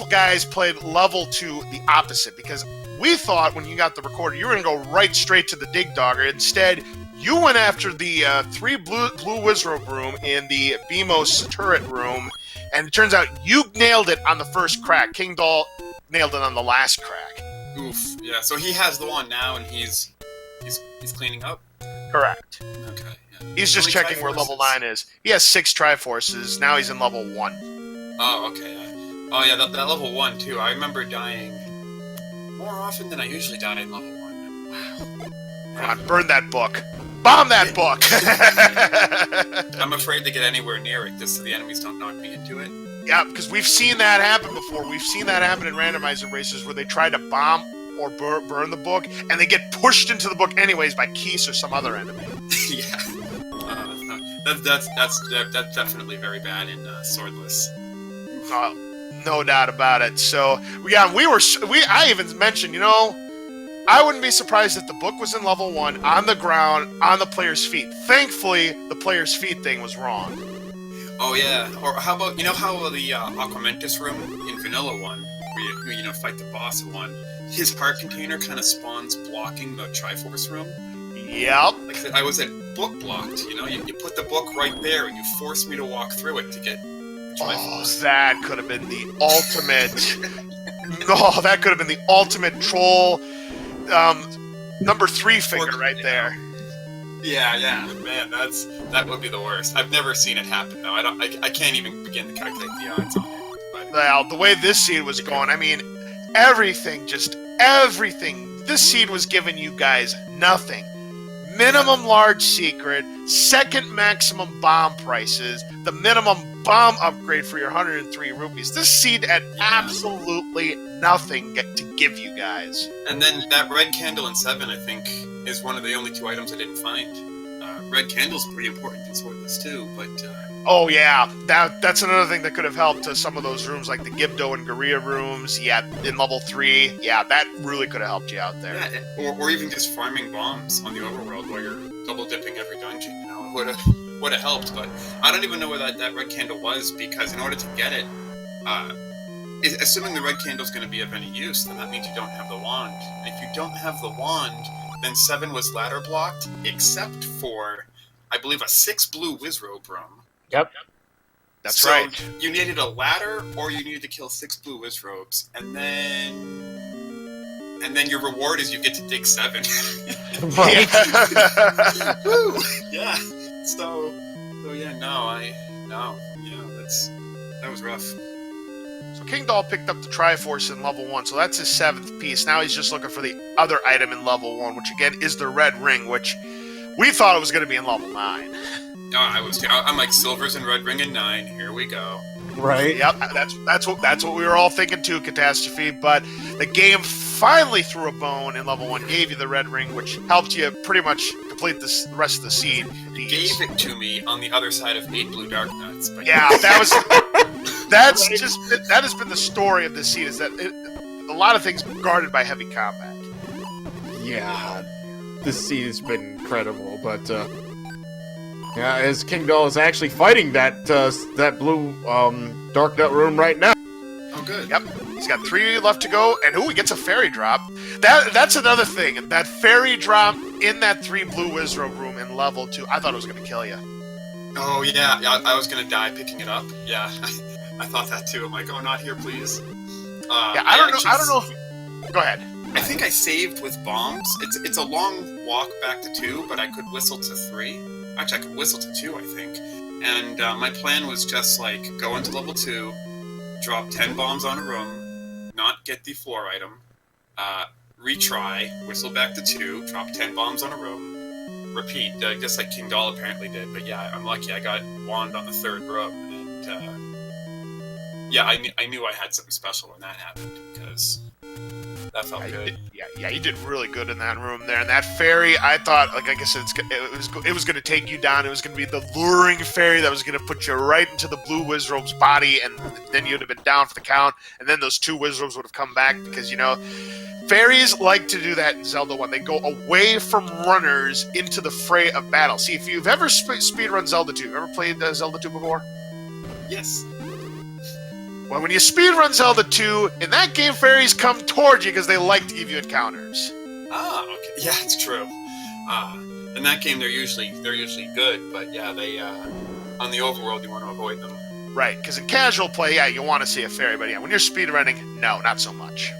[SPEAKER 1] guys played level 2 the opposite, because we thought when you got the recorder you were going to go right straight to the Dig Dogger. Instead, you went after the 3 blue Wizrobe room in the BMOS turret room, and it turns out you nailed it on the first crack. Kingdahl nailed it on the last crack.
[SPEAKER 3] Oof. Yeah. So he has the wand now, and he's cleaning up.
[SPEAKER 1] Correct.
[SPEAKER 3] Okay. Yeah.
[SPEAKER 1] He's just checking where level 9 is. He has 6 Triforces. Now he's in level 1.
[SPEAKER 3] Oh, okay. Oh, yeah, that level 1, too. I remember dying more often than I usually die in level 1. Wow.
[SPEAKER 1] Come on, burn that book. Bomb that book!
[SPEAKER 3] I'm afraid to get anywhere near it, just so the enemies don't knock me into it.
[SPEAKER 1] Yeah, because we've seen that happen before. We've seen that happen in randomizer races where they try to bomb or burn the book, and they get pushed into the book anyways by Keese or some other enemy.
[SPEAKER 3] Yeah. That's definitely very bad in Swordless.
[SPEAKER 1] No doubt about it. So, I even mentioned, I wouldn't be surprised if the book was in level 1, on the ground, on the player's feet. Thankfully, the player's feet thing was wrong.
[SPEAKER 3] Oh, yeah. Or how about, how the Aquamentus room in Vanilla 1, where you fight the boss in 1, his heart container kind of spawns blocking the Triforce room?
[SPEAKER 1] Yep.
[SPEAKER 3] Like, I was at book blocked, you put the book right there, and you forced me to walk through it to get Triforce.
[SPEAKER 1] Oh, that could have been the ultimate... No, that could have been the ultimate troll... number 3 finger right there.
[SPEAKER 3] Yeah, man, that would be the worst. I've never seen it happen though. I can't even begin to calculate the odds on it. But...
[SPEAKER 1] Well, the way this seed was going, I mean, everything. This seed was giving you guys nothing. Minimum large secret, second maximum bomb prices, the minimum bomb upgrade for your 103 rupees. This seed had absolutely nothing to give you guys.
[SPEAKER 3] And then that red candle in 7, I think, is one of the only 2 items I didn't find. Red candle's pretty important in Swordless too, but...
[SPEAKER 1] Oh yeah, that's another thing that could have helped to some of those rooms, like the Gibdo and Garria rooms. Yeah, in level 3. Yeah, that really could have helped you out there.
[SPEAKER 3] Yeah, or even just farming bombs on the overworld while you're double dipping every dungeon. It would have helped. But I don't even know where that red candle was, because in order to get it, assuming the red candle's going to be of any use, then that means you don't have the wand. And if you don't have the wand, then 7 was ladder blocked, except for, I believe, a 6 blue Wizrobe room.
[SPEAKER 2] Yep.
[SPEAKER 1] That's right.
[SPEAKER 3] You needed a ladder, or you needed to kill 6 blue Wizrobes, and then your reward is you get to dig 7.
[SPEAKER 2] Right.
[SPEAKER 3] Woo! Yeah. So yeah, that was rough.
[SPEAKER 1] So Kingdahl picked up the Triforce in level 1, so that's his 7th piece. Now he's just looking for the other item in level 1, which again is the red ring, which we thought it was going to be in level 9.
[SPEAKER 3] I'm like, silver's and red ring and 9. Here we go.
[SPEAKER 2] Right.
[SPEAKER 1] Yep. That's what we were all thinking too, Catastrophe. But the game finally threw a bone in level 1, gave you the red ring, which helped you pretty much complete the rest of the seed.
[SPEAKER 3] Gave it to me on the other side of 8 blue dark nuts. But
[SPEAKER 1] yeah, that has been the story of this seed. Is that a lot of things guarded by heavy combat.
[SPEAKER 2] Yeah, this seed has been incredible, but. Yeah, as Kingdahl is actually fighting that blue Dark Nut room right now.
[SPEAKER 3] Oh, good.
[SPEAKER 1] Yep, he's got 3 left to go, and he gets a fairy drop. That's another thing. That fairy drop in that 3 blue Wizrobe room in level 2, I thought it was going to kill you.
[SPEAKER 3] Oh, yeah, I was going to die picking it up. Yeah, I thought that too. I'm like, oh, not here, please.
[SPEAKER 1] Yeah, I don't know if... Go ahead.
[SPEAKER 3] I think I saved with bombs. It's a long walk back to 2, but I could whistle to 3. Actually, I could whistle to 2, I think. And my plan was just, go into level 2, drop 10 bombs on a room, not get the floor item, retry, whistle back to 2, drop 10 bombs on a room, repeat, just like Kingdahl apparently did. But yeah, I'm lucky I got wand on the 3rd room. And, yeah, I knew I had something special when that happened, because... That felt good.
[SPEAKER 1] Yeah, you did really good in that room there. And that fairy, I thought, like I said, it was going to take you down. It was going to be the luring fairy that was going to put you right into the blue Wizrobe's body, and then you'd have been down for the count. And then those 2 Wizrobes would have come back because, fairies like to do that in Zelda 1. They go away from runners into the fray of battle. See, if you've ever speedrun Zelda 2, ever played Zelda 2 before?
[SPEAKER 3] Yes.
[SPEAKER 1] Well, when you speedrun Zelda 2, in that game, fairies come towards you because they like to give you encounters.
[SPEAKER 3] Ah, okay. Yeah, it's true. In that game, they're usually good, but yeah, they on the overworld, you want to avoid them.
[SPEAKER 1] Right, because in casual play, yeah, you want to see a fairy, but yeah, when you're speedrunning, no, not so much.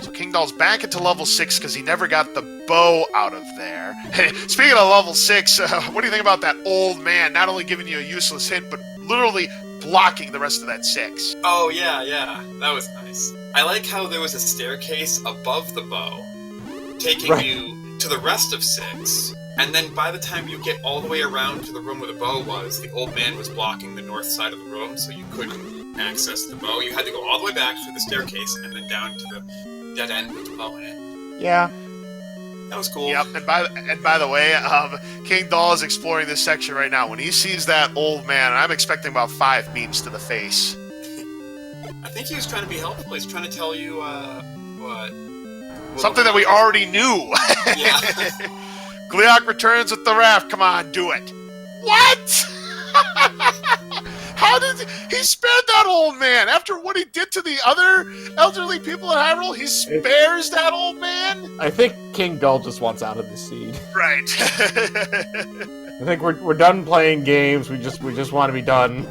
[SPEAKER 1] So Kingdahl's back into level 6 because he never got the bow out of there. Hey, speaking of level 6, what do you think about that old man not only giving you a useless hint, but literally blocking the rest of that 6?
[SPEAKER 3] Oh, yeah, that was nice. I like how there was a staircase above the bow, taking you to the rest of 6, and then by the time you get all the way around to the room where the bow was, the old man was blocking the north side of the room, so you couldn't access the bow. You had to go all the way back through the staircase, and then down to the dead end with the bow in it.
[SPEAKER 2] Yeah.
[SPEAKER 3] That was cool.
[SPEAKER 1] Yep, and by the way, Kingdahl is exploring this section right now. When he sees that old man, I'm expecting about 5 beams to the face.
[SPEAKER 3] I think he was trying to be helpful. He's trying to tell you, what?
[SPEAKER 1] Something that we already knew.
[SPEAKER 3] Yeah.
[SPEAKER 1] Gleeok returns with the raft. Come on, do it. What? How did he spared that old man after what he did to the other elderly people in Hyrule? He spares that old man.
[SPEAKER 2] I think Kingdahl just wants out of the scene.
[SPEAKER 1] Right.
[SPEAKER 2] I think we're done playing games. We just want to be done.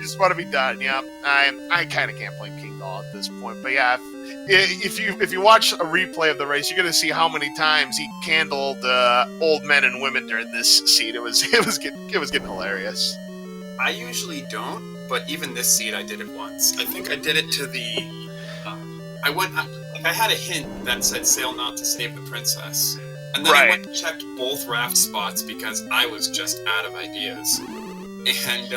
[SPEAKER 1] Just want to be done. Yeah, I kind of can't blame Kingdahl at this point. But yeah, if you watch a replay of the race, you're gonna see how many times he candled old men and women during this scene. It was getting hilarious.
[SPEAKER 3] I usually don't, but even this seed I did it once. I think I did it to the. I had a hint that said "sail not to save the princess," and then I went and checked both raft spots because I was just out of ideas. And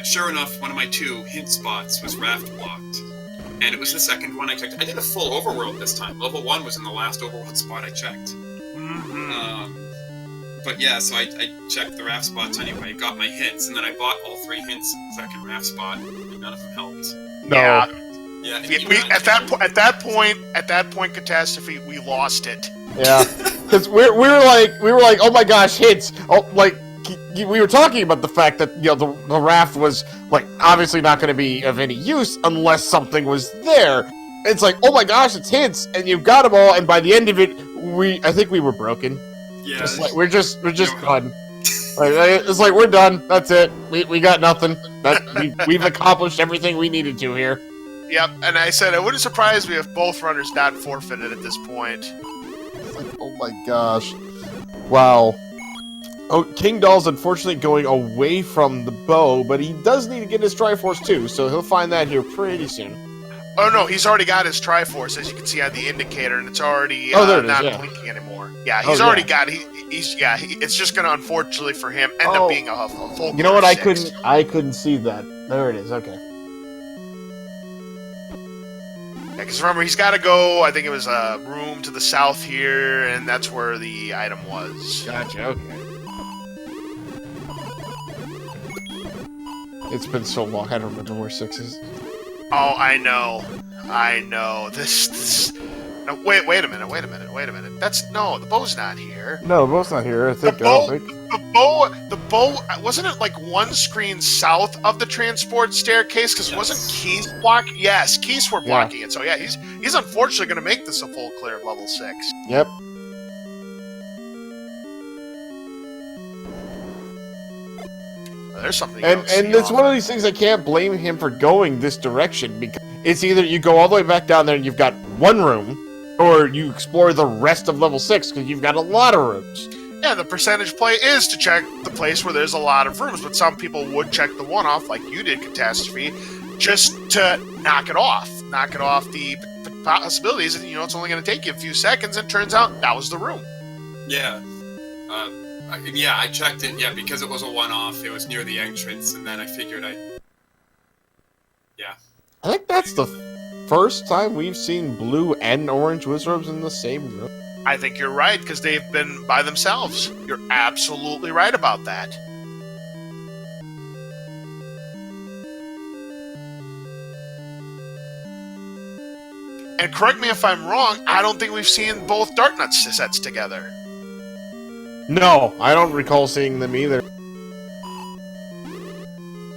[SPEAKER 3] sure enough, one of my 2 hint spots was raft blocked, and it was the second one I checked. I did a full overworld this time. Level 1 was in the last overworld spot I checked.
[SPEAKER 1] Mm-hmm.
[SPEAKER 3] But yeah, so I checked the raft spots anyway, got my hints, and then I bought all 3 hints in the second raft spot, and none of them helped.
[SPEAKER 2] No.
[SPEAKER 1] Yeah. At that point, Catastrophe, we lost it.
[SPEAKER 2] Yeah, because we were like, oh my gosh, hints! Oh, like we were talking about the fact that the raft was like obviously not going to be of any use unless something was there. It's like, oh my gosh, it's hints, and you've got them all, and by the end of it, I think we were broken.
[SPEAKER 3] Yeah,
[SPEAKER 2] we're just done. It's like we're done. That's it. We got nothing. We've accomplished everything we needed to here.
[SPEAKER 1] Yep, and I said it wouldn't surprise me if both runners not forfeited at this point.
[SPEAKER 2] It's like, oh my gosh, wow. Oh, Kingdahl's unfortunately going away from the bow, but he does need to get his Triforce too, so he'll find that here pretty soon.
[SPEAKER 1] Oh no, he's already got his Triforce, as you can see on the indicator, and it's already not blinking anymore. Yeah, he's already got it. It's just going to, unfortunately for him, end up being a full.
[SPEAKER 2] You know what? I couldn't see that. There it is. Okay.
[SPEAKER 1] Yeah, because remember, he's got to go. I think it was a room to the south here, and that's where the item was.
[SPEAKER 2] Gotcha. Okay. It's been so long. I don't remember where 6 is.
[SPEAKER 1] Oh, I know. This. No, wait a minute. The bow's not here.
[SPEAKER 2] No, the bow's not here.
[SPEAKER 1] The bow, wasn't it like one screen south of the transport staircase? Because wasn't Keith blocking? Yes, Keith were blocking it. So yeah, he's unfortunately going to make this a full clear of level 6.
[SPEAKER 2] Yep.
[SPEAKER 1] There's something.
[SPEAKER 2] And it's one of these things I can't blame him for going this direction, because it's either you go all the way back down there and you've got one room, or you explore the rest of level 6 because you've got a lot of rooms.
[SPEAKER 1] Yeah, the percentage play is to check the place where there's a lot of rooms, but some people would check the one off, like you did, Catastrophe, just to knock it off the possibilities, and it's only going to take you a few seconds, and turns out that was the room.
[SPEAKER 3] Yeah. I checked it, because it was a one-off, it was near the entrance, and then I figured
[SPEAKER 2] I think that's the first time we've seen blue and orange wizards in the same room.
[SPEAKER 1] I think you're right, because they've been by themselves. You're absolutely right about that. And correct me if I'm wrong, I don't think we've seen both Darknut sets together.
[SPEAKER 2] No, I don't recall seeing them either.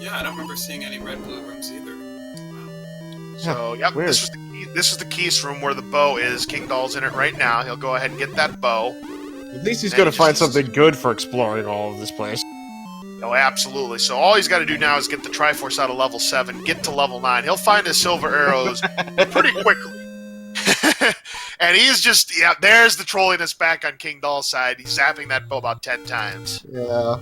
[SPEAKER 3] Yeah, I don't remember seeing any red-blue rooms either. Wow.
[SPEAKER 1] So, yep,
[SPEAKER 2] Weird.
[SPEAKER 1] this is the Keys room where the bow is. Kingdahl's in it right now. He'll go ahead and get that bow.
[SPEAKER 2] At least he's
[SPEAKER 1] And
[SPEAKER 2] going to
[SPEAKER 1] he
[SPEAKER 2] find
[SPEAKER 1] just-
[SPEAKER 2] something good for exploring all of this place.
[SPEAKER 1] Oh, absolutely. So all he's got to do now is get the Triforce out of level 7, get to level 9. He'll find his silver arrows pretty quickly. And he's just, yeah, there's the trolliness back on Kingdahl's side. He's zapping that bow about 10 times.
[SPEAKER 2] Yeah.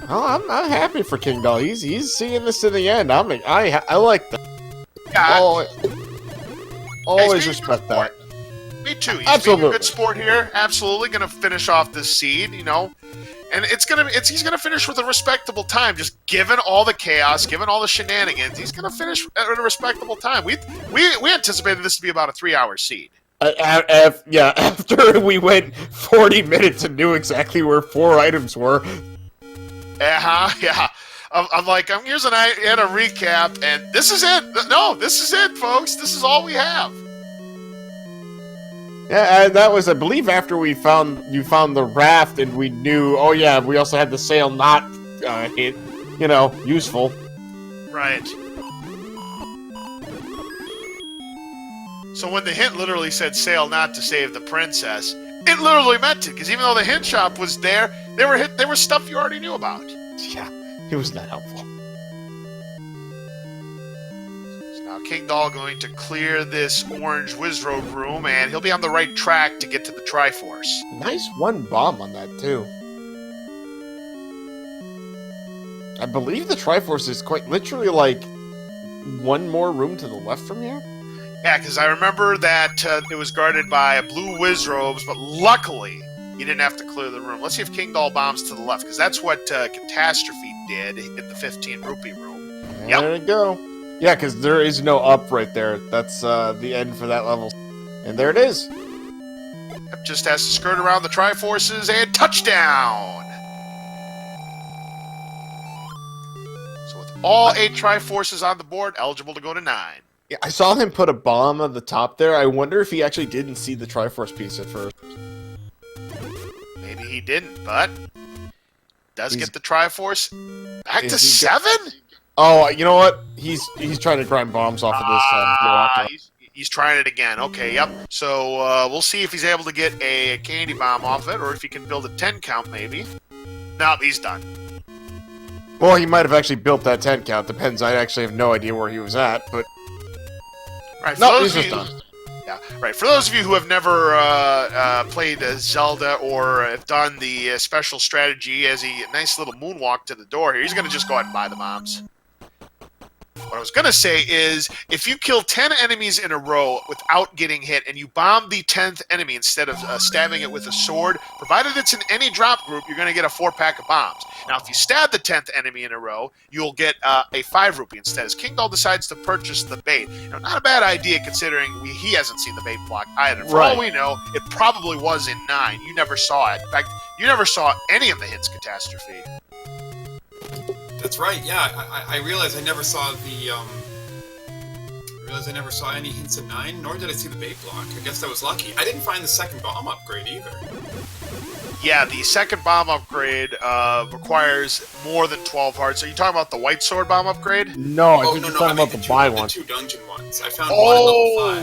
[SPEAKER 2] Oh, I'm happy for Kingdahl. He's seeing this to the end. I like that.
[SPEAKER 1] Yeah,
[SPEAKER 2] Always
[SPEAKER 1] being a
[SPEAKER 2] respect
[SPEAKER 1] good
[SPEAKER 2] that.
[SPEAKER 1] me too. He's being
[SPEAKER 2] Absolutely.
[SPEAKER 1] a good sport here. Absolutely going to finish off this seed, you know. And he's gonna finish with a respectable time. Just given all the chaos, given all the shenanigans, he's gonna finish at a respectable time. We anticipated this to be about a 3-hour seed.
[SPEAKER 2] Yeah, after we went 40 minutes and knew exactly where 4 items were.
[SPEAKER 1] Yeah. I'm like, here's a recap, and this is it. No, this is it, folks. This is all we have.
[SPEAKER 2] Yeah, and that was, I believe, after you found the raft, and we knew. Oh yeah, we also had the sail not hit. You know, useful.
[SPEAKER 1] Right. So when the hint literally said "sail not to save the princess," it literally meant it, because even though the hint shop was there, they were stuff you already knew about.
[SPEAKER 2] Yeah, it was not helpful.
[SPEAKER 1] Now Kingdahl going to clear this orange Wizroad room, and he'll be on the right track to get to the Triforce.
[SPEAKER 2] Nice one bomb on that too. I believe the Triforce is quite literally like one more room to the left from here.
[SPEAKER 1] Yeah, because I remember that it was guarded by blue Wizrobes, but luckily you didn't have to clear the room. Let's see if Kingdahl bombs to the left, because that's what Catastrophe did in the 15 rupee room.
[SPEAKER 2] There you go. Yeah, because there is no up right there. That's the end for that level. And there it is.
[SPEAKER 1] Yep, just has to skirt around the Triforces and touchdown! So with all 8 Triforces on the board, eligible to go to 9.
[SPEAKER 2] Yeah, I saw him put a bomb on the top there. I wonder if he actually didn't see the Triforce piece at first.
[SPEAKER 1] Maybe he didn't, but does get the Triforce back to
[SPEAKER 2] he
[SPEAKER 1] 7?
[SPEAKER 2] Oh, you know what? He's trying to grind bombs off of this block.
[SPEAKER 1] He's trying it again. Okay, yep. So we'll see if he's able to get a candy bomb off it, or if he can build a 10 count maybe. Nope, he's done.
[SPEAKER 2] Well, he might have actually built that 10 count. Depends. I actually have no idea where he was at, but
[SPEAKER 1] Right,
[SPEAKER 2] no, he's just done.
[SPEAKER 1] Yeah, right. For those of you who have never played Zelda or have done the special strategy as a nice little moonwalk to the door here, he's going to just go ahead and buy the bombs. What I was going to say is, if you kill 10 enemies in a row without getting hit, and you bomb the 10th enemy instead of stabbing it with a sword, provided it's in any drop group, you're going to get a 4-pack of bombs. Now, if you stab the 10th enemy in a row, you'll get a 5 rupee instead, as Kingdahl decides to purchase the bait. Now, not a bad idea, considering he hasn't seen the bait block either. For all we know, it probably was in 9. You never saw it. In fact, you never saw any of the hints, Catastrophe.
[SPEAKER 3] That's right. Yeah, I realized I never saw the. I realized I never saw any hints in 9, nor did I see the bait block. I guess I was lucky. I didn't find the second bomb upgrade either.
[SPEAKER 1] Yeah, the second bomb upgrade requires more than 12 hearts. Are you talking about the white sword bomb upgrade?
[SPEAKER 2] No, I think you're talking about the buy one.
[SPEAKER 3] The 2 dungeon ones. I found one at level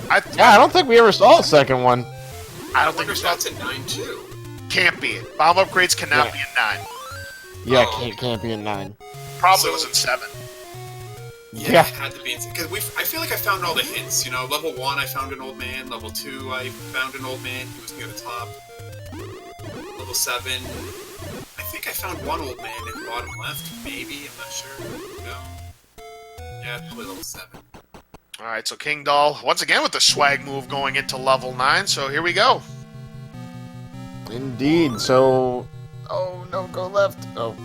[SPEAKER 3] 5.
[SPEAKER 2] Yeah, I don't think we ever saw a second one.
[SPEAKER 1] I
[SPEAKER 3] I
[SPEAKER 1] don't
[SPEAKER 3] wonder
[SPEAKER 1] think
[SPEAKER 3] if that's in 9 too.
[SPEAKER 1] can't be. Bomb upgrades cannot be in 9.
[SPEAKER 2] Yeah,
[SPEAKER 3] Oh,
[SPEAKER 2] can't be in 9.
[SPEAKER 1] Probably
[SPEAKER 3] So-
[SPEAKER 1] was in 7.
[SPEAKER 3] Yeah, it had to be because I feel like I found all the hints. You know, level 1 I found an old man. Level 2 I found an old man. He was near the top. Level 7, I think I found one old man in the bottom left. Maybe, I'm not sure. No. Yeah, probably level 7.
[SPEAKER 1] All right, so Kingdahl, once again with the swag move going into level 9, so here we go.
[SPEAKER 2] Indeed. So, oh no, go left. Oh,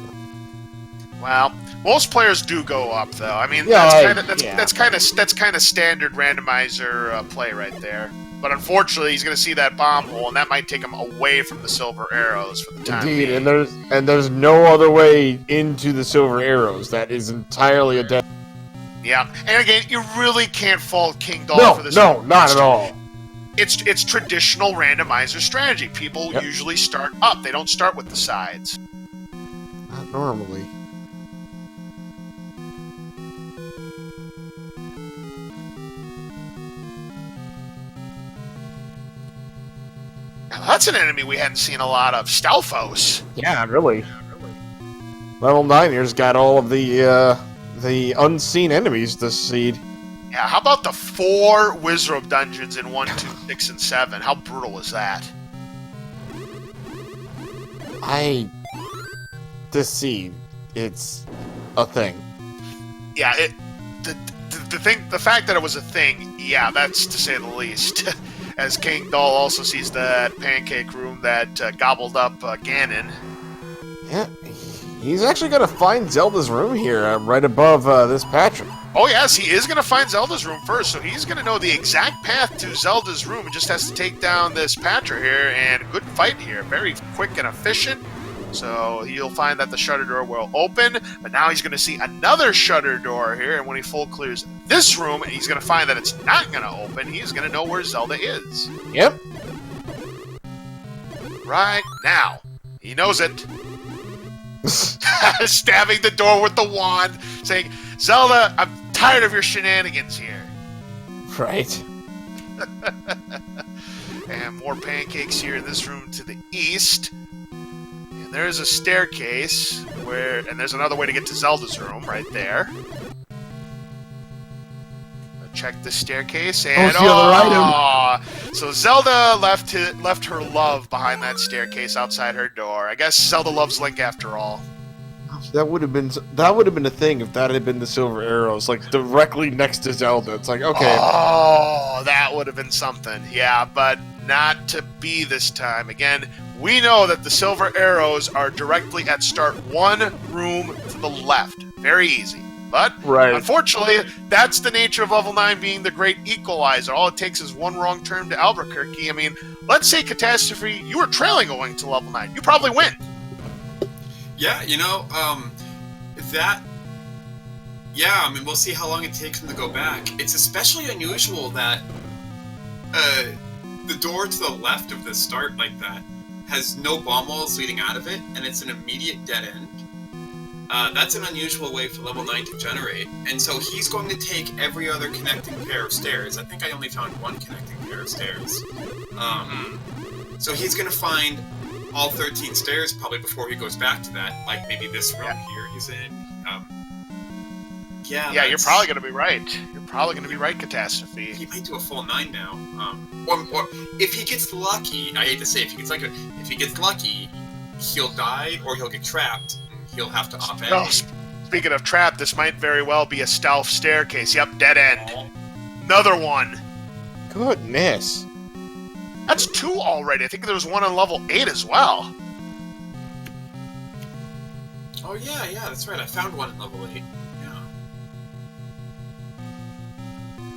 [SPEAKER 1] Well, most players do go up, though. I mean,
[SPEAKER 2] Yeah,
[SPEAKER 1] that's kind of standard randomizer play right there. But unfortunately, he's going to see that bomb hole, and that might take him away from the silver arrows for the time
[SPEAKER 2] indeed.
[SPEAKER 1] being.
[SPEAKER 2] And there's no other way into the silver arrows. That is entirely a dead.
[SPEAKER 1] Yeah, and again, you really can't fault Kingdahl
[SPEAKER 2] No,
[SPEAKER 1] for this.
[SPEAKER 2] no, not at all.
[SPEAKER 1] It's traditional randomizer strategy. People
[SPEAKER 2] Yep.
[SPEAKER 1] usually start up; they don't start with the sides.
[SPEAKER 2] Not normally.
[SPEAKER 1] Now, that's an enemy we hadn't seen a lot of. Stalfos.
[SPEAKER 2] Yeah, really. Level 9 here's got all of the unseen enemies this seed.
[SPEAKER 1] Yeah, how about the 4 Wizrobe dungeons in 1, 2, 6, and 7? How brutal is that?
[SPEAKER 2] This seed, it's a thing.
[SPEAKER 1] Yeah, the fact that it was a thing, yeah, that's to say the least. As Kingdahl also sees that pancake room that gobbled up Ganon.
[SPEAKER 2] Yeah, he's actually gonna find Zelda's room here, right above this Patrick.
[SPEAKER 1] Oh yes, he is going to find Zelda's room first, so he's going to know the exact path to Zelda's room and just has to take down this Patra here, and good fight here. Very quick and efficient. So he'll find that the shutter door will open, but now he's going to see another shutter door here, and when he full clears this room, he's going to find that it's not going to open. He's going to know where Zelda is.
[SPEAKER 2] Yep.
[SPEAKER 1] Right now. He knows it. Stabbing the door with the wand, saying, Zelda, I'm tired of your shenanigans here.
[SPEAKER 2] Right.
[SPEAKER 1] And more pancakes here in this room to the east. And there's a staircase and there's another way to get to Zelda's room right there. Check the staircase and
[SPEAKER 2] the other item.
[SPEAKER 1] So Zelda left her love behind that staircase outside her door. I guess Zelda loves Link after all.
[SPEAKER 2] That would have been a thing if that had been the silver arrows, like directly next to Zelda. It's like, okay.
[SPEAKER 1] Oh, that would have been something. Yeah, but not to be this time. Again, we know that the silver arrows are directly at start 1 room to the left. Very easy. But
[SPEAKER 2] Right.
[SPEAKER 1] unfortunately, that's the nature of level 9 being the great equalizer. All it takes is one wrong turn to Albuquerque. I mean, let's say Catastrophe, you were trailing going to level 9. You probably win.
[SPEAKER 3] Yeah, I mean, we'll see how long it takes him to go back. It's especially unusual that the door to the left of the start like that has no bomb walls leading out of it, and it's an immediate dead end. That's an unusual way for level 9 to generate, and so he's going to take every other connecting pair of stairs. I think I only found 1 connecting pair of stairs. So he's going to find all 13 stairs probably before he goes back to that, like maybe this room here he's in.
[SPEAKER 1] Yeah, you're probably going to be right. You're probably going to be right, Catastrophe.
[SPEAKER 3] He might do a full 9 now. Or if he gets lucky, I hate to say if he gets lucky, he'll die or he'll get trapped and he'll have to op
[SPEAKER 1] No, speaking of trap, this might very well be a stealth staircase. Yep, dead end. Another one.
[SPEAKER 2] Goodness.
[SPEAKER 1] That's 2 already. I think there was one on level 8 as well.
[SPEAKER 3] Oh yeah, that's right. I found one in level 8. Yeah.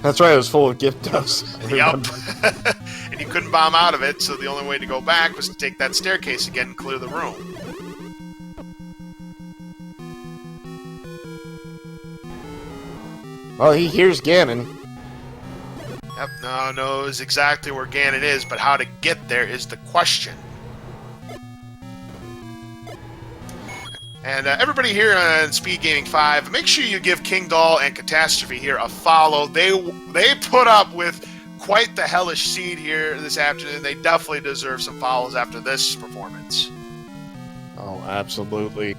[SPEAKER 2] That's right, it was full of gift dust.
[SPEAKER 1] Yep. And you couldn't bomb out of it, so the only way to go back was to take that staircase again and clear the room.
[SPEAKER 2] Well, he hears Ganon.
[SPEAKER 1] Yep, knows exactly where Ganon is, but how to get there is the question. And everybody here on Speed Gaming 5, make sure you give Kingdahl and Catastrophe here a follow. They put up with quite the hellish seed here this afternoon. They definitely deserve some follows after this performance.
[SPEAKER 2] Oh, absolutely.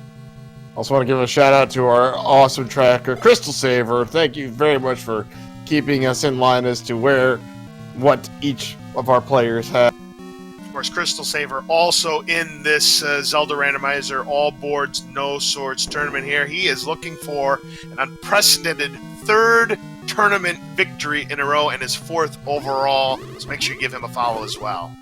[SPEAKER 2] Also want to give a shout out to our awesome tracker, Crystal Saver. Thank you very much for keeping us in line as to what each of our players have.
[SPEAKER 1] Of course, Crystal Saver also in this Zelda Randomizer All Boards No Swords tournament here. He is looking for an unprecedented 3rd tournament victory in a row and his 4th overall. So make sure you give him a follow as well.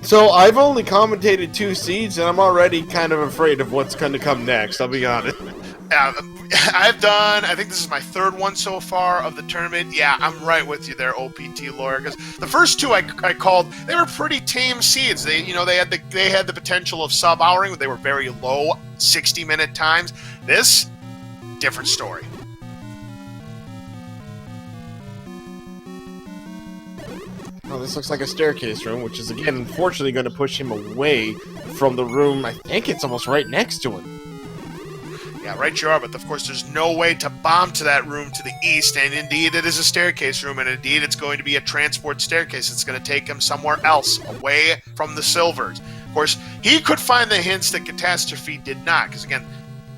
[SPEAKER 2] So I've only commentated 2 seeds, and I'm already kind of afraid of what's going to come next. I'll be honest.
[SPEAKER 1] I think this is my 3rd one so far of the tournament. Yeah, I'm right with you there, OPT lawyer. Because the first 2 I called, they were pretty tame seeds. They had the potential of sub-houring, but they were very low, 60-minute times. This, different story.
[SPEAKER 2] Oh, this looks like a staircase room, which is, again, unfortunately going to push him away from the room. I think it's almost right next to him.
[SPEAKER 1] Yeah, right you are, but of course there's no way to bomb to that room to the east, and indeed it is a staircase room, and indeed it's going to be a transport staircase. It's going to take him somewhere else, away from the silvers. Of course, he could find the hints that Catastrophe did not, because again,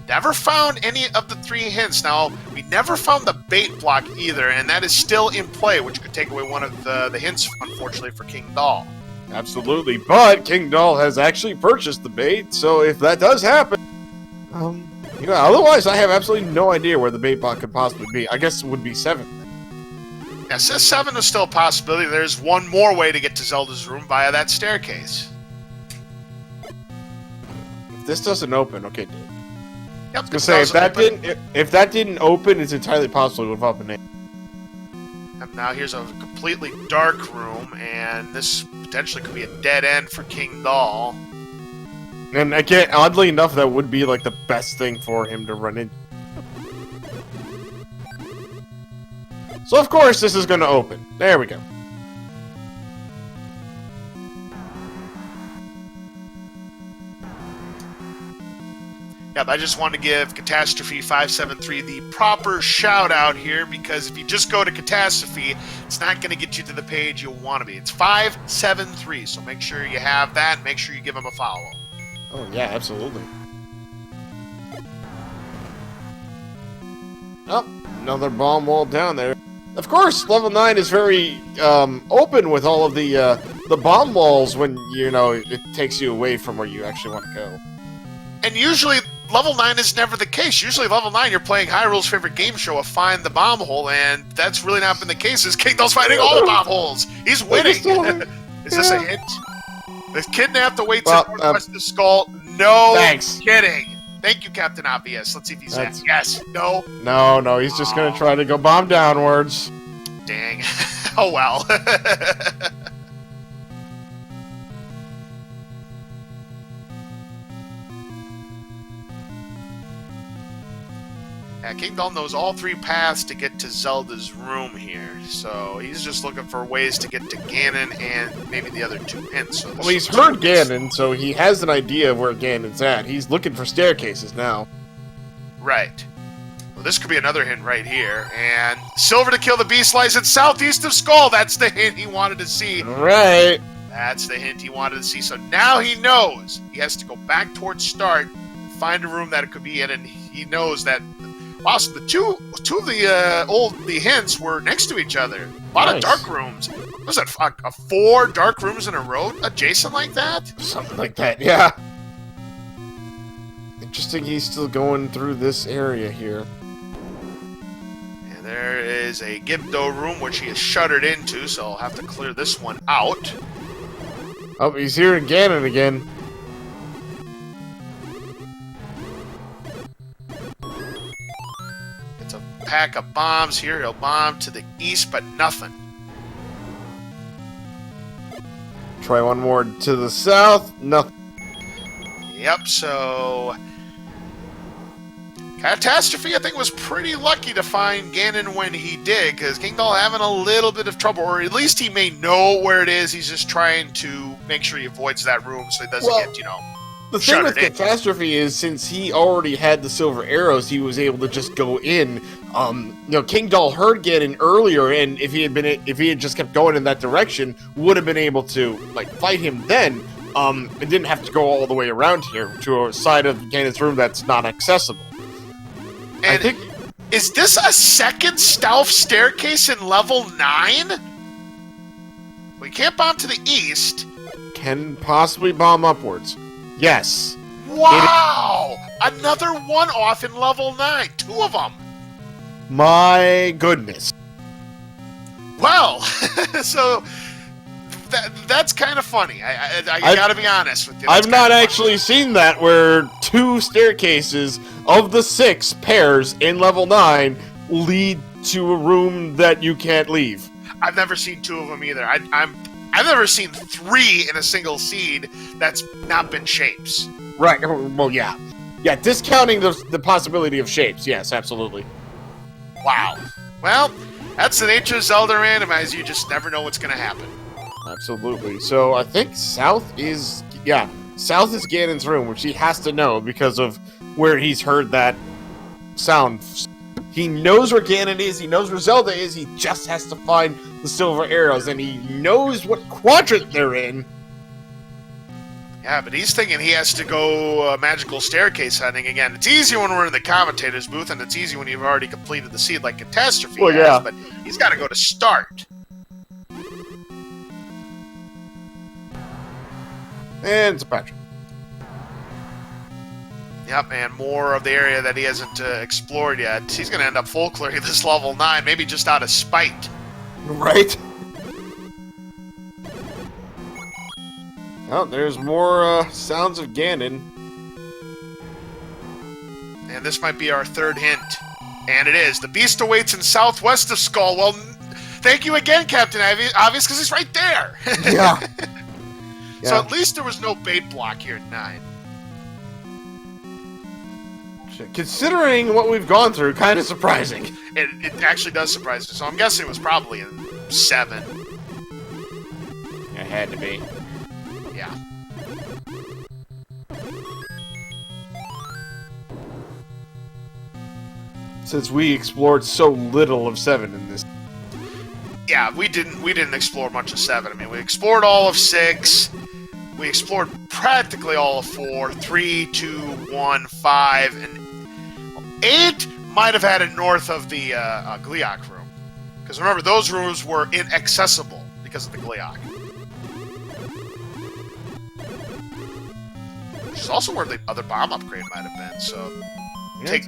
[SPEAKER 1] never found any of the 3 hints. Now, we never found the bait block either, and that is still in play, which could take away one of the hints, unfortunately, for Kingdahl.
[SPEAKER 2] Absolutely, but Kingdahl has actually purchased the bait, so if that does happen, otherwise I have absolutely no idea where the bait block could possibly be. I guess it would be 7.
[SPEAKER 1] Yeah, so 7 is still a possibility. There's one more way to get to Zelda's room via that staircase.
[SPEAKER 2] If this doesn't open, okay, dude.
[SPEAKER 1] Yep,
[SPEAKER 2] I was gonna say, if that didn't open, it's entirely possible it would have opened.
[SPEAKER 1] And now here's a completely dark room, and this potentially could be a dead end for Kingdahl.
[SPEAKER 2] And again, oddly enough, that would be like the best thing for him to run into. So of course this is gonna open. There we go.
[SPEAKER 1] Yep, I just want to give Catastrophe 573 the proper shout out here, because if you just go to Catastrophe, it's not going to get you to the page you want to be. It's 573, so make sure you have that. Make sure you give him a follow.
[SPEAKER 2] Oh yeah, absolutely. Oh, another bomb wall down there. Of course, level 9 is very open with all of the bomb walls when, it takes you away from where you actually want to go.
[SPEAKER 1] And usually, level 9 is never the case. Usually, level 9, you're playing Hyrule's favorite game show of Find the Bomb Hole, and that's really not been the case. As Kingdahl's finding all the bomb holes. He's winning. Is this a hint? The kidnapped awaits at northwest of the skull. No
[SPEAKER 2] thanks.
[SPEAKER 1] Kidding. Thank you, Captain Obvious. Let's see if he's at. Yes. No.
[SPEAKER 2] No, he's just going to try to go bomb downwards.
[SPEAKER 1] Dang. Oh, well. Yeah, Kingdahl knows all 3 paths to get to Zelda's room here, so he's just looking for ways to get to Ganon and maybe the other 2 hints. So
[SPEAKER 2] well, he's heard Ganon, so he has an idea of where Ganon's at. He's looking for staircases now.
[SPEAKER 1] Right. Well, this could be another hint right here. And silver to kill the beast lies in southeast of Skull. That's the hint he wanted to see.
[SPEAKER 2] Right.
[SPEAKER 1] That's the hint he wanted to see. So now he knows he has to go back towards start and find a room that it could be in, and he knows that. Wow, so the two of the hints were next to each other. A lot of dark rooms. Was that 4 dark rooms in a row adjacent like that?
[SPEAKER 2] Something like that, yeah. Interesting, he's still going through this area here.
[SPEAKER 1] And there is a Gibdo room which he is shuttered into, so I'll have to clear this one out.
[SPEAKER 2] Oh, he's hearing Ganon again.
[SPEAKER 1] Pack of bombs here. He'll bomb to the east, but nothing.
[SPEAKER 2] Try one more to the south. Nothing.
[SPEAKER 1] Yep, so Catastrophe, I think, was pretty lucky to find Ganon when he did, because Kingdahl having a little bit of trouble, or at least he may know where it is. He's just trying to make sure he avoids that room so he doesn't get,
[SPEAKER 2] The thing with Catastrophe is, since he already had the silver arrows, he was able to just go in. Kingdahl heard Ganon earlier, and if he had just kept going in that direction, would have been able to fight him then. And didn't have to go all the way around here to a side of Ganon's room that's not accessible.
[SPEAKER 1] And is this a second stealth staircase in level 9? We can't bomb to the east.
[SPEAKER 2] Can possibly bomb upwards. Yes.
[SPEAKER 1] Wow! Another one-off in level 9. 2 of them.
[SPEAKER 2] My goodness.
[SPEAKER 1] Well, so That's kind of funny. I gotta be honest with you.
[SPEAKER 2] I've not actually seen that where 2 staircases of the 6 pairs in level 9 lead to a room that you can't leave.
[SPEAKER 1] I've never seen 2 of them either. I've never seen 3 in a single seed that's not been shapes.
[SPEAKER 2] Right. Well, yeah. Yeah, discounting the possibility of shapes. Yes, absolutely.
[SPEAKER 1] Wow. Well, that's the nature of Zelda Randomizer. You just never know what's going to happen.
[SPEAKER 2] Absolutely. So I think south is Ganon's room, which he has to know because of where he's heard that sound. He knows where Ganon is, he knows where Zelda is, he just has to find the silver arrows, and he knows what quadrant they're in.
[SPEAKER 1] Yeah, but he's thinking he has to go magical staircase hunting again. It's easy when we're in the commentator's booth, and it's easy when you've already completed the seed like Catastrophe has,
[SPEAKER 2] yeah.
[SPEAKER 1] But he's got to go to start.
[SPEAKER 2] And it's a patch.
[SPEAKER 1] Yep, and more of the area that he hasn't explored yet. He's going to end up full clearing this level 9, maybe just out of spite.
[SPEAKER 2] Right? Oh, there's more sounds of Ganon.
[SPEAKER 1] And this might be our 3rd hint. And it is. The beast awaits in southwest of Skull. Well, thank you again, Captain Obvious, because he's right there.
[SPEAKER 2] Yeah.
[SPEAKER 1] So at least there was no bait block here at 9.
[SPEAKER 2] Considering what we've gone through, kind of surprising.
[SPEAKER 1] It actually does surprise me. So I'm guessing it was probably in 7.
[SPEAKER 2] It had to be.
[SPEAKER 1] Yeah.
[SPEAKER 2] Since we explored so little of 7 in this.
[SPEAKER 1] Yeah, we didn't explore much of 7. I mean, we explored all of 6. We explored practically all of 4, 3, 2, 1, 5, and 8 might have had it north of the Gliok room. Because remember, those rooms were inaccessible because of the Gliok. Which is also where the other bomb upgrade might have been, so
[SPEAKER 2] Yeah,
[SPEAKER 1] take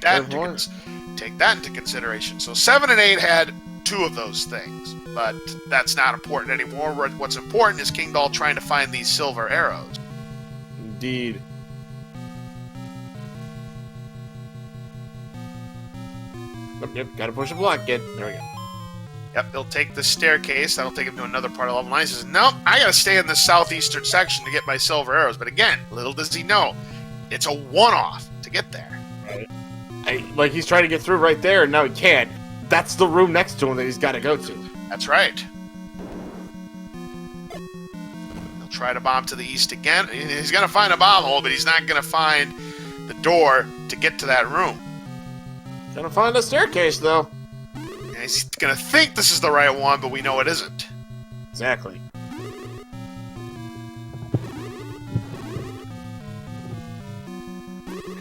[SPEAKER 1] that into consideration. So 7 and 8 had 2 of those things, but that's not important anymore. What's important is Kingdahl trying to find these silver arrows.
[SPEAKER 2] Indeed. Yep, gotta push a block, kid. There we go.
[SPEAKER 1] Yep, he'll take the staircase. That'll take him to another part of level 9. He says, nope, I gotta stay in the southeastern section to get my silver arrows. But again, little does he know, it's a one-off to get there.
[SPEAKER 2] Right. Like, he's trying to get through right there, and now he can't. That's the room next to him that he's gotta go to.
[SPEAKER 1] That's right. He'll try to bomb to the east again. He's gonna find a bomb hole, but he's not gonna find the door to get to that room.
[SPEAKER 2] Gonna find a staircase, though.
[SPEAKER 1] And he's gonna think this is the right one, but we know it isn't.
[SPEAKER 2] Exactly.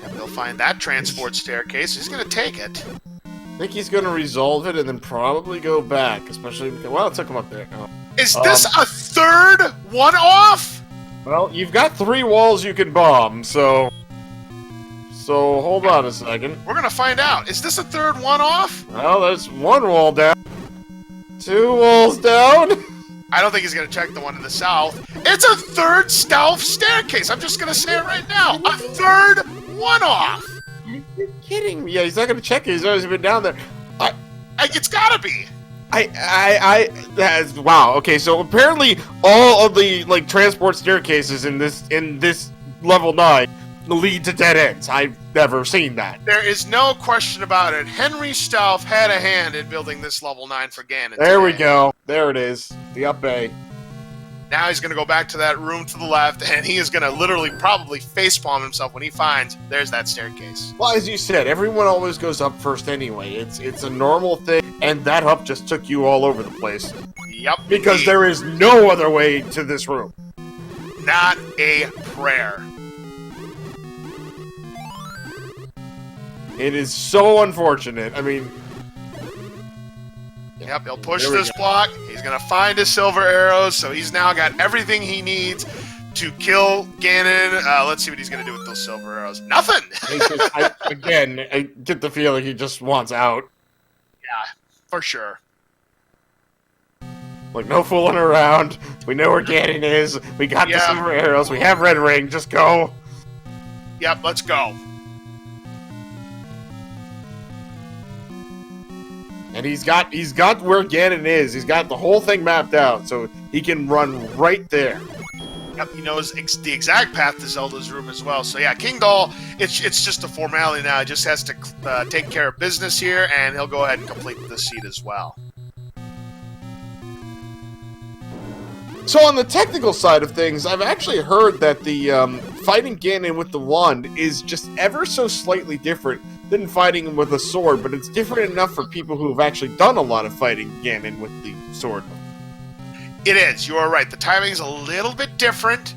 [SPEAKER 1] And he'll find that transport staircase. He's gonna take it.
[SPEAKER 2] I think he's gonna resolve it and then probably go back, especially because, well, it took him up there. Oh.
[SPEAKER 1] Is this a third one-off?
[SPEAKER 2] Well, you've got 3 walls you can bomb, so hold on a second.
[SPEAKER 1] We're gonna find out. Is this a third one-off?
[SPEAKER 2] Well, there's 1 wall down. 2 walls down.
[SPEAKER 1] I don't think he's gonna check the one to the south. It's a third stealth staircase. I'm just gonna say it right now. A third one-off.
[SPEAKER 2] You're kidding me. Yeah, he's not gonna check it. He's always been down there.
[SPEAKER 1] It's gotta be.
[SPEAKER 2] Wow. Okay, so apparently all of the transport staircases in this level 9 lead to dead ends. I've never seen that.
[SPEAKER 1] There is no question about it. Henry Stauff had a hand in building this level 9 for Ganon.
[SPEAKER 2] There we go. There it is. The up A.
[SPEAKER 1] Now he's going to go back to that room to the left, and he is going to literally probably facepalm himself when he finds there's that staircase.
[SPEAKER 2] Well, as you said, everyone always goes up first anyway. It's a normal thing, and that up just took you all over the place.
[SPEAKER 1] Yep.
[SPEAKER 2] Because there is no other way to this room.
[SPEAKER 1] Not a prayer.
[SPEAKER 2] It is so unfortunate. I mean...
[SPEAKER 1] Yep, he'll push this block. He's going to find his silver arrows, so he's now got everything he needs to kill Ganon. Let's see what he's going to do with those silver arrows. Nothing!
[SPEAKER 2] I get the feeling he just wants out.
[SPEAKER 1] Yeah, for sure.
[SPEAKER 2] Like, no fooling around. We know where Ganon is. We got the silver arrows. We have Red Ring. Just go.
[SPEAKER 1] Yep, let's go.
[SPEAKER 2] And he's got where Ganon is. He's got the whole thing mapped out, so he can run right there.
[SPEAKER 1] Yep, he knows the exact path to Zelda's room as well. So yeah, Kingdahl, it's just a formality now. He just has to take care of business here, and he'll go ahead and complete the seed as well.
[SPEAKER 2] So on the technical side of things, I've actually heard that the fighting Ganon with the wand is just ever so slightly different than fighting him with a sword, but it's different enough for people who have actually done a lot of fighting Ganon with the sword.
[SPEAKER 1] It is. You are right. The timing is a little bit different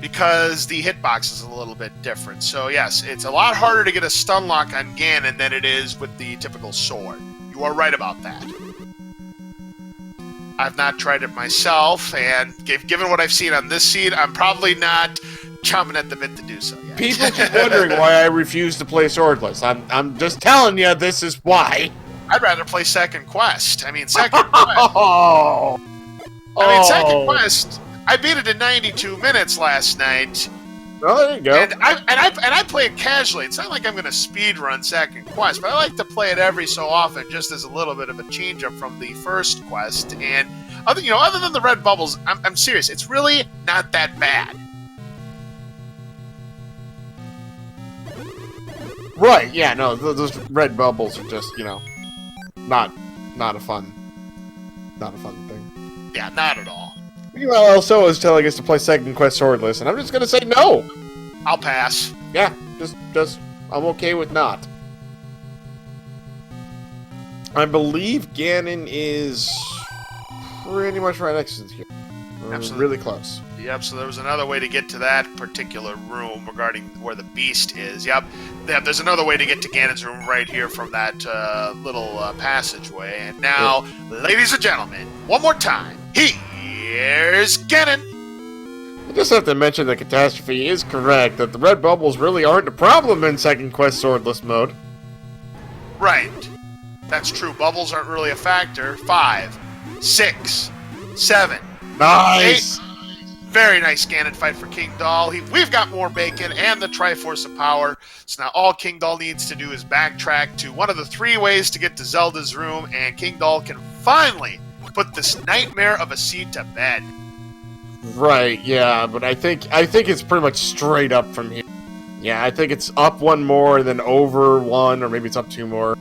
[SPEAKER 1] because the hitbox is a little bit different. So yes, it's a lot harder to get a stun lock on Ganon than it is with the typical sword. You are right about that. I've not tried it myself, and given what I've seen on this seed, I'm probably not chomping at the bit to do so yet.
[SPEAKER 2] People keep wondering why I refuse to play swordless. I'm just telling you, this is why.
[SPEAKER 1] I'd rather play Second Quest. I mean, Second Quest. Second Quest. I beat it in 92 minutes last night.
[SPEAKER 2] Oh, there you go.
[SPEAKER 1] And I play it casually. It's not like I'm going to speed run Second Quest, but I like to play it every so often, just as a little bit of a change up from the first quest. And other than the red bubbles, I'm serious. It's really not that bad.
[SPEAKER 2] Right? Yeah. No, those red bubbles are just not a fun thing.
[SPEAKER 1] Yeah, not at all.
[SPEAKER 2] Meanwhile, Elso is telling us to play Second Quest swordless, and I'm just gonna say no.
[SPEAKER 1] I'll pass.
[SPEAKER 2] Yeah, just I'm okay with not. I believe Ganon is pretty much right next to here.
[SPEAKER 1] Absolutely.
[SPEAKER 2] Really close.
[SPEAKER 1] Yep, so there was another way to get to that particular room regarding where the beast is. Yep, there's another way to get to Ganon's room right here from that little passageway. And now, ladies and gentlemen, one more time, here's Ganon!
[SPEAKER 2] I just have to mention that Catastrophe is correct, that the red bubbles really aren't a problem in Second Quest swordless mode.
[SPEAKER 1] Right. That's true. Bubbles aren't really a factor. 5, 6, 7,
[SPEAKER 2] Nice!
[SPEAKER 1] 8. Very nice Ganon fight for Kingdahl. We've got more bacon and the Triforce of Power. So now all Kingdahl needs to do is backtrack to one of the 3 ways to get to Zelda's room, and Kingdahl can finally put this nightmare of a seed to bed.
[SPEAKER 2] Right, yeah, but I think it's pretty much straight up from here. Yeah, I think it's up 1 more, then over 1, or maybe it's up 2 more.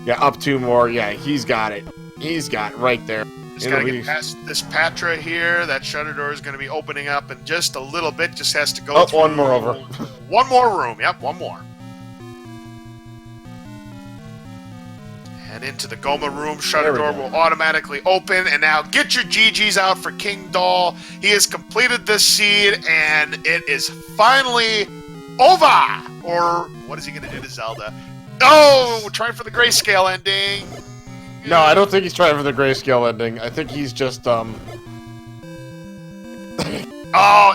[SPEAKER 2] Yeah, up 2 more. Yeah, he's got it. He's got it right there.
[SPEAKER 1] Just gotta get past this Patra here. That shutter door is going to be opening up in just a little bit. Just has to go through
[SPEAKER 2] 1 more over.
[SPEAKER 1] 1 more room. Yep, 1 more. And into the Goma room. Shutter door will automatically open. And now get your GGs out for Kingdahl. He has completed this seed, and it is finally over. Or what is he going to do to Zelda? Oh, we're trying for the grayscale ending.
[SPEAKER 2] No, I don't think he's trying for the grayscale ending. I think he's just,
[SPEAKER 1] Oh,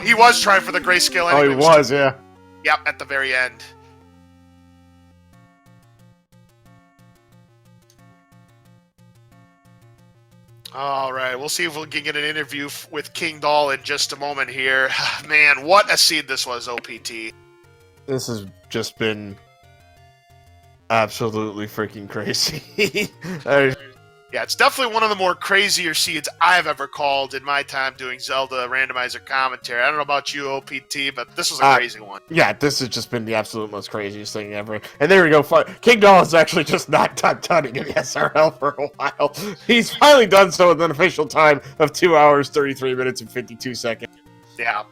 [SPEAKER 1] he was trying for the grayscale ending.
[SPEAKER 2] Oh, he was, yeah.
[SPEAKER 1] Yep, at the very end. All right, we'll see if we can get an interview with Kingdahl in just a moment here. Man, what a seed this was, OPT.
[SPEAKER 2] This has just been absolutely freaking crazy.
[SPEAKER 1] Yeah, it's definitely one of the more crazier seeds I've ever called in my time doing Zelda Randomizer commentary. I don't know about you, OPT, but this was a crazy one.
[SPEAKER 2] Yeah, this has just been the absolute most craziest thing ever. And there we go. Kingdahl is actually just not done in SRL for a while. He's finally done so with an official time of 2 hours, 33 minutes, and 52 seconds.
[SPEAKER 1] Yeah.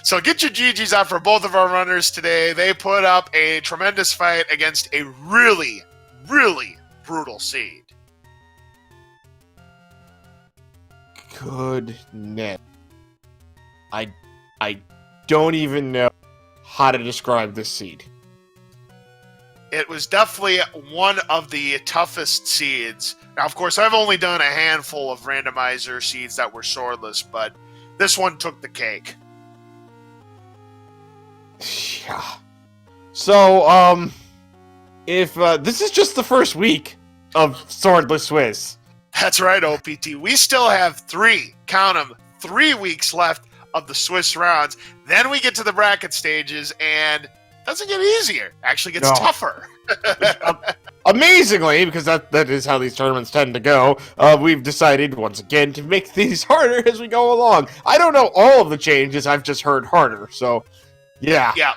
[SPEAKER 1] So get your GGs out for both of our runners today. They put up a tremendous fight against a really, really brutal seed.
[SPEAKER 2] Goodness. I don't even know how to describe this seed.
[SPEAKER 1] It was definitely one of the toughest seeds. Now, of course, I've only done a handful of randomizer seeds that were swordless, but this one took the cake.
[SPEAKER 2] Yeah. So, if this is just the first week of Swordless Swiss,
[SPEAKER 1] That's right, OPT. We still have 3, count them, 3 weeks left of the Swiss rounds. Then we get to the bracket stages, and it doesn't get easier. Actually gets tougher.
[SPEAKER 2] Amazingly, because that is how these tournaments tend to go, we've decided once again to make these harder as we go along. I don't know all of the changes, I've just heard harder, so yeah.
[SPEAKER 1] Yeah.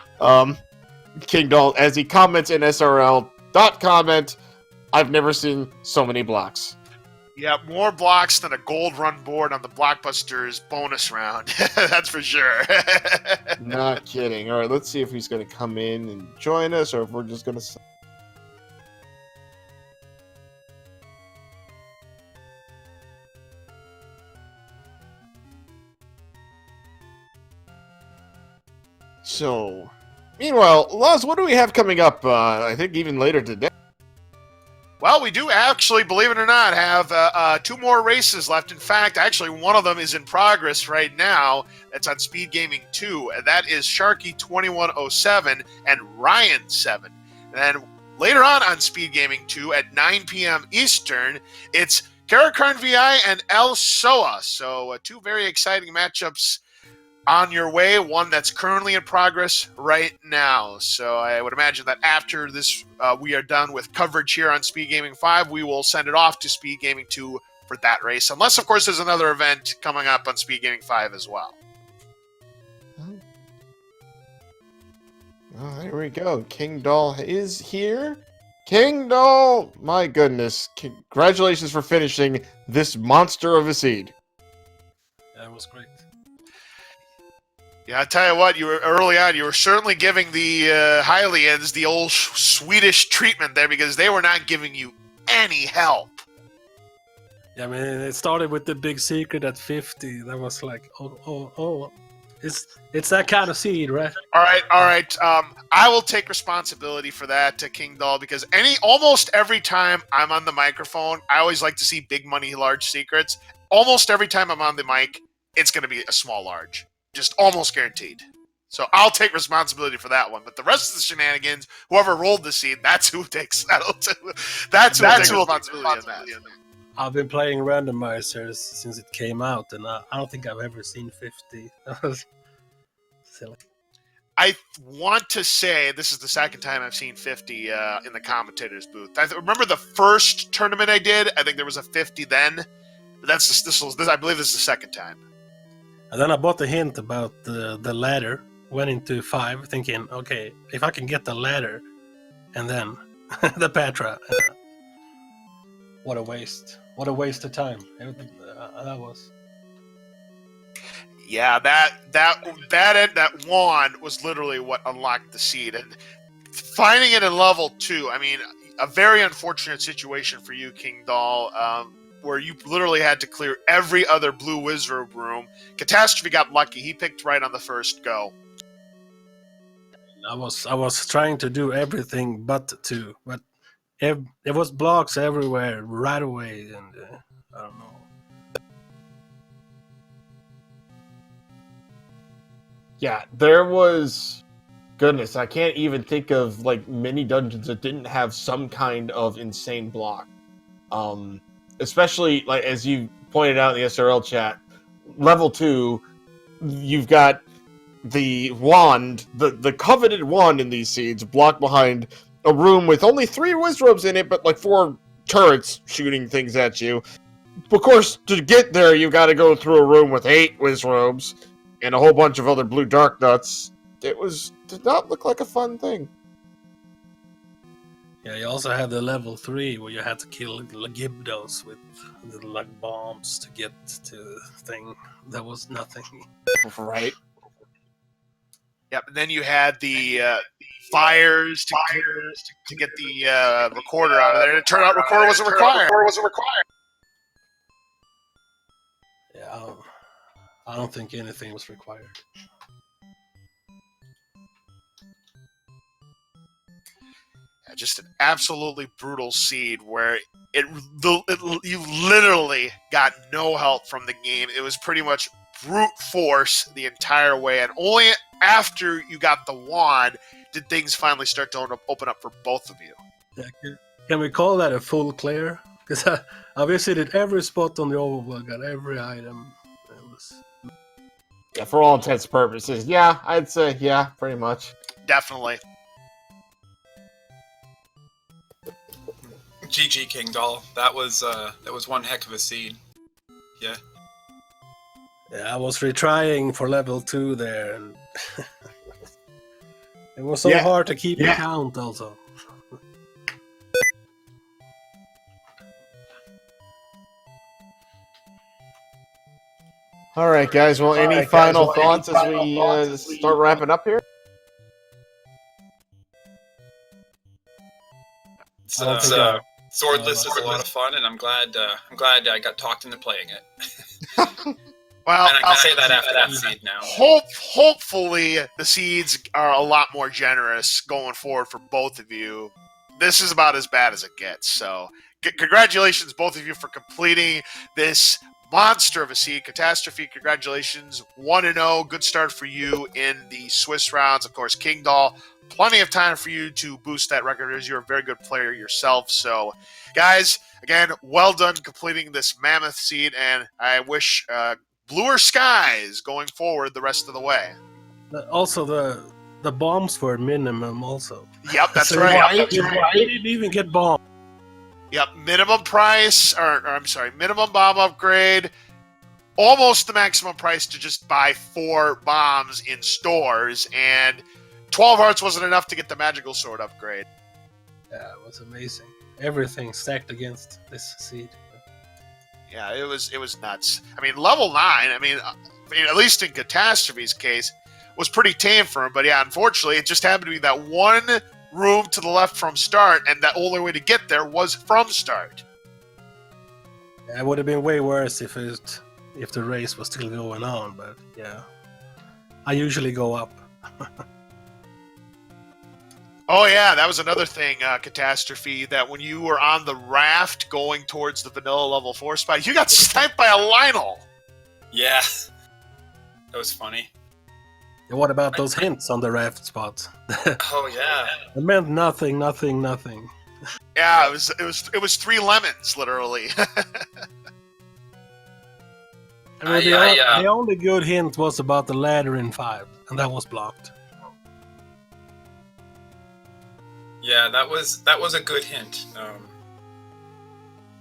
[SPEAKER 2] Kingdahl, as he comments in SRL.comment, I've never seen so many blocks.
[SPEAKER 1] Yeah, more blocks than a gold run board on the Blockbusters bonus round. That's for sure.
[SPEAKER 2] Not kidding. All right, let's see if he's going to come in and join us, or if we're just going to... So, meanwhile, Laz, what do we have coming up, I think even later today?
[SPEAKER 1] Well, we do actually, believe it or not, have 2 more races left. In fact, actually, one of them is in progress right now. That's on Speed Gaming 2, and that is Sharky 2107 and Ryan 7. And then later on Speed Gaming 2 at 9 p.m. Eastern, it's Karakarn VI and El Soa. So 2 very exciting matchups on your way, one that's currently in progress right now. So I would imagine that after this, we are done with coverage here on Speed Gaming 5, we will send it off to Speed Gaming 2 for that race. Unless, of course, there's another event coming up on Speed Gaming 5 as well.
[SPEAKER 2] Oh, there we go. Kingdahl is here. Kingdahl! My goodness. Congratulations for finishing this monster of a seed.
[SPEAKER 4] That was great.
[SPEAKER 1] Yeah, I tell you what, you were early on. You were certainly giving the Hylians the old Swedish treatment there, because they were not giving you any help.
[SPEAKER 4] Yeah, I mean, it started with the big secret at 50. That was like, oh, it's that kind of seed, right?
[SPEAKER 1] All right. I will take responsibility for that to Kingdahl, because almost every time I'm on the microphone, I always like to see big money, large secrets. Almost every time I'm on the mic, it's going to be a small, large. Just almost guaranteed. So I'll take responsibility for that one. But the rest of the shenanigans, whoever rolled the seed, that's who takes responsibility on that.
[SPEAKER 4] I've been playing randomizers since it came out, and I don't think I've ever seen 50. That was silly.
[SPEAKER 1] I want to say this is the second time I've seen 50 in the commentator's booth. I remember the first tournament I did. I think there was a 50 then. But I believe this is the second time.
[SPEAKER 4] And then I bought the hint about the ladder, went into 5, thinking, okay, if I can get the ladder, and then the Patra. What a waste. What a waste of time. That was.
[SPEAKER 1] Yeah, that wand was literally what unlocked the seed. And finding it in level 2, I mean, a very unfortunate situation for you, Kingdahl, where you literally had to clear every other blue wizard room. Catastrophe got lucky. He picked right on the first go.
[SPEAKER 4] I was trying to do everything but 2, but there was blocks everywhere right away, and I don't know.
[SPEAKER 2] Yeah, there was... Goodness, I can't even think of, like, many dungeons that didn't have some kind of insane block. Especially, like, as you pointed out in the SRL chat, level 2, you've got the wand, the coveted wand in these seeds, blocked behind a room with only 3 wizrobes in it, but like 4 turrets shooting things at you. Of course, to get there, you've got to go through a room with 8 wizrobes and a whole bunch of other blue dark nuts. Did not look like a fun thing.
[SPEAKER 4] Yeah, you also had the level 3 where you had to kill little Gibdos with little like bombs to get to the thing. That was nothing.
[SPEAKER 2] Right.
[SPEAKER 1] Yep, and then you had the fires to get the recorder out of there, and it turned out recorder wasn't required.
[SPEAKER 4] Yeah, I don't think anything was required.
[SPEAKER 1] Just an absolutely brutal seed where you literally got no help from the game. It was pretty much brute force the entire way, and only after you got the wand did things finally start to open up for both of you.
[SPEAKER 4] Yeah, can we call that a full clear Because I visited every spot on the overworld, got every item. It was
[SPEAKER 2] Yeah, for all intents and purposes, yeah, I'd say yeah, pretty much.
[SPEAKER 1] Definitely.
[SPEAKER 3] GG Kingdahl. That was one heck of a seed. Yeah.
[SPEAKER 4] Yeah, I was retrying for level 2 there, and it was so
[SPEAKER 2] Yeah.
[SPEAKER 4] hard to keep count also.
[SPEAKER 2] All right, guys. Well, any final thoughts as we start wrapping up here?
[SPEAKER 3] Swordless is a lot of fun, and I'm glad I got talked into playing it.
[SPEAKER 1] Well,
[SPEAKER 3] And I can say that after that seed now.
[SPEAKER 1] Hopefully, the seeds are a lot more generous going forward for both of you. This is about as bad as it gets. So, congratulations, both of you, for completing this monster of a seed. Catastrophe, congratulations. 1-0. Good start for you in the Swiss rounds. Of course, Kingdahl, plenty of time for you to boost that record as you're a very good player yourself. So, guys, again, well done completing this mammoth seed, and I wish bluer skies going forward the rest of the way.
[SPEAKER 4] Also, the bombs were minimum also.
[SPEAKER 1] Yep, that's
[SPEAKER 4] So
[SPEAKER 1] right.
[SPEAKER 4] You didn't even get bombed.
[SPEAKER 1] Yep, minimum price, or I'm sorry, minimum bomb upgrade, almost the maximum price to just buy 4 bombs in stores, and 12 hearts wasn't enough to get the magical sword upgrade.
[SPEAKER 4] Yeah, it was amazing. Everything stacked against this seed.
[SPEAKER 1] Yeah, it was nuts. I mean, level 9, I mean, at least in Catastrophe's case, was pretty tame for him, but yeah, unfortunately, it just happened to be that one room to the left from start, and the only way to get there was from start.
[SPEAKER 4] Yeah, it would have been way worse if the race was still going on, but yeah. I usually go up.
[SPEAKER 1] Oh yeah, that was another thing, Catastrophe, that when you were on the raft going towards the vanilla level 4 spot, you got sniped by a Lionel.
[SPEAKER 3] Yeah. That was funny.
[SPEAKER 4] And what about those hints on the raft spots?
[SPEAKER 3] Oh yeah.
[SPEAKER 4] It meant nothing.
[SPEAKER 1] Yeah, it was 3 lemons, literally.
[SPEAKER 4] I mean, the only good hint was about the ladder in 5, and that was blocked.
[SPEAKER 3] Yeah, that was a good hint.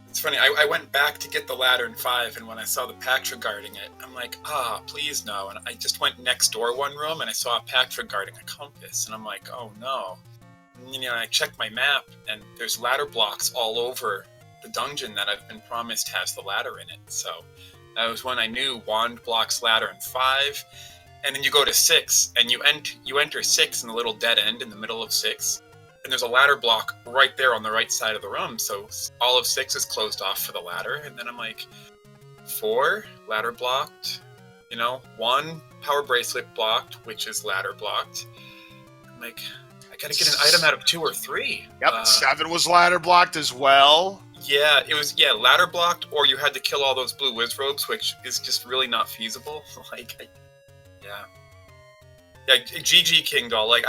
[SPEAKER 3] It's funny, I went back to get the ladder in 5, and when I saw the Pactra guarding it, I'm like, please no. And I just went next door one room, and I saw a Pactra guarding a compass, and I'm like, oh no. And, I checked my map, and there's ladder blocks all over the dungeon that I've been promised has the ladder in it. So that was when I knew wand blocks ladder in 5, and then you go to 6, and you enter 6 in the little dead end in the middle of 6. And there's a ladder block right there on the right side of the room, so all of 6 is closed off for the ladder, and then I'm like, 4, ladder blocked, 1, power bracelet blocked, which is ladder blocked. I'm like, I gotta get an item out of 2 or 3.
[SPEAKER 1] Yep, 7 was ladder blocked as well.
[SPEAKER 3] Yeah, it was, ladder blocked, or you had to kill all those blue wizrobes, which is just really not feasible. Yeah, GG Kingdahl. Like,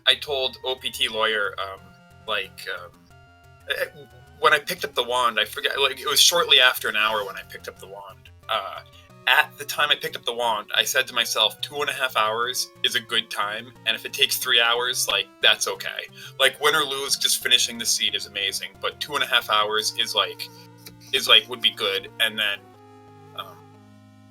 [SPEAKER 3] I told OPT Lawyer, when I picked up the wand, I forget, it was shortly after an hour when I picked up the wand. At the time I picked up the wand, I said to myself, 2.5 hours is a good time, and if it takes 3 hours, that's okay. Win or lose, just finishing the seed is amazing, but 2.5 hours is would be good. And then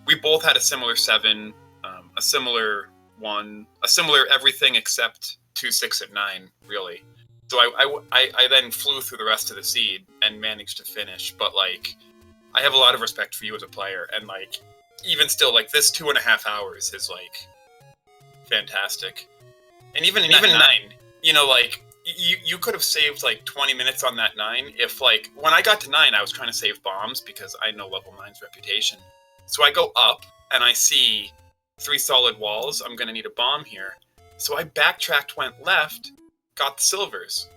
[SPEAKER 3] we both had a similar 7, a similar 1, a similar everything except 2, 6, and 9, really. So I then flew through the rest of the seed and managed to finish. But I have a lot of respect for you as a player, and even still, this 2.5 hours is fantastic. And even 9, you could have saved 20 minutes on that 9 if when I got to 9, I was trying to save bombs because I know level 9's reputation. So I go up and I see 3 solid walls. I'm gonna need a bomb here. So I backtracked, went left, got the silvers.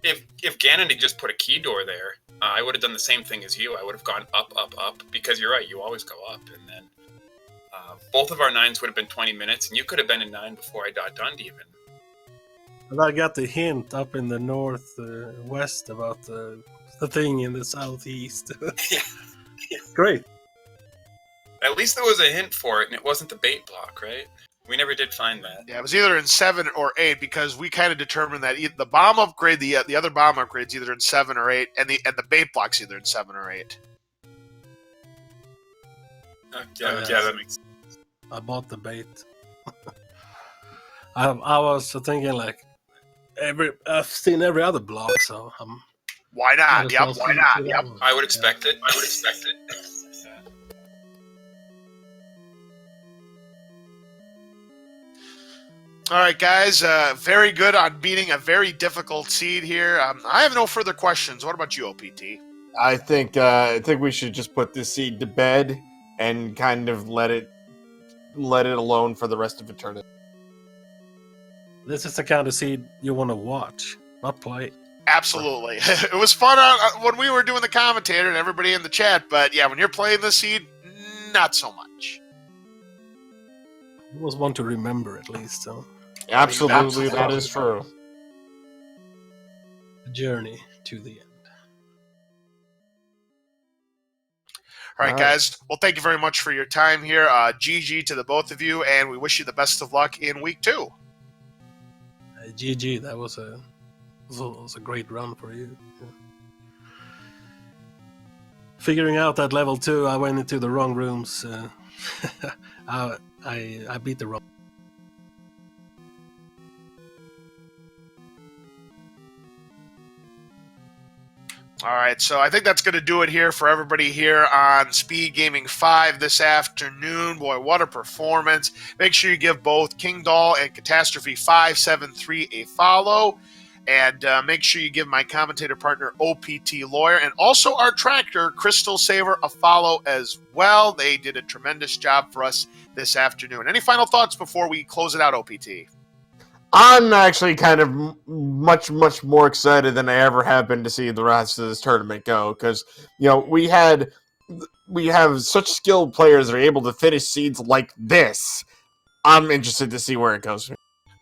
[SPEAKER 3] If Ganon had just put a key door there, I would have done the same thing as you. I would have gone up, because you're right, you always go up. And then both of our 9s would have been 20 minutes, and you could have been in 9 before I got done even.
[SPEAKER 4] And I got the hint up in the north west about the thing in the southeast.
[SPEAKER 3] Yeah.
[SPEAKER 4] Great.
[SPEAKER 3] At least there was a hint for it, and it wasn't the bait block, right? We never did find that.
[SPEAKER 1] Yeah, it was either in 7 or 8 because we kind of determined that the bomb upgrade, the other bomb upgrade's either in 7 or 8, and the bait block's either in 7 or 8.
[SPEAKER 3] Yeah, that makes sense.
[SPEAKER 4] I bought the bait. I was thinking like I've seen every other block, so I'm.
[SPEAKER 1] Why not?
[SPEAKER 4] might as
[SPEAKER 1] Yep,
[SPEAKER 4] well
[SPEAKER 1] why
[SPEAKER 4] see
[SPEAKER 1] not?
[SPEAKER 4] that
[SPEAKER 1] Yep.
[SPEAKER 4] one.
[SPEAKER 3] I would expect it. I would expect it.
[SPEAKER 1] All right, guys. Very good on beating a very difficult seed here. I have no further questions. What about you, OPT?
[SPEAKER 2] I think we should just put this seed to bed and kind of let it alone for the rest of eternity.
[SPEAKER 4] This is the kind of seed you want to watch, not play.
[SPEAKER 1] Absolutely. It was fun when we were doing the commentator and everybody in the chat, but yeah, when you're playing the seed, not so much.
[SPEAKER 4] It was one to remember at least. So
[SPEAKER 2] Absolutely, that is true.
[SPEAKER 4] a journey to the end.
[SPEAKER 1] All right,
[SPEAKER 2] All right.
[SPEAKER 1] guys. Well, thank you very much for your time here. GG to the both of you, and we wish you the best of luck in week 2.
[SPEAKER 4] GG, that was a great run for you. Yeah. Figuring out that level 2, I went into the wrong rooms. I beat the wrong.
[SPEAKER 1] All right, so I think that's going to do it here for everybody here on Speed Gaming 5 this afternoon. Boy, what a performance. Make sure you give both Kingdahl and Catastrophe 573 a follow. And make sure you give my commentator partner, OPT Lawyer, and also our tractor, Crystal Saver, a follow as well. They did a tremendous job for us this afternoon. Any final thoughts before we close it out, OPT?
[SPEAKER 2] I'm actually kind of much more excited than I ever have been to see the rest of this tournament go, because we have such skilled players that are able to finish seeds like this. I'm interested to see where it goes.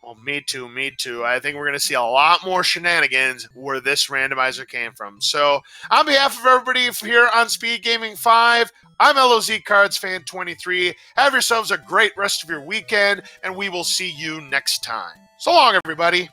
[SPEAKER 1] Well, me too. I think we're going to see a lot more shenanigans where this randomizer came from. So, on behalf of everybody here on Speed Gaming 5, I'm LOZ Cards Fan 23. Have yourselves a great rest of your weekend, and we will see you next time. So long, everybody.